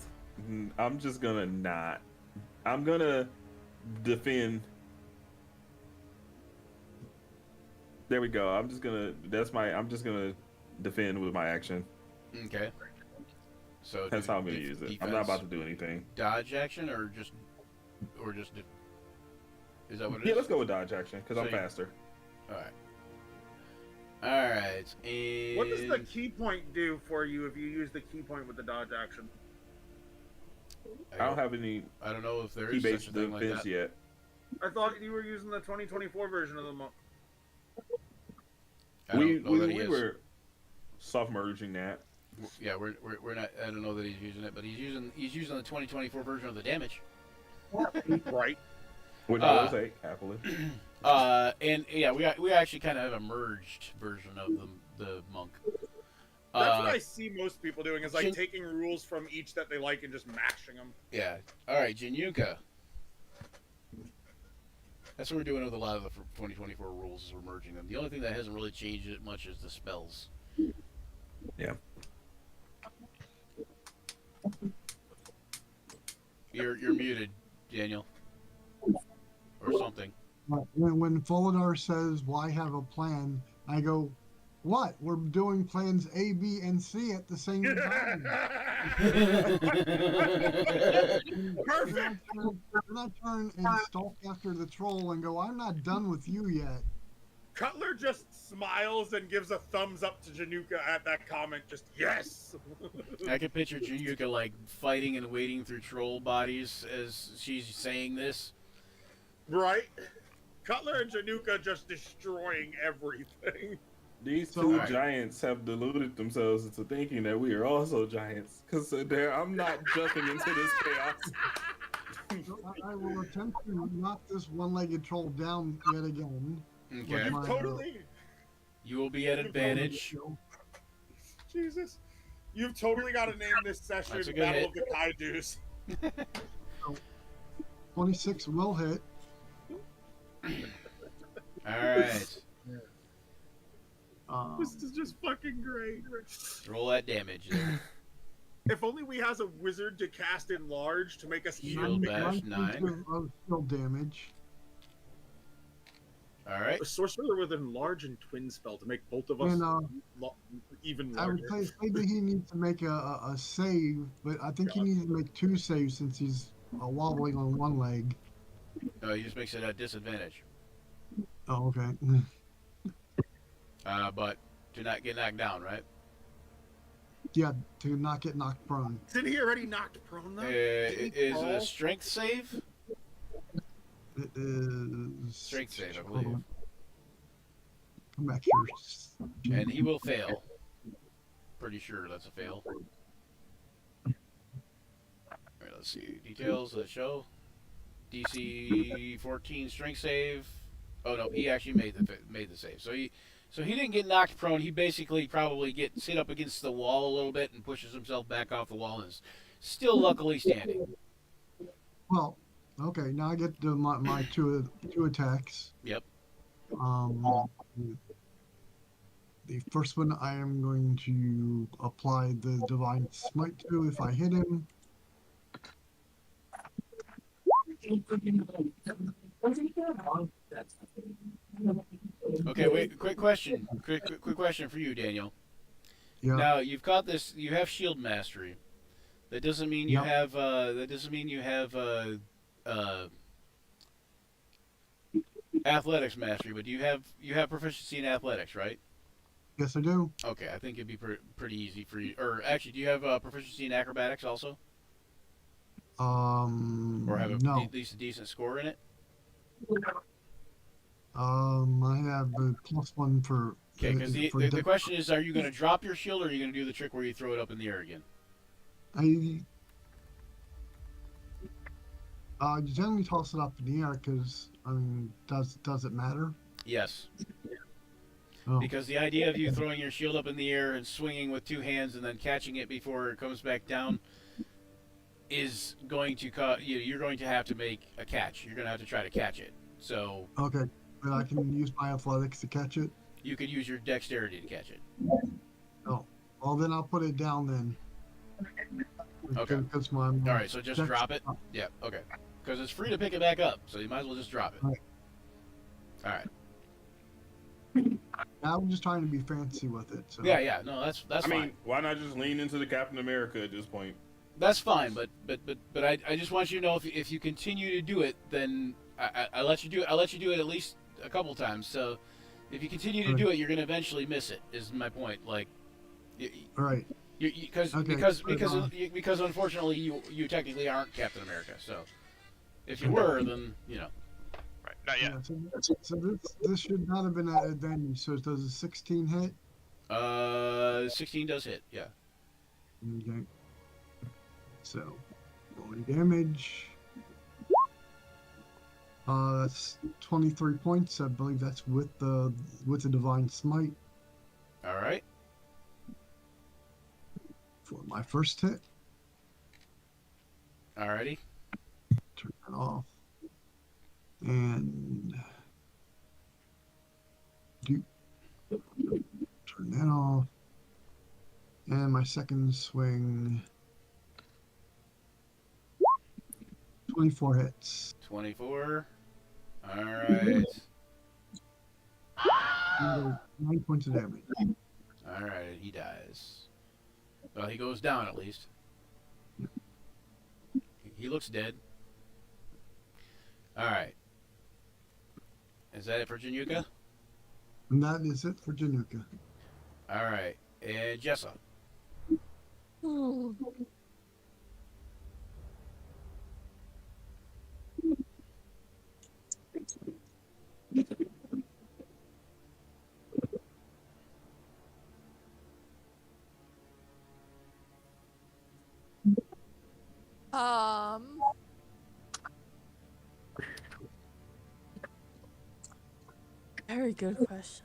I'm just gonna not. I'm gonna defend. There we go. I'm just gonna. I'm just gonna defend with my action. Okay. So That's how I'm gonna use it. I'm not about to do anything. dodge action or just is that what it is? Yeah, let's go with dodge action because I'm So you- faster. All right. All right. And What does the key point do for you if you use the key point with the dodge action? I don't have any I don't know if there is key-based such a thing like defense that. yet. I thought you were using the 2024 version of the monk. I don't know that he We is. were soft merging that. Yeah, we're not. I don't know that he's using it, but he's using the 2024 version of the damage. Right. Which I will say, happily. And yeah, we actually kind of have a merged version of the monk. That's what I see most people doing is like Jin- taking rules from each that they like and just mashing them. Yeah. All right, Jinyuka. That's what we're doing with a lot of the 2024 rules is we're merging them. The only thing that hasn't really changed it much is the spells. Yeah. You're muted, Daniel. Or something. When Folidar says, "Why have a plan?" I go, "What? We're doing plans A, B, and C at the same time." Perfect. Then I turn and stalk after the troll and go, "I'm not done with you yet." Cutler just smiles and gives a thumbs up to Januka at that comment. Just yes. I can picture Jinyuka like fighting and wading through troll bodies as she's saying this. Right. Cutler and Januka just destroying everything. These So- two Alright. giants have deluded themselves into thinking that we are also giants. Because I'm not jumping into this chaos. So I will attempt to knock this one-legged troll down yet again. Okay. You My, totally. You will be at advantage. Jesus. You've totally got to name this session That's a good Battle hit. of the Kaijus. 26 will hit. Alright. This is just fucking great. Roll that damage there. If only we has a wizard to cast enlarge to make us Shield even bash. bigger. 9. Of shield damage. Alright. A sorcerer with enlarge and twin spell to make both of us And even I would larger. say that he needs to make a save, but I think he needs to make 2 saves since he's wobbling on one leg. No, he just makes it a disadvantage. Oh, okay. But to not get knocked down, right? Yeah, to not get knocked prone. Isn't he already knocked prone though? Is it a strength save? It is Strength save, I hold believe. on. Come back here. And he will fail. Pretty sure that's a fail. Alright, let's see. Details of the show. DC 14 strength save. Oh no, he actually made the save. So he didn't get knocked prone. He basically probably gets hit up against the wall a little bit and pushes himself back off the wall and is still luckily standing. Well, okay, now I get to my two attacks. Yep. The first one I am going to apply the Divine Smite to if I hit him. Okay, wait. Quick question. Quick question for you, Daniel. Yeah. Now you've got this. You have shield mastery. That doesn't mean you Yep. have. That doesn't mean you have athletics mastery. But you have proficiency in athletics, right? Yes, I do. Okay, I think it'd be pretty easy for you. Or actually, do you have proficiency in acrobatics also? Or have No. at least a decent score in it? I have a +1 for. Okay, because for the question is, are you going to drop your shield, or are you going to do the trick where you throw it up in the air again? I generally toss it up in the air because I mean, does it matter? Yes. Oh, Because the idea of you throwing your shield up in the air and swinging with two hands and then catching it before it comes back down is going to you're going to have to make a catch. You're going to have to try to catch it. So okay. But I can use my athletics to catch it. you could use your dexterity to catch it. Oh, well then I'll put it down then. Okay. Because my All right, so just drop it. Yeah. Okay. Because it's free to pick it back up, so you might as well just drop it. Right. All right. I'm just trying to be fancy with it. So. Yeah. No, that's I fine. mean, why not just lean into the Captain America at this point? That's fine, but I just want you to know if you continue to do it, then I let you do it. I let you do it at least a couple times. So if you continue to do it, you're gonna eventually miss it. Is my point. Like, Right. because unfortunately you technically aren't Captain America. So if you were, then you know. Right. Not yet. Yeah, so this should not have been at advantage. So does a 16 hit? 16 does hit. Yeah. Okay. So, rolling damage. That's 23 points. I believe that's with the divine smite All right. for my first hit. Alrighty. Turn that off. And turn that off. And my second swing. 24 hits. 24. All right. 9 points of damage. All right. He dies. Well, he goes down at least. He looks dead. All right. Is that it for Januka? And that is it for Januka. All right. And Jessa. Hmm. Um. Very good question.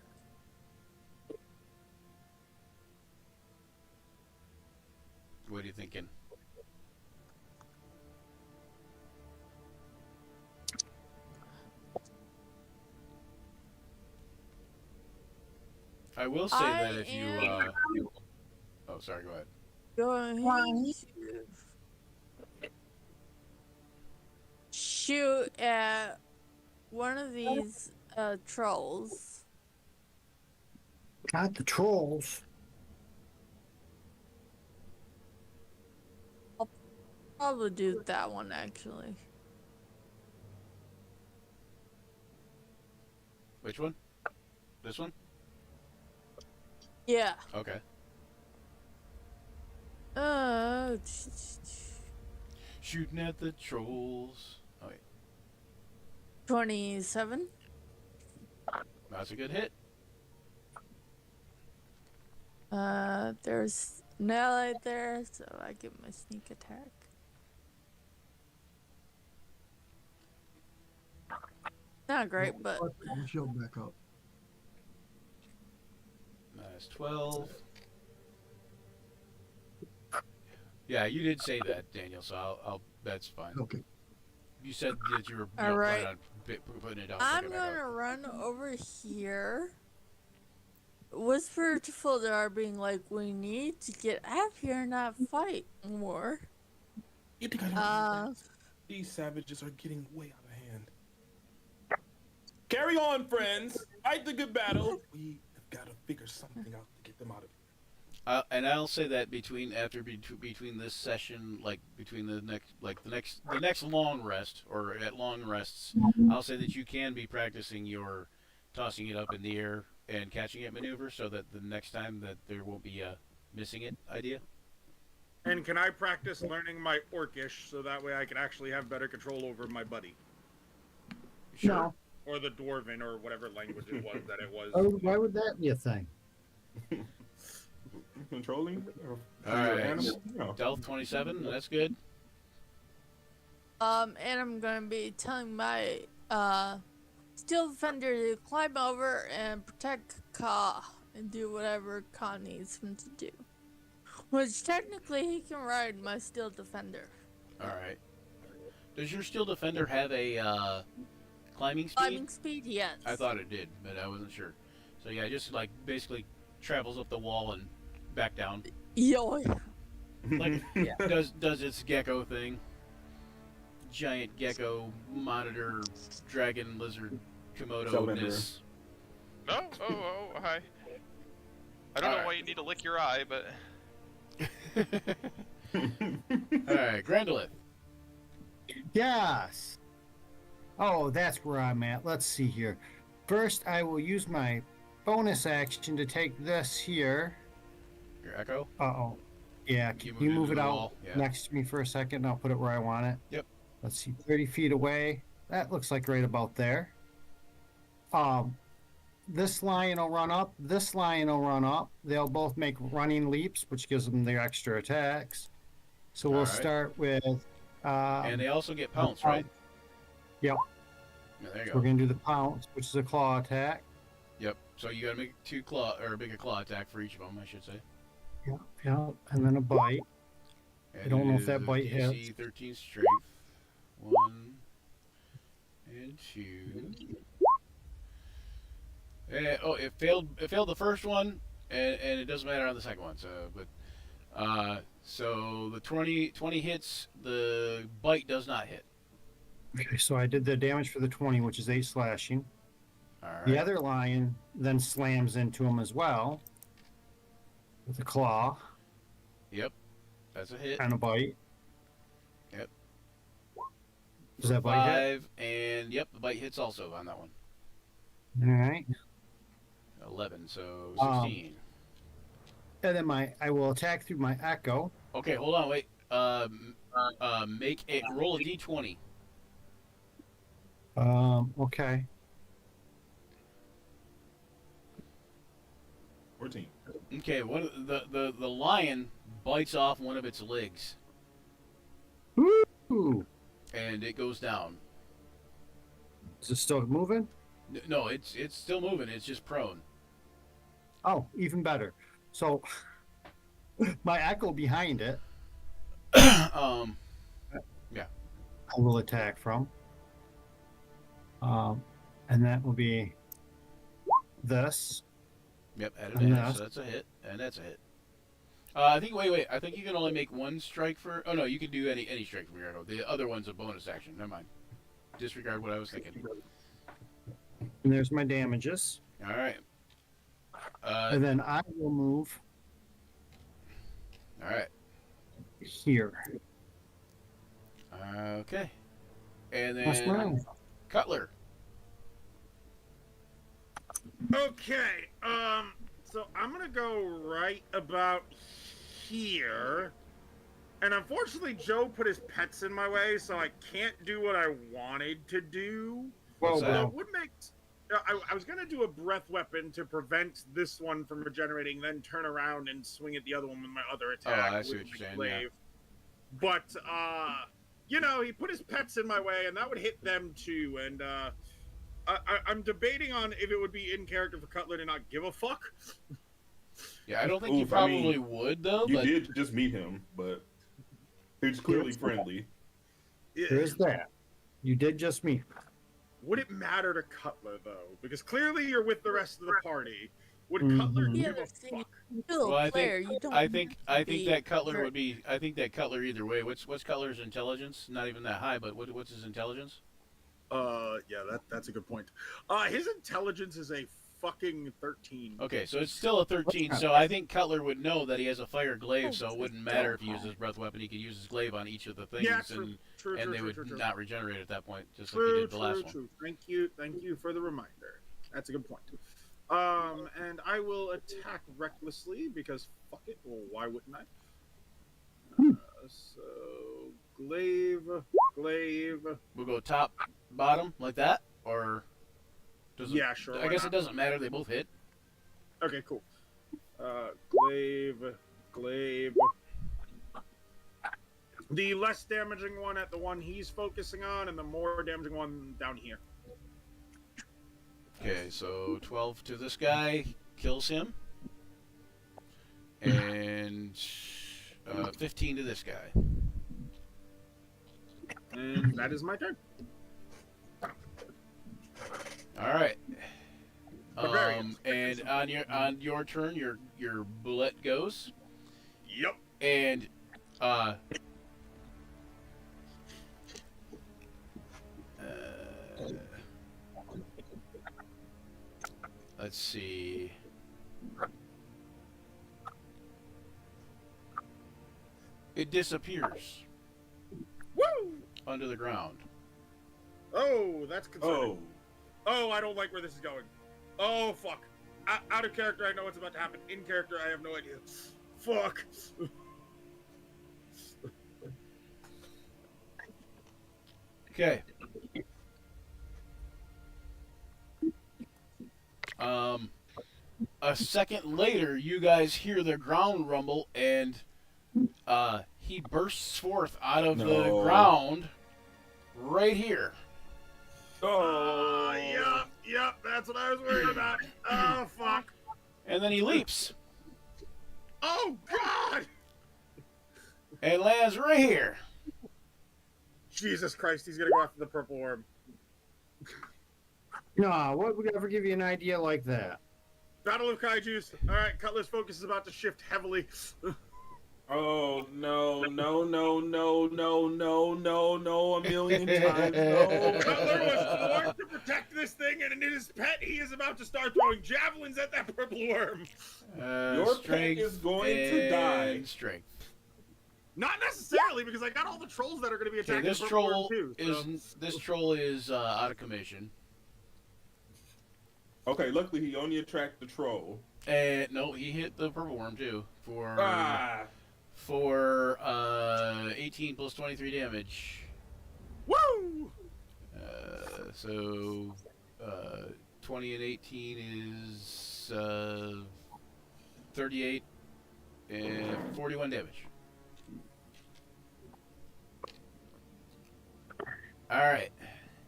What are you thinking? I will say that if you oh, sorry, go ahead. Going to shoot at one of these trolls. Not the trolls. Probably do that one actually. Which one? This one? Yeah. Okay. Uh. Shooting at the trolls. Oh, wait. 27. That's a good hit. There's an ally there, so I give him a sneak attack. Not great, but Put the shield back up. Minus 12. Yeah, you did say that, Daniel, so I'll that's fine. Okay. You said that you were All right. planning on putting it down. I'm picking it back gonna up. run over here. Whisper to Fuldar being like, we need to get out of here and not fight more. You think I don't Uh, know that? These savages are getting way out of hand. Carry on, friends. Fight the good battle. We have got to figure something out to get them out of here. And I'll say that between this session, like between the next long rest or at long rests, I'll say that you can be practicing your tossing it up in the air and catching it maneuver, so that the next time that there won't be a missing it idea. And can I practice learning my Orcish so that way I can actually have better control over my buddy? Sure. No. Or the Dwarven, or whatever language it was that it was. Oh, why would that be a thing? Controlling All your right. animal? No. Stealth 27. That's good. And I'm gonna be telling my steel defender to climb over and protect Ka and do whatever Ka needs him to do. Which technically he can ride my steel defender. All right. Does your steel defender have a climbing speed? Climbing speed, yes. I thought it did, but I wasn't sure. So yeah, just like basically travels up the wall and back down. Yo. Like does its gecko thing. Giant gecko monitor dragon lizard Komodo-ness. No? Oh, hi. I don't know Alright. why you need to lick your eye, but Alright, Grandolith. Yes. Oh, that's where I'm at. Let's see here. First, I will use my bonus action to take this here. Your echo? Uh-oh. Yeah, You can you moved move into it the out wall, yeah. next to me for a second? I'll put it where I want it. Yep. Let's see, 30 feet away. That looks like right about there. This lion will run up. This lion will run up. They'll both make running leaps, which gives them their extra attacks. So we'll Alright. start with... And they also get pounce, right? Yep. Yeah, there you We're go. going to do the pounce, which is a claw attack. Yep. So you gotta make two claw or make a claw attack for each of them, I should say. Yeah, and then a bite. And I don't know if it that is bite DC hits. 13 strength. 1 and 2. It failed. It failed the first one, and it doesn't matter on the second one. So the 20 hits. The bite does not hit. Okay, so I did the damage for the 20, which is 8 slashing. All right. The other lion then slams into him as well with a claw Yep. That's a hit. and a bite. Yep. Does that bite hit? 5 and yep, the bite hits also on that one. All right. 11. So Um, 16. And then I will attack through my echo. Okay, hold on. Wait. Make a roll a d20. Okay. 14. Okay. The lion bites off one of its legs Ooh. and it goes down. Is it still moving? No, it's still moving. It's just prone. Oh, even better. So my echo behind it, um, I will attack from. And that will be this. yep, add And advantage. So that's a hit, and that's a hit. I think. Wait. I think you can only make one strike for. Oh no, you can do any strike from your arrow. The other one's a bonus action. Never mind. Disregard what I was thinking. And there's my damages. All right. And then I will move All right. here. Okay. And That's then mine. Cutler. Okay, so I'm gonna go right about here. And unfortunately, Joe put his pets in my way, so I can't do what I wanted to do. What's Whoa, that? It whoa. would make. I was gonna do a breath weapon to prevent this one from regenerating, then turn around and swing at the other one with my other attack. I see with what my you're saying, glaive. But he put his pets in my way, and that would hit them too. And I'm debating on if it would be in character for Cutler to not give a fuck. Yeah, I don't think you Oof, I mean, probably would though. You But did just meet him, but he's clearly friendly. There is that. You did just me. Would it matter to Cutler though? Because clearly you're with the rest of the party. Would Mhm. Cutler Yeah, give a that's the fuck? You're a Well, player. You don't I think be that Cutler hurt. would be. I think that Cutler either way. What's Cutler's intelligence? Not even that high, but what's his intelligence? Yeah, that's a good point. His intelligence is a fucking 13. Okay, so it's still a 13. So I think Cutler would know that he has a fire glaive, so it wouldn't matter if he used his breath weapon. He could use his glaive on each of the things, Yeah, true, true, and true, they true, would true, true. not regenerate at that point, just like he True, did the last true, one. true. Thank you for the reminder. That's a good point. And I will attack recklessly because fuck it. Well, why wouldn't I? So glaive. We'll go top, bottom, like that, or does it? Yeah, sure. I why guess not? it doesn't matter. They both hit. Okay, cool. Glaive. The less damaging one at the one he's focusing on, and the more damaging one down here. Okay, so 12 to this guy kills him, and 15 to this guy. And that is my turn. All right. Barbarians. And on your turn, your bullet goes, Yep. and let's see. It disappears Woo! under the ground. Oh, that's concerning. Oh. Oh, I don't like where this is going. Oh, fuck. Out of character, I know what's about to happen. In character, I have no idea. Fuck. Okay. A second later, you guys hear the ground rumble, and he bursts forth out of the No. ground right here. Oh. Yep, that's what I was worried about. Oh, fuck. And then he leaps Oh, God! and lands right here. Jesus Christ, he's gonna go after the purple worm. No, what would ever give you an idea like that? Battle of Kaijus. Alright, Cutler's focus is about to shift heavily. Oh no, no, no, no, no, no, no, no, a million times no. Cutler was born to protect this thing, and in his pet, he is about to start throwing javelins at that purple worm. Your pet Strength is going to die. and strength. Not necessarily, because I got all the trolls that are going to be Okay, attacking this the purple worm troll too. is out of commission. Okay, luckily he only attracted the troll. And no, he hit the purple worm too for Ah. 18 plus 23 damage. Woo! So 20 and 18 is 38 and 41 damage. All right,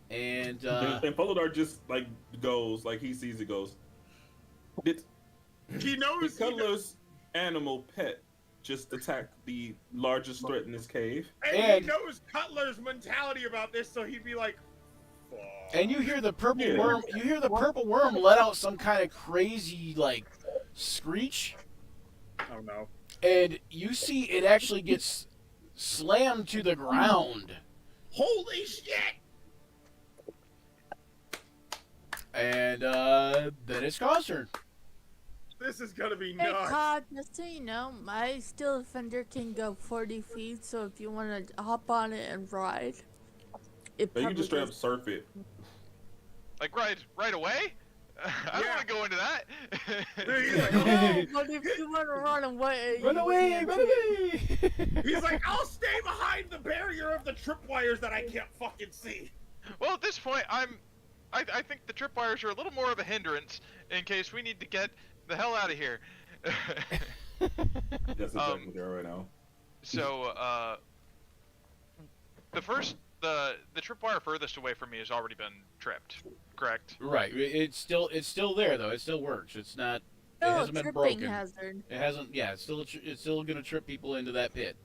and And Folodar just like goes, like he sees it goes. Did He knows. Cutler's animal pet just attacked the largest threat in this cave? And he knows Cutler's mentality about this, so he'd be like, fuck. and you hear the purple Yeah. worm. You hear the purple worm let out some kind of crazy like screech, Oh no. and you see it actually gets slammed to the ground. Holy shit! And then it's Cod's turn. This is gonna be Hey, nuts. Cod, just so you know, my steel defender can go 40 feet, so if you want to hop on it and ride, it Now you can just straight up goes- surf it. Like right away? I don't Yeah. want to go into that. He's like, Oh, but if you want to run away, Run you away! can Run too. away! he's like, I'll stay behind the barrier of the tripwires that I can't fucking see. Well, at this point, I think the tripwires are a little more of a hindrance in case we need to get the hell out of here. That's exactly there right now. So, the tripwire furthest away from me has already been tripped, correct? Right. It's still there though. It still works. It's not. It No, hasn't been tripping broken. hazard. It hasn't. Yeah. It's still gonna trip people into that pit.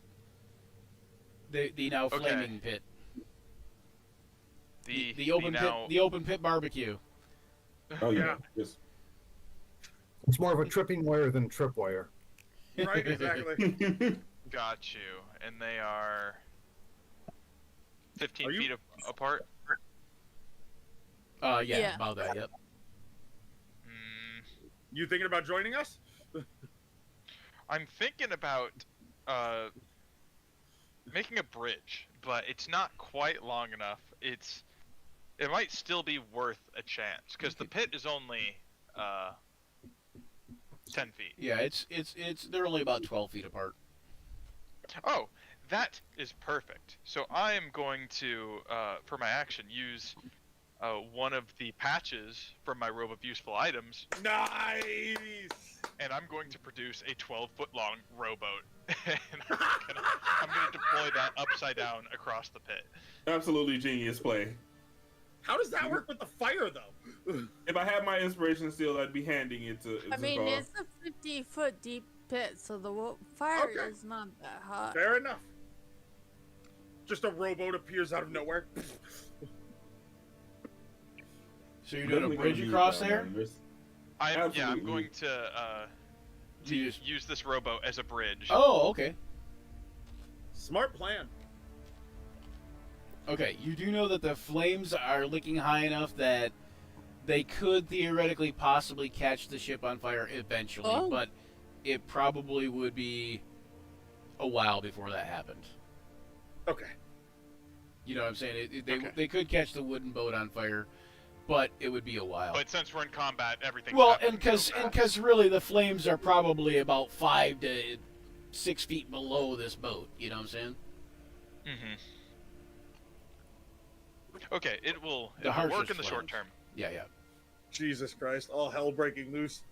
The now Okay. flaming pit. The The open now, pit. The open pit barbecue. Oh yeah. Yeah. Just It's more of a tripping wire than tripwire. Right, exactly. got you, and they are 15 Are you- feet apart. Yeah, Yeah. about that. Yep. Hmm. You thinking about joining us? I'm thinking about making a bridge, but it's not quite long enough. It might still be worth a chance because the pit is only 10 feet. Yeah. It's they're only about 12 feet apart. Oh, that is perfect. So I am going to, for my action, use one of the patches from my robe of useful items, Nice. and I'm going to produce a 12-foot long rowboat. And I'm gonna deploy that upside down across the pit. Absolutely genius play. How does that work with the fire, though? If I had my inspiration steel, I'd be handing it to. I mean, Zakar. it's a 50-foot deep pit, so the fire Okay. is not that hot. Fair enough. Just a rowboat appears out of nowhere. So you're doing a Definitely bridge gonna use across that, there? man. There's- I'm Absolutely. going to You just- use this rowboat as a bridge. Oh, okay. Smart plan. Okay, you do know that the flames are licking high enough that they could theoretically possibly catch the ship on fire eventually, Oh. but it probably would be a while before that happened. Okay. You know what I'm saying? Okay. They could catch the wooden boat on fire, but it would be a while. But since we're in combat, everything. Well, and because really the flames are probably about 5 to 6 feet below this boat. You know what I'm saying? Mm-hmm. Okay, it will The work harshest in the short flames. term. Yeah, yeah. Jesus Christ! All hell breaking loose.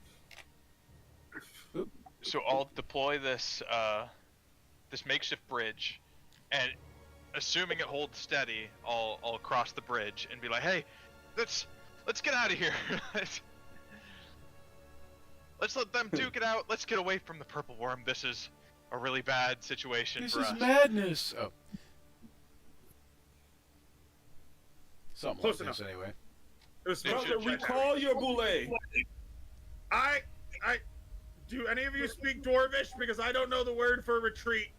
So I'll deploy this this makeshift bridge, and assuming it holds steady, I'll cross the bridge and be like, "Hey, let's get out of here. let's let them duke it out. Let's get away from the purple worm. This is a really bad situation This for is us." madness. Oh. Something Close like this, enough. anyway. It was Ninja Brother, check. recall your boule. I. Do any of you speak Dwarvish? Because I don't know the word for retreat.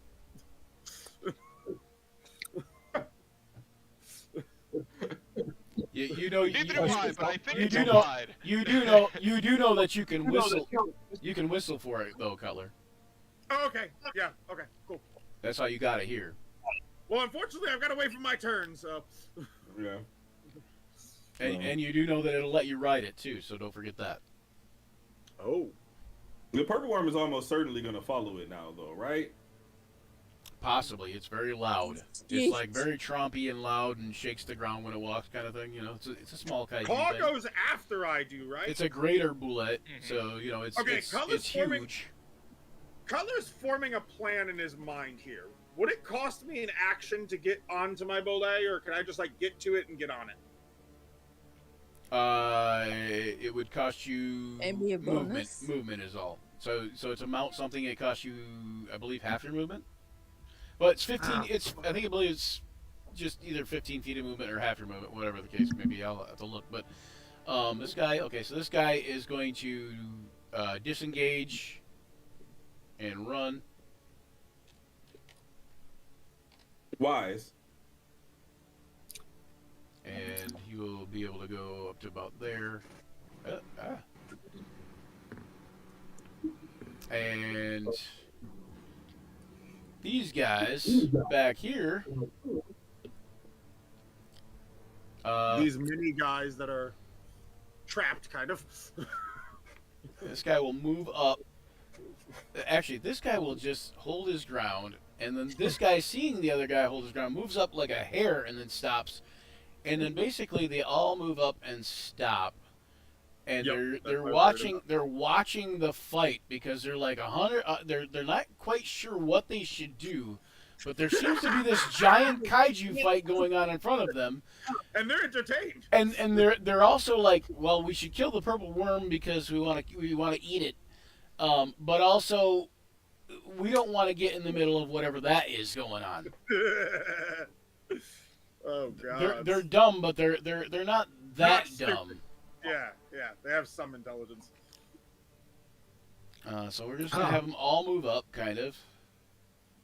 You know Neither do I, but I think you it's do know- implied. you do know that you can whistle. You can whistle for it though, Cutler. Oh, okay. Yeah. Okay. Cool. That's how you got it here. Well, unfortunately, I've got to wait for my turn. So. Yeah. And you do know that it'll let you ride it too, so don't forget that. Oh. The purple worm is almost certainly going to follow it now, though, right? Possibly, it's very loud. It's like very trompy and loud and shakes the ground when it walks, kind of thing. You know, it's a small kaiju Claw thing. goes after I do, right? It's a greater boulette, Mhm. so you know it's Okay, it's color's forming- huge. Cutler's forming a plan in his mind here. Would it cost me an action to get onto my bolet, or can I just like get to it and get on it? It would cost you Maybe a bonus? Movement is all. So to mount something, it costs you, I believe, half your movement. But it's 15. Ah. I believe it's just either 15 feet of movement or half your movement, whatever the case may be. I'll have to look. But this guy, okay, so this guy is going to disengage and run. Wise. And he will be able to go up to about there. And these guys back here. These mini guys that are trapped, kind of. This guy will move up. Actually, this guy will just hold his ground, and then this guy, seeing the other guy hold his ground, moves up like a hare and then stops. And then basically they all move up and stop. And Yep, they're that's what I heard watching the fight because they're like 100. They're not quite sure what they should do, but there seems to be this giant kaiju fight going on in front of them. And they're entertained. And they're also like, well, we should kill the purple worm because we want to eat it, but also we don't want to get in the middle of whatever that is going on. Oh god. They're dumb, but they're not that Not stupid. dumb. Yeah, they have some intelligence. So we're just gonna have them all move up, kind of.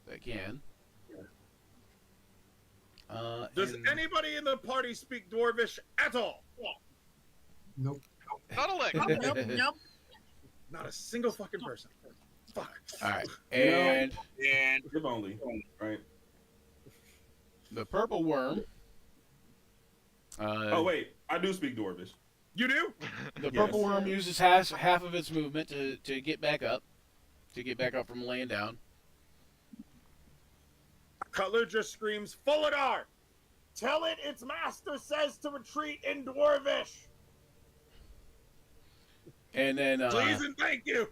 They can. Does and- anybody in the party speak Dwarvish at all? Nope. Not a lick. Nope. Not a single fucking person. Fuck. All right, and If only, right? the purple worm. Oh wait, I do speak Dwarvish. You do? The Yes. purple worm uses half of its movement to get back up from laying down. Cutler just screams, Fulidar! Tell it its master says to retreat in Dwarvish! And then, Please and thank you!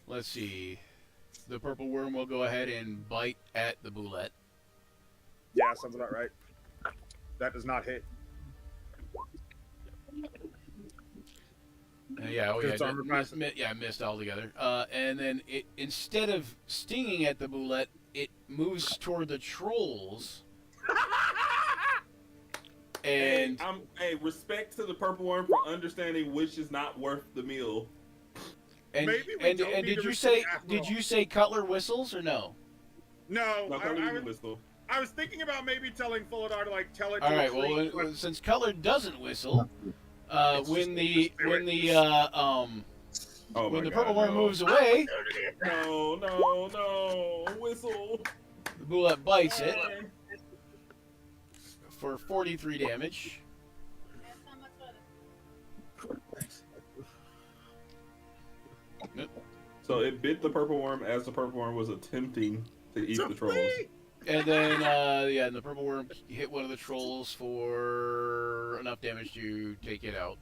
let's see. The purple worm will go ahead and bite at the boulette. Yeah, sounds about right. That does not hit. Yeah, oh yeah, It's armor class. missed altogether. And then it, instead of stinging at the boulette, it moves toward the trolls. And hey, respect to the purple worm for understanding which is not worth the meal. and Maybe we and, don't and need did to you say retreat after all. Cutler whistles or no? No, No, can't even whistle. I was thinking about maybe telling Fulidar to like tell it All to right. retreat, Well, but since Cutler doesn't whistle, It's when just the spirit. when the Oh when my the God, purple worm no. moves away, No, whistle. the boulette bites it for 43 damage. So it bit the purple worm as the purple worm was attempting to eat the trolls. And then, and the purple worm hit one of the trolls for enough damage to take it out.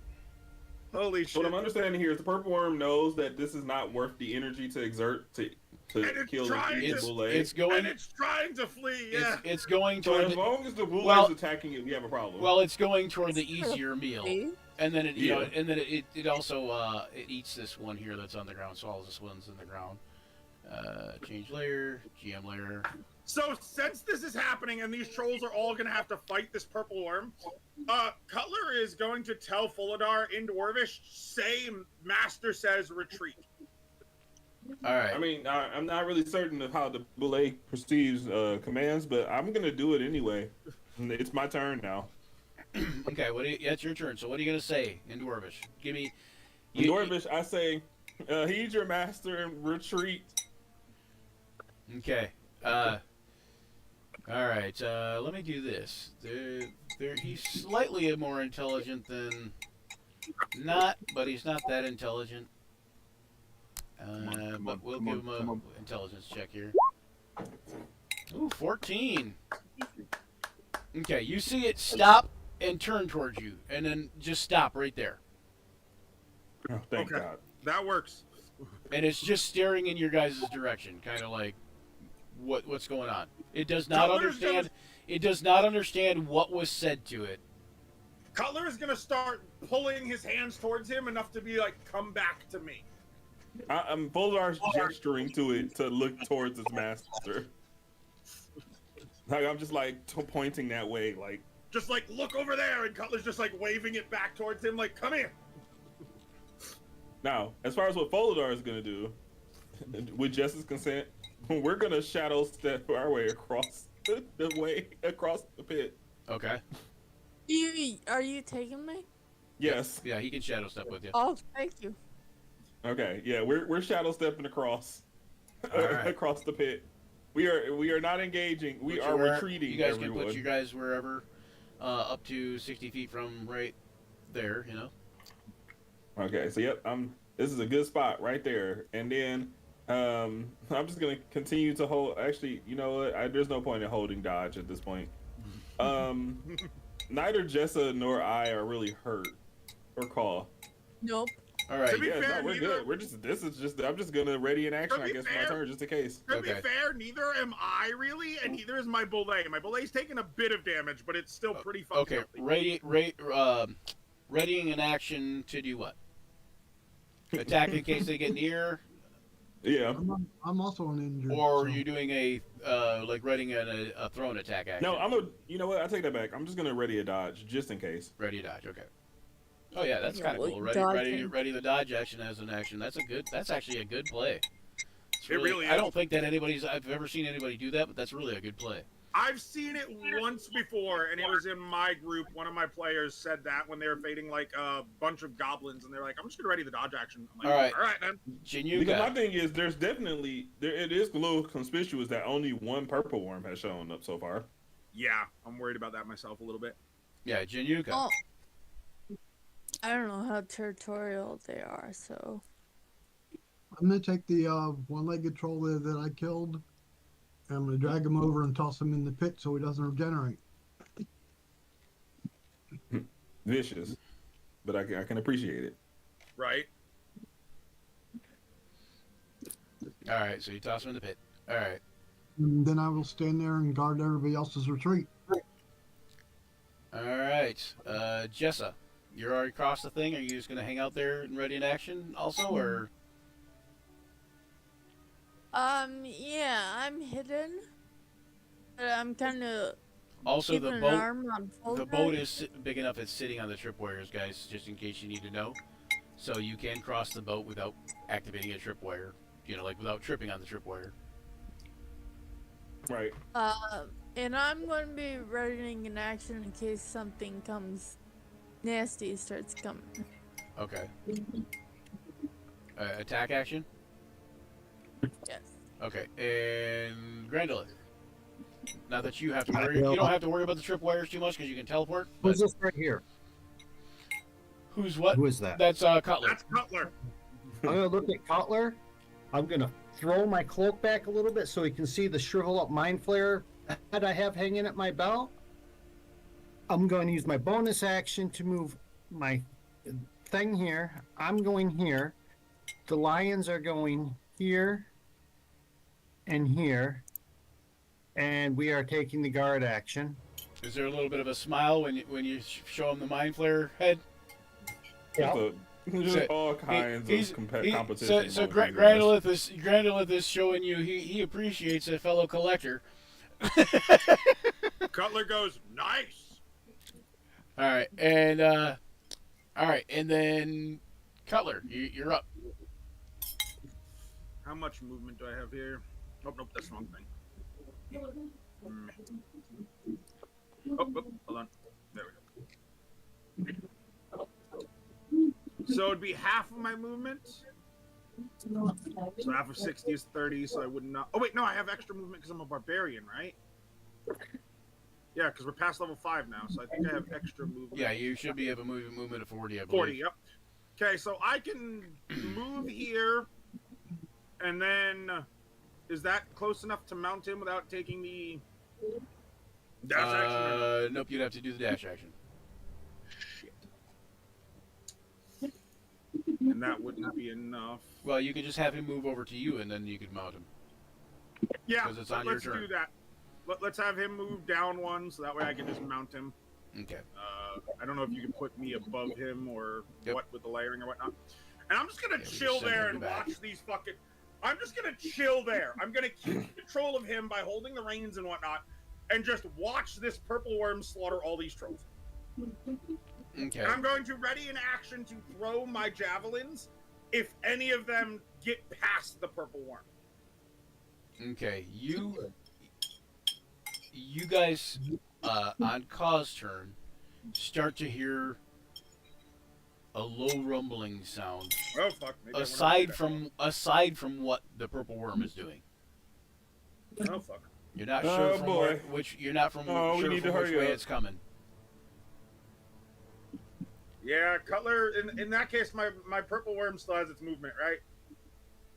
Holy shit. What I'm understanding here is the purple worm knows that this is not worth the energy to exert to And it's kill trying and eat to- the bulle. It's going. And it's trying to flee, yeah. It's going So toward. as long as the bulle well- is attacking it, we have a problem. Well, it's going toward the easier meal, See? and then Yeah. it also it eats this one here that's on the ground. So all this one's in the ground. Change layer, GM layer. So since this is happening and these trolls are all gonna have to fight this purple worm, Cutler is going to tell Fulidar in Dwarvish, say Master says retreat. All right. I mean, I'm not really certain of how the bulle perceives commands, but I'm gonna do it anyway. It's my turn now. Okay. It's your turn. So what are you gonna say in Dwarvish? Give me. In Dwarvish, I say, heed your master and retreat. Okay. All right. Let me do this. He's slightly more intelligent than not, but he's not that intelligent. But we'll give him a intelligence check here. Ooh, 14. Okay, you see it stop and turn towards you, and then just stop right there. Oh, thank Okay. God. That works. And it's just staring in your guys' direction, kind of like what's going on. It does not Cutler's understand. It does not understand what was said to it. Cutler is gonna start pulling his hands towards him enough to be like, come back to me. I'm Fuldar's gesturing to it to look towards his master. Like I'm just like pointing that way, like. Just like, look over there, and Cutler's just like waving it back towards him, like, come here. Now, as far as what Foladar is gonna do, with Jess's consent, we're gonna shadow step our way across across the pit. Okay. Are you taking me? Yes. Yeah, he can shadow step with you. Oh, thank you. Okay. Yeah, we're shadow stepping across All right. across the pit. We are not engaging. We are retreating. You guys everyone. can put you guys wherever, up to 60 feet from right there. You know. Okay, so yep, this is a good spot right there. And then I'm just gonna continue to hold. Actually, you know what? There's no point in holding dodge at this point. Neither Jessa nor I are really hurt or call. Nope. All right. To be Yeah, fair, no, we're neither- good. I'm just gonna ready in action. To I be guess fair- my turn just in case. To Okay. be fair, neither am I really, and neither is my Bullet. My Bullet's taking a bit of damage, but it's still pretty fucking Okay. healthy. Readying an action to do what? Attack in case they get near, Yeah. I'm also an injured. or are so- you doing a like readying a thrown attack action? No, you know what? I take that back. I'm just gonna ready a dodge just in case. Ready to dodge. Okay. Oh yeah, that's Yeah, kind of well, cool. dodging. Ready the dodge action as an action. That's actually a good play. It's It really I is. don't think that I've ever seen anybody do that, but that's really a good play. I've seen it once before, and it was in my group. One of my players said that when they were fading like a bunch of goblins, and they're like, "I'm just gonna ready the dodge action." I'm like, All right. man. Because my Jinyuka. thing is, it is a little conspicuous that only one purple worm has shown up so far. Yeah, I'm worried about that myself a little bit. Yeah, Jinyuka. Oh. I don't know how territorial they are, so. I'm gonna take the one-legged troll that I killed, I'm going to drag him over and toss him in the pit so he doesn't regenerate. Vicious, but I can appreciate it. Right? All right, so you toss him in the pit. All right. And then I will stand there and guard everybody else's retreat. All right. Jessa, you're already across the thing. Are you just going to hang out there and ready in action also, or? Yeah, I'm hidden. But I'm kind of Also, keeping the an boat. arm on full The guard. boat is big enough. It's sitting on the tripwires, guys. Just in case you need to know. So you can cross the boat without activating a tripwire. You know, like without tripping on the tripwire. Right. And I'm going to be readying in action in case something comes nasty starts coming. Okay. Attack action. Yes. Okay, and Grandolin. Not that you have to worry. You don't have to worry about the tripwires too much because you can teleport. Who's But this right here? who's what? Who is that? That's Cutler. That's Cutler. I'm gonna look at Cutler. I'm gonna throw my cloak back a little bit so he can see the shrivel up mind flare that I have hanging at my belt. I'm going to use my bonus action to move my thing here. I'm going here. The lions are going here and here. And we are taking the guard action. Is there a little bit of a smile when you show him the mind flare head? Yeah. Just So, all kinds of competition. So emojis in Grandolith is showing you he appreciates a fellow collector. Cutler goes, nice. All right, and then Cutler, you're up. How much movement do I have here? Nope, that's the wrong thing. Oh, hold on. There we go. So it'd be half of my movement. So half of 60 is 30, so I would not. Oh, wait, no, I have extra movement because I'm a barbarian, right? Yeah, because we're past level 5 now, so I think I have extra movement. Yeah, you should be able to move movement of 40, I believe. 40, yep. Okay, so I can move here, and then is that close enough to mount him without taking the dash action? Or no? Nope, you'd have to do the dash action. Shit. And that wouldn't be enough. Well, you could just have him move over to you, and then you could mount him. Yeah, 'Cause it's on your let's turn. do that. Let's have him move down one, so that way I can just mount him. Okay. I don't know if you can put me above him or Yep. what with the layering or whatnot. And I'm just gonna Yeah, we chill just send there him and back. watch these fucking. I'm just gonna chill there. I'm gonna keep control of him by holding the reins and whatnot, and just watch this purple worm slaughter all these trolls. Okay. And I'm going to ready in action to throw my javelins if any of them get past the purple worm. Okay. You guys on Cause turn start to hear a low rumbling sound Oh fuck! Maybe I wouldn't aside from what the purple worm is doing. do that. Oh fuck! You're not Oh, sure from boy. which you're not from Oh, we sure need from to which hurry way up. it's coming. Yeah, Cutler. In that case, my purple worm still has its movement, right?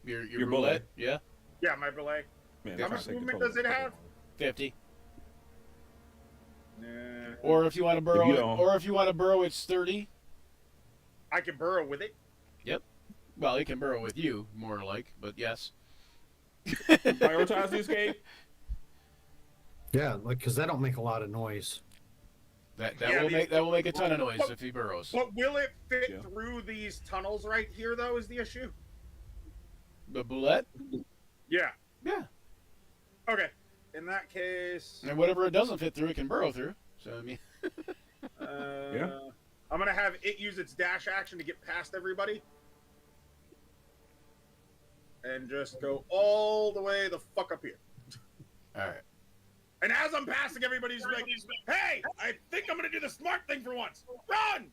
Your bullet. roulette, yeah, Yeah, my belay. Man, How I'm much trying to movement take does it have? 50. Nah, Or if you want to burrow, you don't- it's 30. I can burrow with it. Well, it can burrow with you, more like, but yes. Prioritize the escape. Yeah, like because that don't make a lot of noise. That Yeah, will make a ton of noise if he burrows. But will it fit Yeah. through these tunnels right here, though? Is the issue? The boulette? Yeah. Yeah. Okay. In that case, And whatever it doesn't fit through, it can burrow through. So I mean, Yeah. I'm gonna have it use its dash action to get past everybody, and just go all the way the fuck up here. all right. And as I'm passing, everybody's like, "Hey, I think I'm gonna do the smart thing for once. Run!"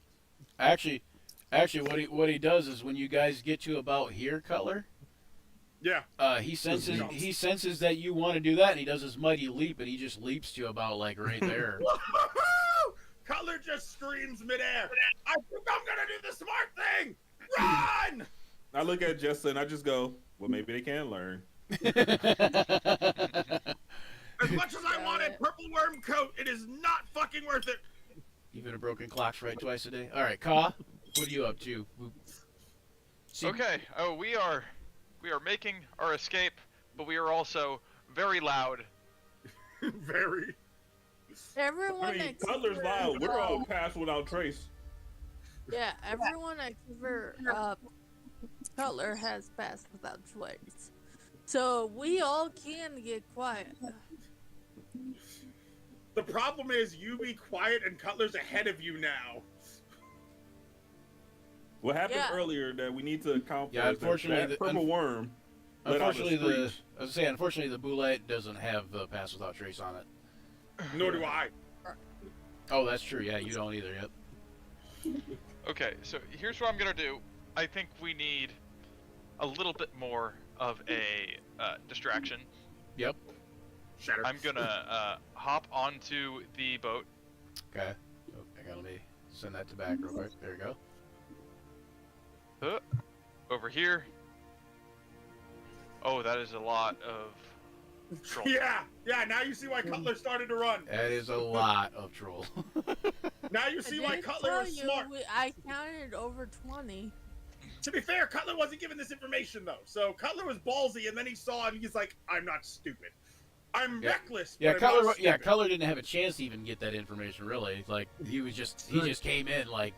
Actually, what he does is when you guys get to about here, Cutler, Yeah. he senses that you want to do that, and he does his mighty leap, and he just leaps to about like right there. Cutler just screams midair. I think I'm gonna do the smart thing. Run! I look at Jessa and I just go, well, maybe they can learn. As much as I want a purple worm coat, it is not fucking worth it. Even a broken clock's right twice a day. All right, Ka, what are you up to? See- Okay. Oh, we are making our escape, but we are also very loud. Very. Everyone I mean, except Cutler's for, loud. We're all passed without trace. Yeah, everyone except for Cutler has passed without trace. So we all can get quiet. The problem is you be quiet and Cutler's ahead of you now. What happened Yeah. earlier that we need to account for Yeah, is that unfortunately, that purple worm let out a Unfortunately, screech. I was saying, unfortunately, the Boulette doesn't have pass without trace on it. Nor do I. Oh, that's true. Yeah, you don't either. Yep. Okay, so here's what I'm gonna do. I think we need a little bit more of a distraction. Yep. Shatter. I'm gonna hop onto the boat. Okay. Oh, hang on, let me send that to back real quick. There you go. Over here. Oh, that is a lot of trolls. Yeah, now you see why Cutler started to run. That is a lot of troll. Now you see why didn't Cutler tell is you, smart. I counted over 20. To be fair, Cutler wasn't given this information though. So Cutler was ballsy and then he saw and he's like, I'm not stupid. I'm Yeah. reckless. Yeah, but I'm Cutler. not Yeah, stupid." Cutler didn't have a chance to even get that information. Really, like he just came in like.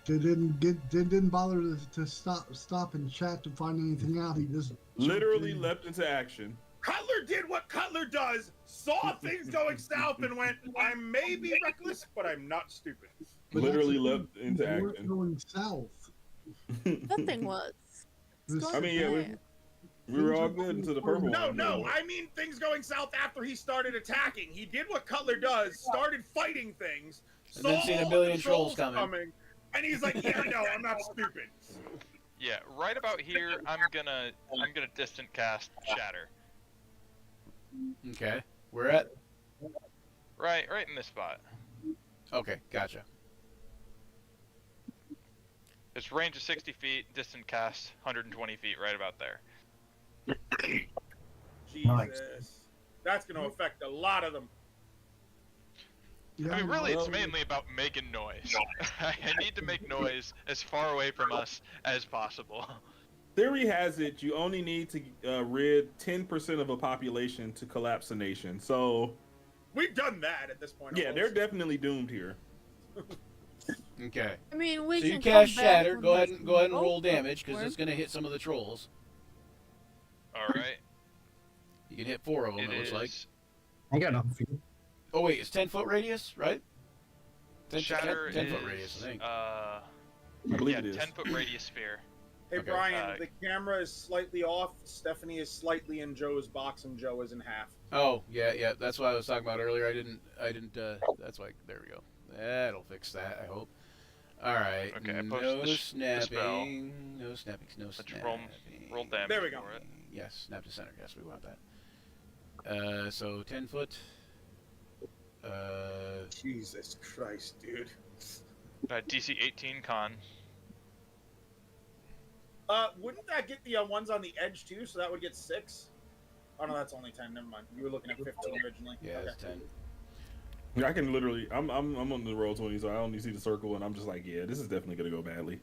They didn't bother to stop and chat to find anything out. He just Literally jumped in. leapt into action. Cutler did what Cutler does, saw things going south and went, I may be reckless, but I'm not stupid. But Literally that's- leapt into they weren't action. going south. Nothing was. It's This- going I mean, yeah, bad. we were all good until the purple No, one. no, I mean things going south after he started attacking. He did what Cutler does, started fighting things, And then saw seen a all billion the trolls coming. and he's like, yeah, no, I'm not stupid. Yeah, right about here. I'm gonna distant cast Shatter. Okay. We're at. Right in this spot. Okay, gotcha. Its range is 60 feet, distant cast 120 feet, right about there. Jesus. That's going to affect a lot of them. Yeah, I mean, really, it's well- mainly about making noise. I need to make noise as far away from us as possible. Theory has it you only need to rid 10% of a population to collapse a nation. So, We've done that at this point. yeah, almost. they're definitely doomed here. Okay. I mean, we So can you cast come back Shatter. when Go ahead there's and no roll damage because work. it's gonna hit some of the trolls. All right. You can hit 4 of them. It, It looks like. is. I got nothing for you. Oh wait, it's 10-foot radius, right? 10 Shatter 10 foot is, radius, I think. I believe yeah, it is. 10-foot radius sphere. Hey, Okay. Brian, the camera is slightly off. Stephanie is slightly in Joe's box, and Joe is in half. Oh yeah. That's what I was talking about earlier. I didn't. That's why. There we go. That'll fix that. I hope. All right. Okay, I no posted the spell. snapping. No snapping. No Let's snapping. roll damage There we go. for it. Yes, snap to center. Yes, we want that. So 10 foot. Jesus Christ, dude. DC 18 con. Wouldn't that get the ones on the edge too? So that would get 6. Oh no, that's only 10. Never mind. You were looking at 15 originally. Yeah, Okay. it's 10. Yeah, I can literally. I'm on the roll 20, so I only see the circle, and I'm just like, yeah, this is definitely gonna go badly.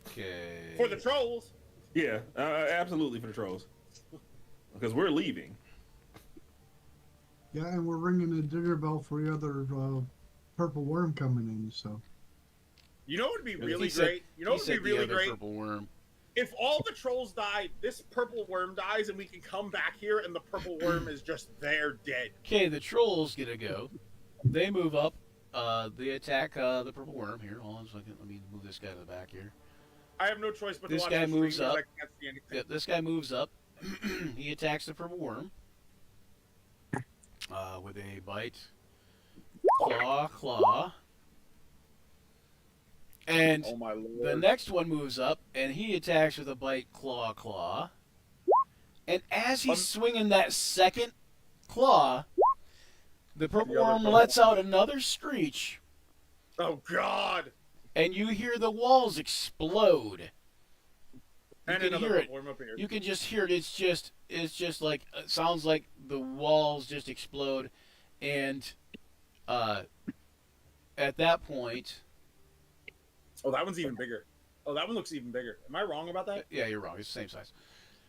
Okay. For the trolls. Yeah, absolutely for the trolls, because we're leaving. Yeah, and we're ringing a dinner bell for the other purple worm coming in. So You know what would be He really said- great? You know he what would be said the really other great? Purple worm. If all the trolls die, this purple worm dies, and we can come back here, and the purple worm is just there, dead. Okay, the trolls get to go. They move up. They attack the purple worm. Here, hold on a second. Let me move this guy to the back here. I have no choice but This to watch guy the stream moves because up. I can't see anything. Yep, this guy moves up. He attacks the purple worm with a bite. Claw. And Oh my lord. the next one moves up, and he attacks with a bite. Claw. And as he's swinging that second claw, the purple The other worm purple. lets out another screech, Oh god. and you hear the walls explode. And can another hear it. purple worm appeared. You can just hear it. It's just like it sounds like the walls just explode, and at that point, Oh, that one's even bigger. Oh, that one looks even bigger. Am I wrong about that? yeah, you're wrong. It's the same size.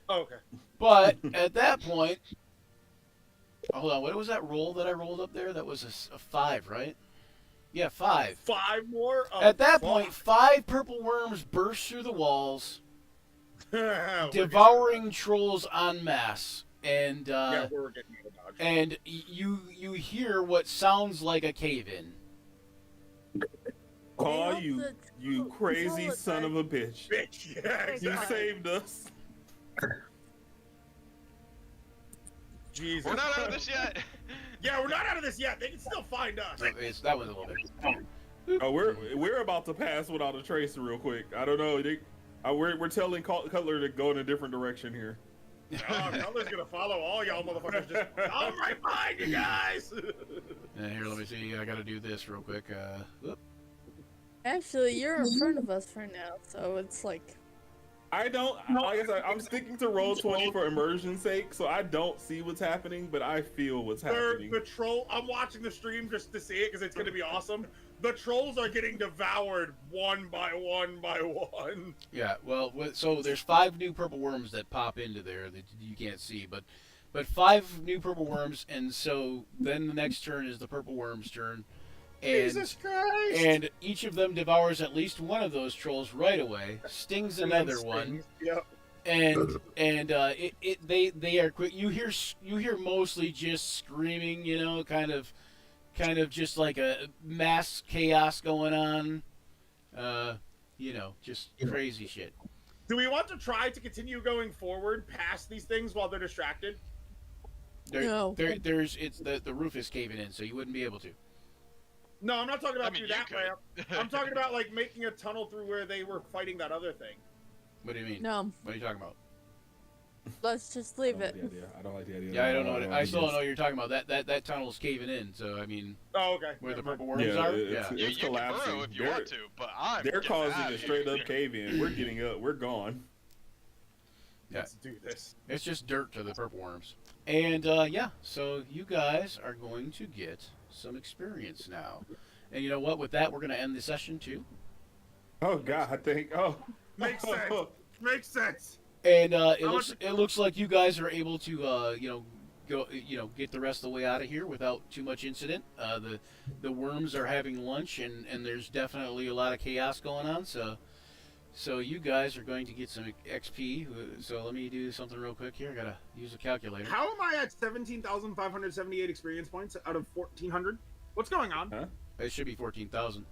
Oh, okay. But at that point, hold on. What was that roll that I rolled up there? That was a 5, right? Yeah, 5. 5 more? Oh, At that fuck. point, 5 purple worms burst through the walls, We're devouring trolls en masse, and getting- yeah, we're getting out of dodge. and you hear what sounds like a cave-in. Oh, hope you that- you hope crazy that son of a bitch! Bitch, yeah, You exactly. saved us. Jesus. We're not out of this yet. Yeah, we're not out of this yet. They can still find us. That was a little bit. Oh, we're about to pass without a trace real quick. I don't know. We're telling Cutler to go in a different direction here. Oh, Cutler's gonna follow all y'all motherfuckers. Just, I'm right behind you guys. Here, let me see. I gotta do this real quick. Whoop. Actually, you're in front of us right now, so it's like. I don't. Like I said, I'm sticking to Roll20 for immersion's sake, so I don't see what's happening, but I feel what's happening. The troll. I'm watching the stream just to see it because it's gonna be awesome. The trolls are getting devoured one by one by one. Yeah, well, so there's 5 new purple worms that pop into there that you can't see, but 5 new purple worms, and so then the next turn is the purple worm's turn, and Jesus Christ! and each of them devours at least one of those trolls right away, stings And then another one, Yep. and they are quick. You hear mostly just screaming, kind of just like a mass chaos going on, just crazy shit. Do we want to try to continue going forward past these things while they're distracted? No. The roof is caving in, so you wouldn't be able to. No, I'm not talking about I mean, through you that way. could. I'm talking about like making a tunnel through where they were fighting that other thing. What do you mean? No, What are you talking about? let's just leave it. I don't like the idea. Yeah, I don't know. I still don't know what you're talking about. That tunnel's caving in. So I mean, Oh, okay. where the Never mind. purple worms Yeah, are. it's- Yeah. You can collapsing. burrow if you They're- want to, but I'm. They're getting causing out a of straight here. up cave in. We're getting up. We're gone. Yeah. Let's do this. It's just dirt to the purple worms. And yeah, so you guys are going to get some experience now. And you know what? With that, we're going to end the session too. Oh God, I think. Oh, Makes sense. Makes sense. And it How looks like you guys are able to go get the rest of the way out of here without too much incident. The worms are having lunch, and there's definitely a lot of chaos going on. So you guys are going to get some XP. So let me do something real quick here. I gotta use a calculator. How am I at 17,578 experience points out of 1,400? What's going on? Huh? It should be 14,000.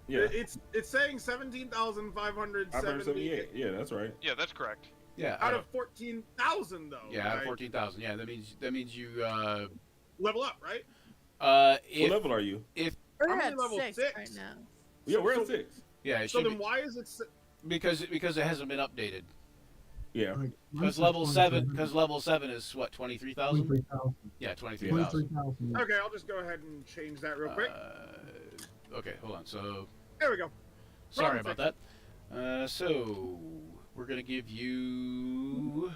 Yeah, It's saying 17,578 578. Yeah, that's right. Yeah, that's correct. Yeah, out of 14,000 though. yeah, out of right? 14,000. Yeah, that means you Level up, right? What if level are you? We're I'm at only level 6 6. right now. Yeah, we're So- at 6. yeah, it So should then be, why is it? because it hasn't been updated. Yeah. Like, Because level 7 is what 23,000. 23,000. Yeah, 23,000. 23,000. Okay, I'll just go ahead and change that real quick. Okay, hold on. So There we go. sorry Problem about that. So we're gonna give you.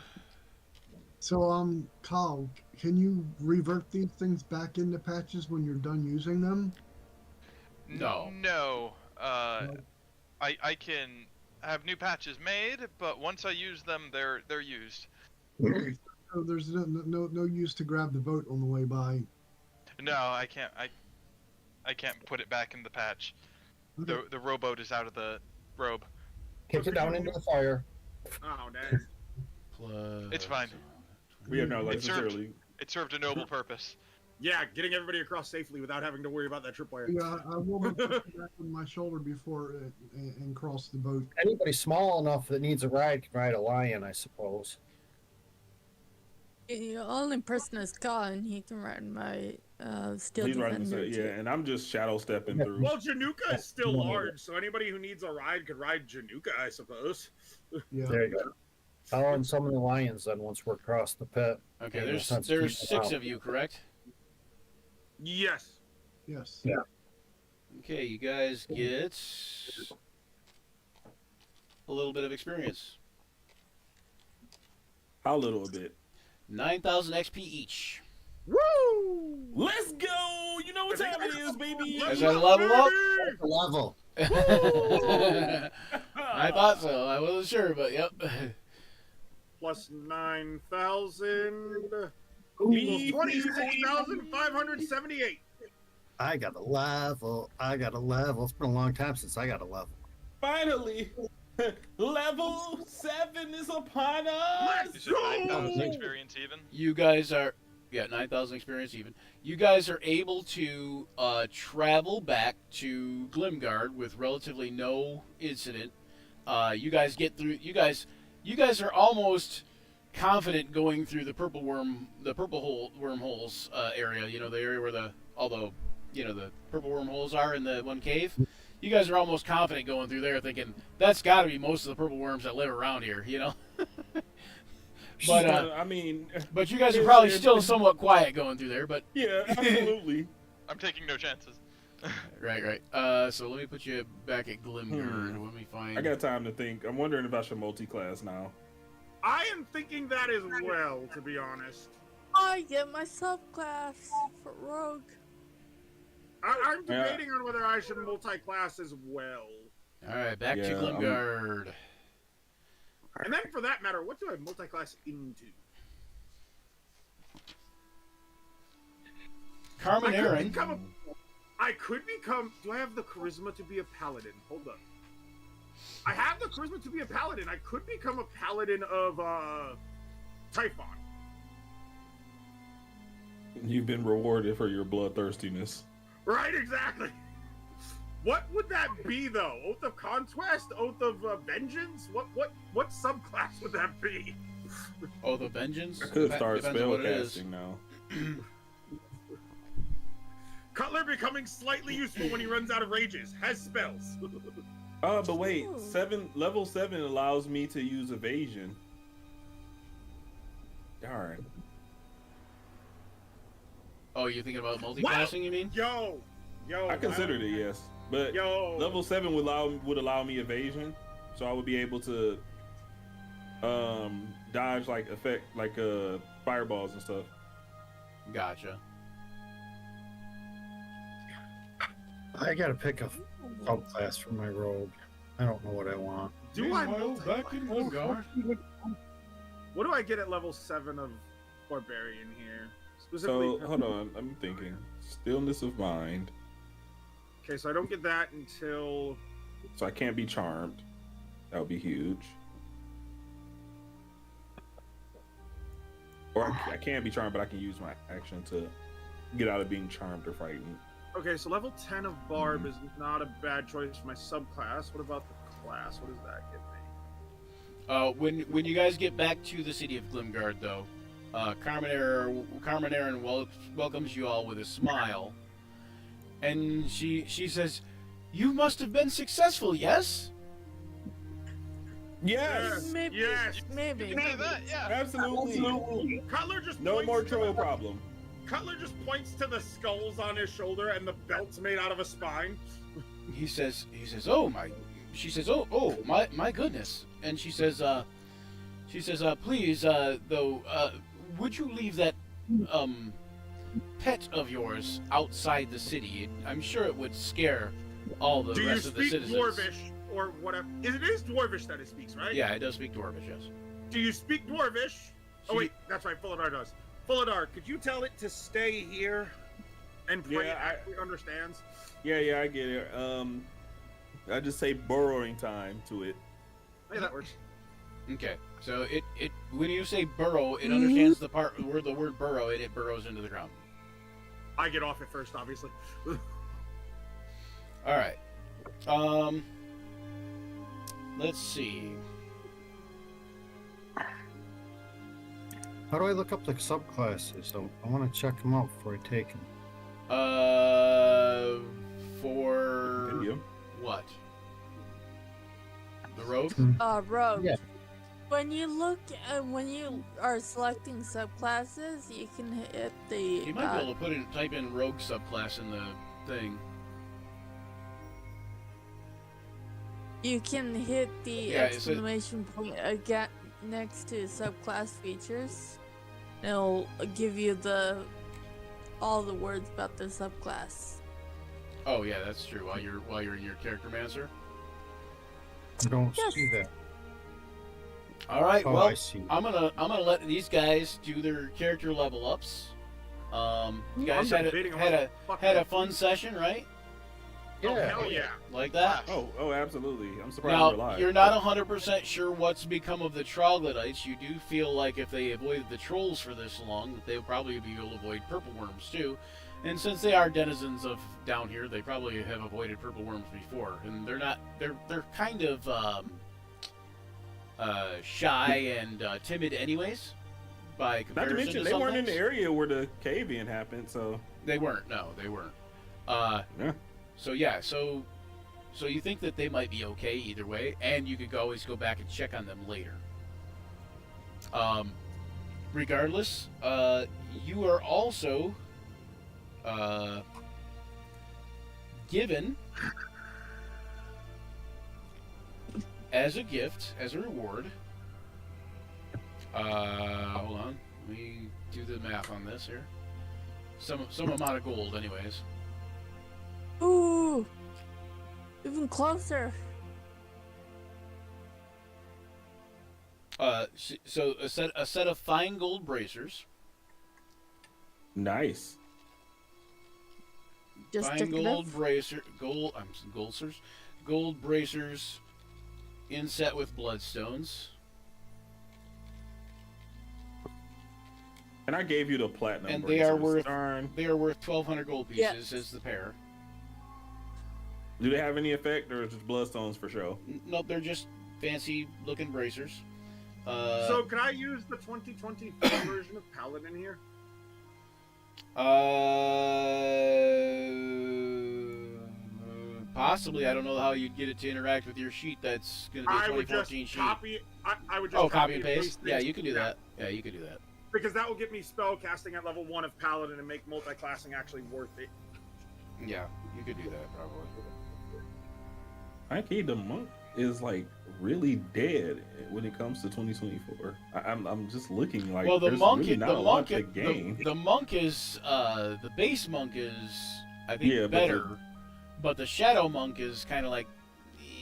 So, Kyle, can you revert these things back into patches when you're done using them? No. No. I can have new patches made, but once I use them, they're used. So there's no use to grab the vote on the way by. No, I can't. I can't put it back in the patch. The rowboat is out of the robe. Kick it down into the fire. Oh, dang. Plus, It's fine. Yeah, no, like It served- sincerely. It served a noble purpose. Yeah, getting everybody across safely without having to worry about that tripwire. Yeah, I will put it back on my shoulder before and cross the boat. Anybody small enough that needs a ride can ride a lion, I suppose. The only person is Khan. He can ride my steel He's riding defender. the yeah, and I'm just shadow stepping through. Well, Januka is still large, so anybody who needs a ride could ride Januka, I suppose. Yeah. There you go. I'll and some of the lions then once we're across the pit. Okay, Yeah, there's that's 6 out. of you, correct? Yes. Yes. Yeah. Okay, you guys get a little bit of experience. How little a bit? 9,000 XP each. Woo! Let's go! You know what time it is, baby! As I level up. That's the level. I thought so. I wasn't sure, but yep. Plus 9,000 Me. equals 26,578. I got a level. I got a level. It's been a long time since I got a level. Finally! Level 7 is upon us! Is it 9,000 experience even? You guys are, 9,000 experience even. You guys are able to travel back to Glimgard with relatively no incident. You guys get through. You guys are almost confident going through the purple wormholes area. You know, the area where the purple wormholes are in the one cave. You guys are almost confident going through there, thinking that's got to be most of the purple worms that live around here. You know. But I mean, but you guys are probably still somewhat quiet going through there. But yeah, absolutely. I'm taking no chances. right. So let me put you back at Glimgard. Let me find. I got time to think. I'm wondering if I should multi-class now. I am thinking that as well, to be honest. I get my subclass for rogue. I'm debating on whether I should multi-class as well. All right, back to Glimgard. And then, for that matter, what do I multi-class into? Carmen Aaron. I could become. Do I have the charisma to be a paladin? Hold up. I have the charisma to be a paladin. I could become a paladin of Typhon. You've been rewarded for your bloodthirstiness. Right, exactly. What would that be, though? Oath of Conquest? Oath of Vengeance? What subclass would that be? Oh, the Vengeance? I could start Depends on what it is. spellcasting now. Cutler becoming slightly useful when he runs out of rages. Has spells. Oh, but wait, level 7 allows me to use evasion. Darn. Oh, you're thinking about multi-classing, you mean? Yo. I considered it, yes. But level 7 would allow me evasion, so I would be able to dodge fireballs and stuff. Gotcha. I gotta pick a subclass for my rogue. I don't know what I want. Do I back in Glimgard? What do I get at level 7 of Barbarian here? Specifically. So, hold on, I'm thinking. Stillness of mind. Okay, so I don't get that until... So I can't be charmed. That would be huge. Or I can't be charmed, but I can use my action to get out of being charmed or frightened. Okay, so level 10 of Barb is not a bad choice for my subclass. What about the class? What does that give me? When you guys get back to the city of Glimgard, though, Carmen Aaron welcomes you all with a smile, and she says, "You must have been successful, yes?" Yes! Maybe. Yes! Maybe. You can say that, yeah. Absolutely. Cutler just No points more to troll the- problem. Cutler just points to the skulls on his shoulder and the belts made out of a spine. He says, "Oh my," she says, "Oh my goodness," and she says, "Please, though, would you leave that pet of yours outside the city? I'm sure it would scare all the Do you rest of the speak citizens." Dwarvish or whatever? It is Dwarvish that it speaks, right? Yeah, it does speak Dwarvish, yes. Do you speak Dwarvish? Oh wait, that's right. Fulladar does. Fulladar, could you tell it to stay here and pray it actually understands? Yeah, I get it. I just say burrowing time to it. Yeah, that works. Okay, so it when you say burrow, it understands the part where the word burrow, it burrows into the ground. I get off at first, obviously. All right. Let's see. How do I look up the subclasses? I want to check them out before I take them. For Continue. what? The rogue? Rogue. Yeah. When you are selecting subclasses, you can hit the. You might be able to type in rogue subclass in the thing. You can hit the Yeah, is it- exclamation point again next to subclass features. It'll give you all the words about the subclass. Oh yeah, that's true. While you're in your character mancer. I don't Yes. see that. All right. Oh, well, I see. I'm gonna let these guys do their character level ups. You guys I'm had debating on had what a the fuck had a that fun means. session, right? Oh, Yeah. hell yeah. Like that. Oh, absolutely. I'm surprised Now we're alive. you're not 100% sure what's become of the troglodytes. You do feel like if they avoided the trolls for this long, that they'll probably be able to avoid purple worms too. And since they are denizens of down here, they probably have avoided purple worms before. And they're kind of shy and timid anyways. By Not to comparison mention, to they some weren't in things. the area where the cave-in happened, so They weren't. No, they weren't. yeah. So yeah, so you think that they might be okay either way, and you could always go back and check on them later. Regardless, you are also given as a gift, as a reward. Hold on, let me do the math on this here. Some amount of gold, anyways. Ooh, even closer. So a set of fine gold bracers. Nice. Just Fine decorative. gold bracers inset with bloodstones. And I gave you the platinum. And they are bracers. worth Darn. 1,200 gold pieces Yes. as the pair. Do they have any effect, or is it just bloodstones for show? Nope, they're just fancy looking bracers. So can I use the 2024 version of Paladin here? Possibly. I don't know how you'd get it to interact with your sheet. That's going to be a I would just 2014 sheet. copy. I would just Oh, copy and paste. Yeah, things. you can do that. Yeah, you can do that. Because that will get me spell casting at level 1 of Paladin and make multi-classing actually worth it. Yeah, you could do that probably. Mikey, the monk is like really dead when it comes to 2024. I'm just looking like Well, the there's monk, really not the a lot monk, to gain. the monk is the base monk is I think Yeah, but better, but the shadow monk is kind of like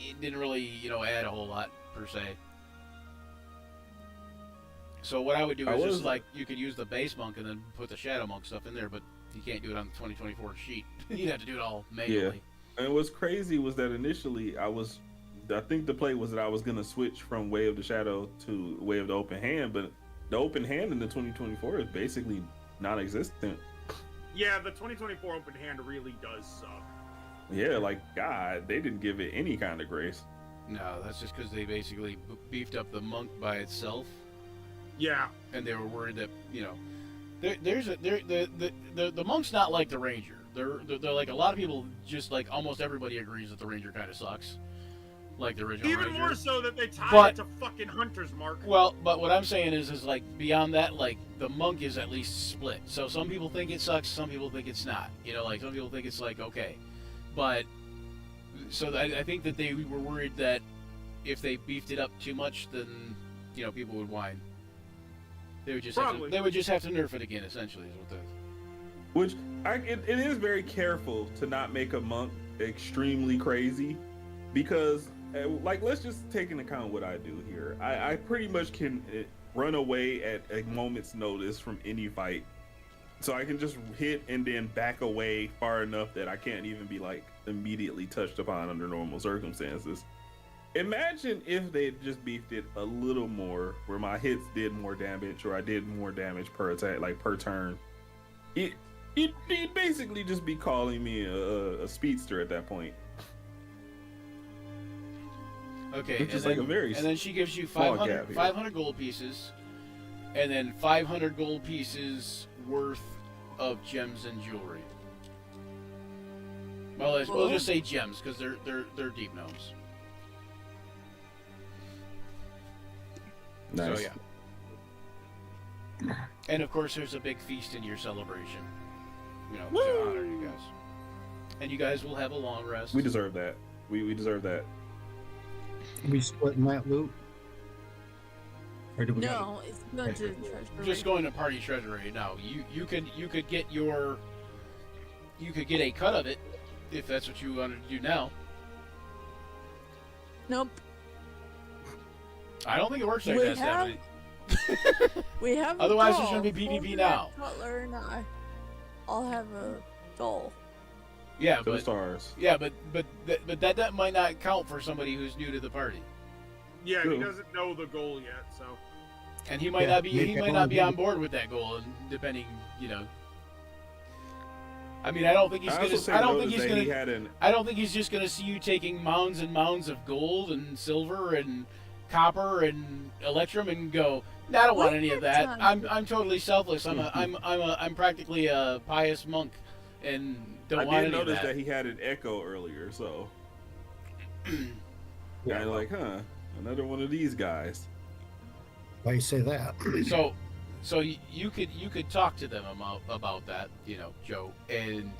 it didn't really add a whole lot per se. So what I would do is just like you could use the base monk and then put the shadow monk stuff in there, but you can't do it on the 2024 sheet. You'd have to do it all manually. And what's crazy was that initially I think the play was that I was gonna switch from Way of the Shadow to Way of the Open Hand, but the Open Hand in the 2024 is basically non-existent. Yeah, the 2024 open hand really does suck. Yeah, like God, they didn't give it any kind of grace. No, that's just because they basically beefed up the monk by itself. Yeah. And they were worried that the monk's not like the ranger. They're like a lot of people. Just like almost everybody agrees that the ranger kind of sucks, like the original Even ranger. more so that they tied But- it to fucking Hunter's Mark. Well, but what I'm saying is like beyond that, like the monk is at least split. So some people think it sucks, some people think it's not. Like some people think it's like okay, but so I think that they were worried that if they beefed it up too much, then people would whine. They would just Probably. they would just have to nerf it again. Essentially, is what the Which it is very careful to not make a monk extremely crazy, because like let's just take into account what I do here. I pretty much can run away at a moment's notice from any fight, so I can just hit and then back away far enough that I can't even be like immediately touched upon under normal circumstances. Imagine if they just beefed it a little more, where my hits did more damage, or I did more damage per attack, like per turn. You'd basically just be calling me a speedster at that point. okay. Which is like a very and then she gives you small 500, gap here. 500 gold pieces, and then 500 gold pieces worth of gems and jewelry. Well, we'll just say gems because they're deep gnomes. Nice. So yeah. And of course, there's a big feast in your celebration. To honor you guys. And you guys will have a long rest. We deserve that. We deserve that. We splitting that loot. Or do we No, it's going to the treasure. Just going to party treasure right now. You could get a cut of it if that's what you want to do now. Nope. I don't think it works like We that, have- Stephanie. We have. a Otherwise, there's goal. gonna be PvP Both now. Cutler and I all have a goal. Yeah, To the but stars. that might not count for somebody who's new to the party, Yeah, True. he doesn't know the goal yet, so. and he might Yeah, not be make that on one. board with that goal, and depending, I mean, I don't think he's I also gonna. say I don't notice think he's that gonna. he had an I don't think he's just gonna see you taking mounds and mounds of gold and silver and copper and electrum and go, "Nah, I don't want any of that. I'm totally selfless. I'm practically a pious monk and don't I want did any of notice that." that he had an echo earlier, so yeah, like, another one of these guys. Why you say that? So you could talk to them about that, Joe, and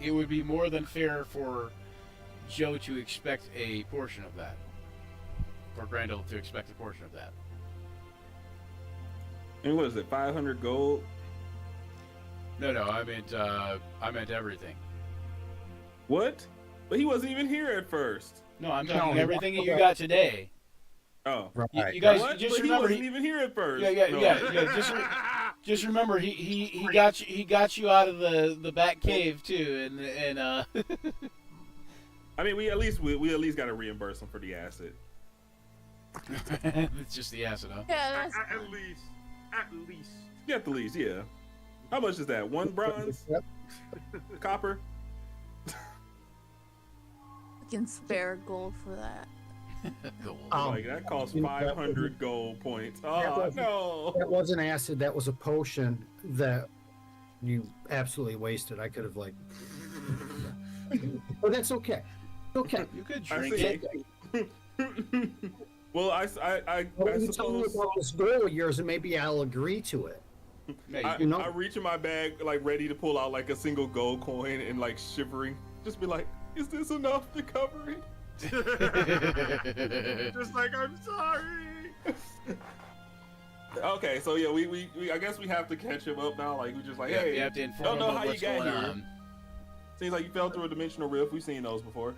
it would be more than fair for Joe to expect a portion of that, for Grendel to expect a portion of that. And what is it, 500 gold? No, I meant everything. What? But he wasn't even here at first. No, I'm No, talking he everything that walked you away. got today. Oh. You guys What? just But remember he wasn't even here at first. Yeah. No. Just remember, he got you out of the back cave too, and I mean, we at least got to reimburse him for the acid. it's just the acid, huh? Yeah, that's At least. At least. Yeah, at the least, yeah. How much is that? 1 bronze? Yep. Copper? I can spare gold for that. Gold. Like, that costs you know, that 500 gold points. that Oh, wasn't- no. That wasn't acid. That was a potion that you absolutely wasted. I could have like, but that's okay. Okay. You could I drink see. it. Well, I Well, you tell me suppose about this goal of yours, and maybe I'll agree to it. Yeah, I, you know- I reach in my bag, like, ready to pull out, like, a single gold coin and, like, shivering. Just be like, is this enough to cover it? Just like, I'm sorry. Okay, so yeah, we I guess we have to catch him up now. Like, we just like, Yeah, hey, you have to inform don't him know of how you what's got going here. on. Seems like you fell through a dimensional rift. We've seen those before.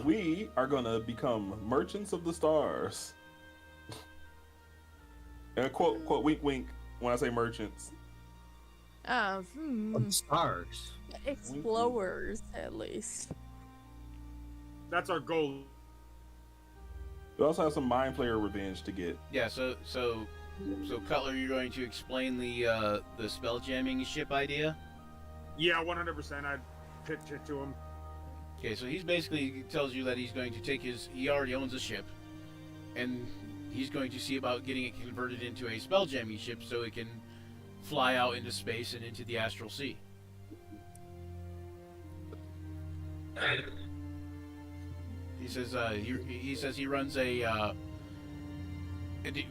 We are gonna become merchants of the stars. And quote, wink, wink, when I say merchants. Of stars. Explorers, at least. That's our goal. We also have some mind player revenge to get. Yeah, so Cutler, you're going to explain the spell jamming ship idea. Yeah, 100%. I'd pitch it to him. Okay, so he's basically tells you that he's going to take he already owns a ship, and he's going to see about getting it converted into a spell jamming ship so it can fly out into space and into the astral sea. He says he runs a.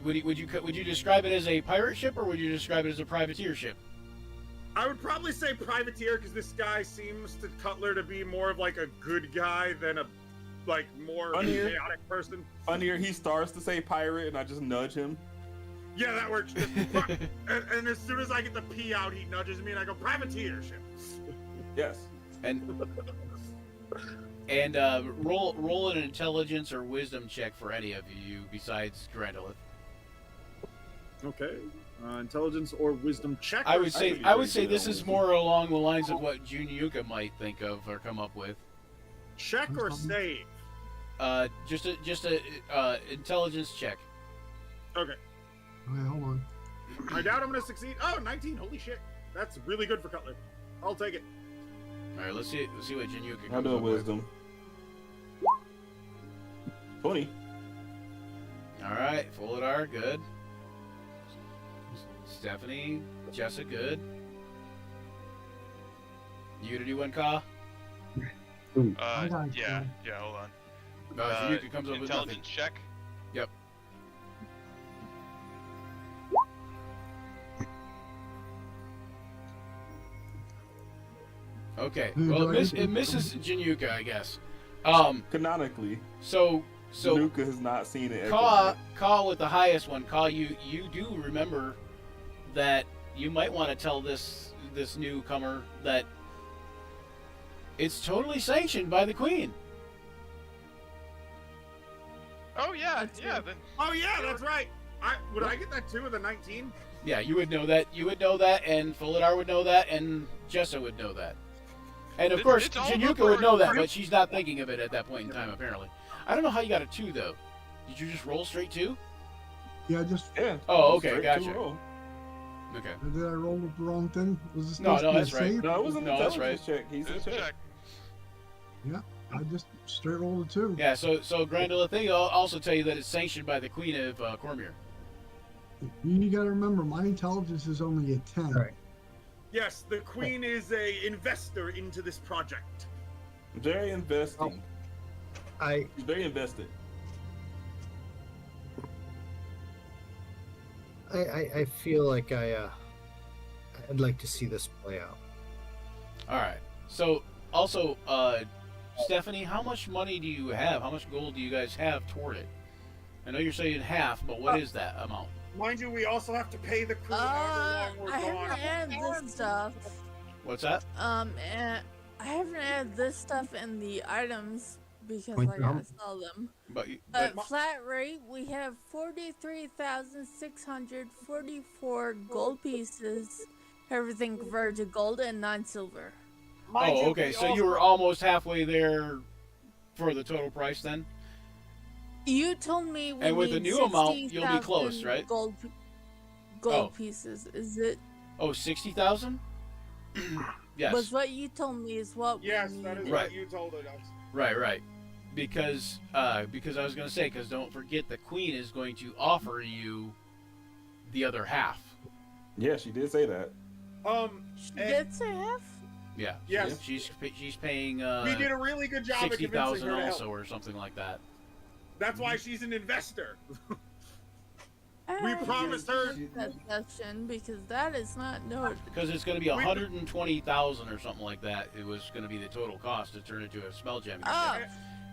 Would you describe it as a pirate ship, or would you describe it as a privateer ship? I would probably say privateer because this guy seems to Cutler to be more of like a good guy than a more Unhear. chaotic person. On here, he starts to say pirate, and I just nudge him. Yeah, that works. and as soon as I get the P out, he nudges me and I go privateer ship. Yes. And roll an intelligence or wisdom check for any of you besides Grandolith. Okay. Intelligence or wisdom check. I would think say you this do is wisdom. more along the lines of what Junyuka might think of or come up with. Check or save. Just a intelligence check. Okay. Okay, hold on. I doubt I'm gonna succeed. Oh, 19. Holy shit. That's really good for Cutler. I'll take it. All right, let's see what Junyuka I'll comes do a up with. wisdom. 20. All right, Fuladar, good. Stephanie, Jessa, good. You to do one, Ka? I got Yeah, you. yeah, hold on. Junyuka comes up with nothing. Intelligence check. Yep. Okay. Hmm, Well, do I it get- misses Junyuka, I guess. Canonically, So Danuka has not seen it. Call with the highest one. Call, you do remember that you might want to tell this newcomer that it's totally sanctioned by the Queen. Oh yeah, That's yeah. good. Then Oh yeah, that's right. Would I get that too with a 19? Yeah, you would know that. You would know that, and Fuladar would know that, and Jessa would know that. And of course, It's all Januka over would know that, for- but she's not thinking of it at that point in time, apparently. I don't know how you got a 2, though. Did you just roll straight 2? Yeah, just Yeah. Oh, okay, Straight gotcha. to roll. Okay. did I roll the wrong thing? Was this No, supposed no, to be a that's right. save? No, it was an No, that's intelligence check. He said Just check. check. I just straight rolled a 2. Yeah, so Grandola thing, I'll also tell you that it's sanctioned by the Queen of Cormier. You got to remember, my intelligence is only a 10. Right. Yes, the Queen is a investor into this project. Very investing. I He's very invested. I feel like I'd like to see this play out. All right. So, also, Stephanie, how much money do you have? How much gold do you guys have toward it? I know you're saying half, but what is that amount? Mind you, we also have to pay the crew however long we're I gone. haven't added this stuff. What's that? And I haven't added this stuff in the items because Point I gotta down. sell them. But But flat rate, we have 43,644 gold pieces. Everything converted to gold and non-silver. Mind oh, you, okay. we So you also- were almost halfway there for the total price then? You told me we And with the need new amount, you'll be 60,000 close, right? Gold Oh. pieces. Is it? Oh, 60,000? Yes. Was what you told me is what Yes, we that is need. Right. what you told us. Right. Because I was going to say, because don't forget the Queen is going to offer you the other half. Yeah, she did say that. She and did say half? Yeah. Yes. She's paying we did a really good job of convincing 60,000 her to also, help. or something like that. That's why she's an investor. We I promised her- didn't get that section because that is not noted. Because it's going to be 120,000 or something like that. It was going to be the total cost to turn into a spell jamming. Oh,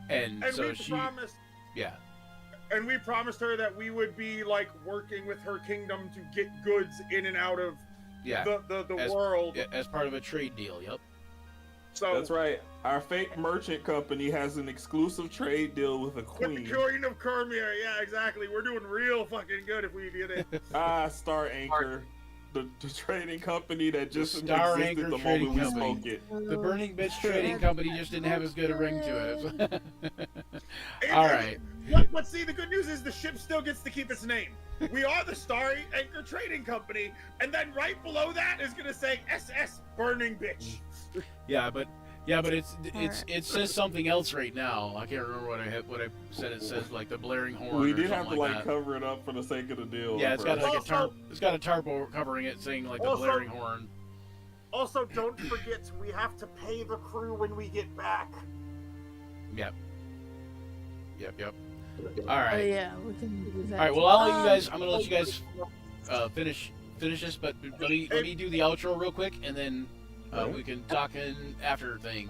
And And so we she, promised yeah. and we promised her that we would be like working with her kingdom to get goods in and out of Yeah. the As- world. Yeah, as part of a trade deal. Yep. So That's right. Our fake merchant company has an exclusive trade deal with the with Queen. the Queen of Cormier, yeah, exactly. We're doing real fucking good if we get it. Star Anchor, the trading company that just Star existed Anchor the Trading moment we Company. spoke it. The Burning Bitch Trading Company just didn't have as good a ring to it. And- All right. But see, the good news is the ship still gets to keep its name. We are the Star Anchor Trading Company, and then right below that is gonna say SS Burning Bitch. Yeah, but it Alright. says something else right now. I can't remember what I said. It says like the blaring horn. We or did have something to like like that. cover it up for the sake of the deal. Yeah, it's got like a Also- tarp. It's got a tarp covering it, saying like the Also- blaring horn. Also, don't forget we have to pay the crew when we get back. Yep. All oh right. yeah, we can do that. All right. Well, I'll let you guys. I'm gonna let you guys finish this, but let me do the outro real quick, and then we can talk in after thing.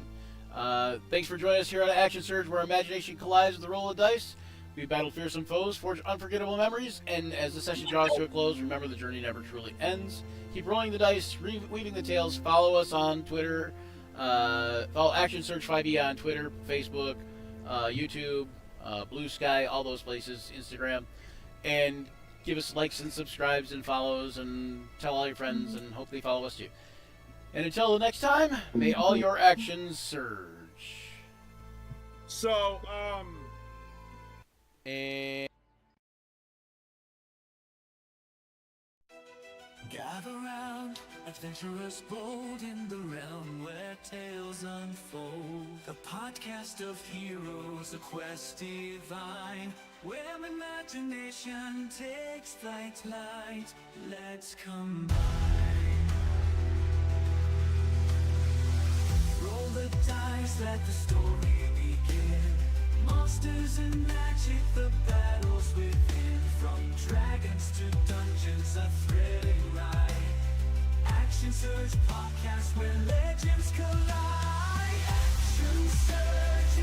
Thanks for joining us here on Action Surge, where imagination collides with the roll of dice. We battle fearsome foes, forge unforgettable memories, and as the session draws to a close, remember the journey never truly ends. Keep rolling the dice, weaving the tales. Follow us on Twitter. Follow Action Surge 5e on Twitter, Facebook, YouTube, Blue Sky, all those places, Instagram, and give us likes and subscribes and follows, and tell all your friends, and hope they follow us too. And until the next time, may all your actions surge. So, And Gather round, adventurers bold in the realm where tales unfold. The podcast of heroes, a quest divine, where imagination takes flight. Let's combine. Roll the dice, let the story begin. Monsters and magic, the battles within. From dragons to dungeons, a thrilling ride. Action Surge podcast where legends collide. Action Surge.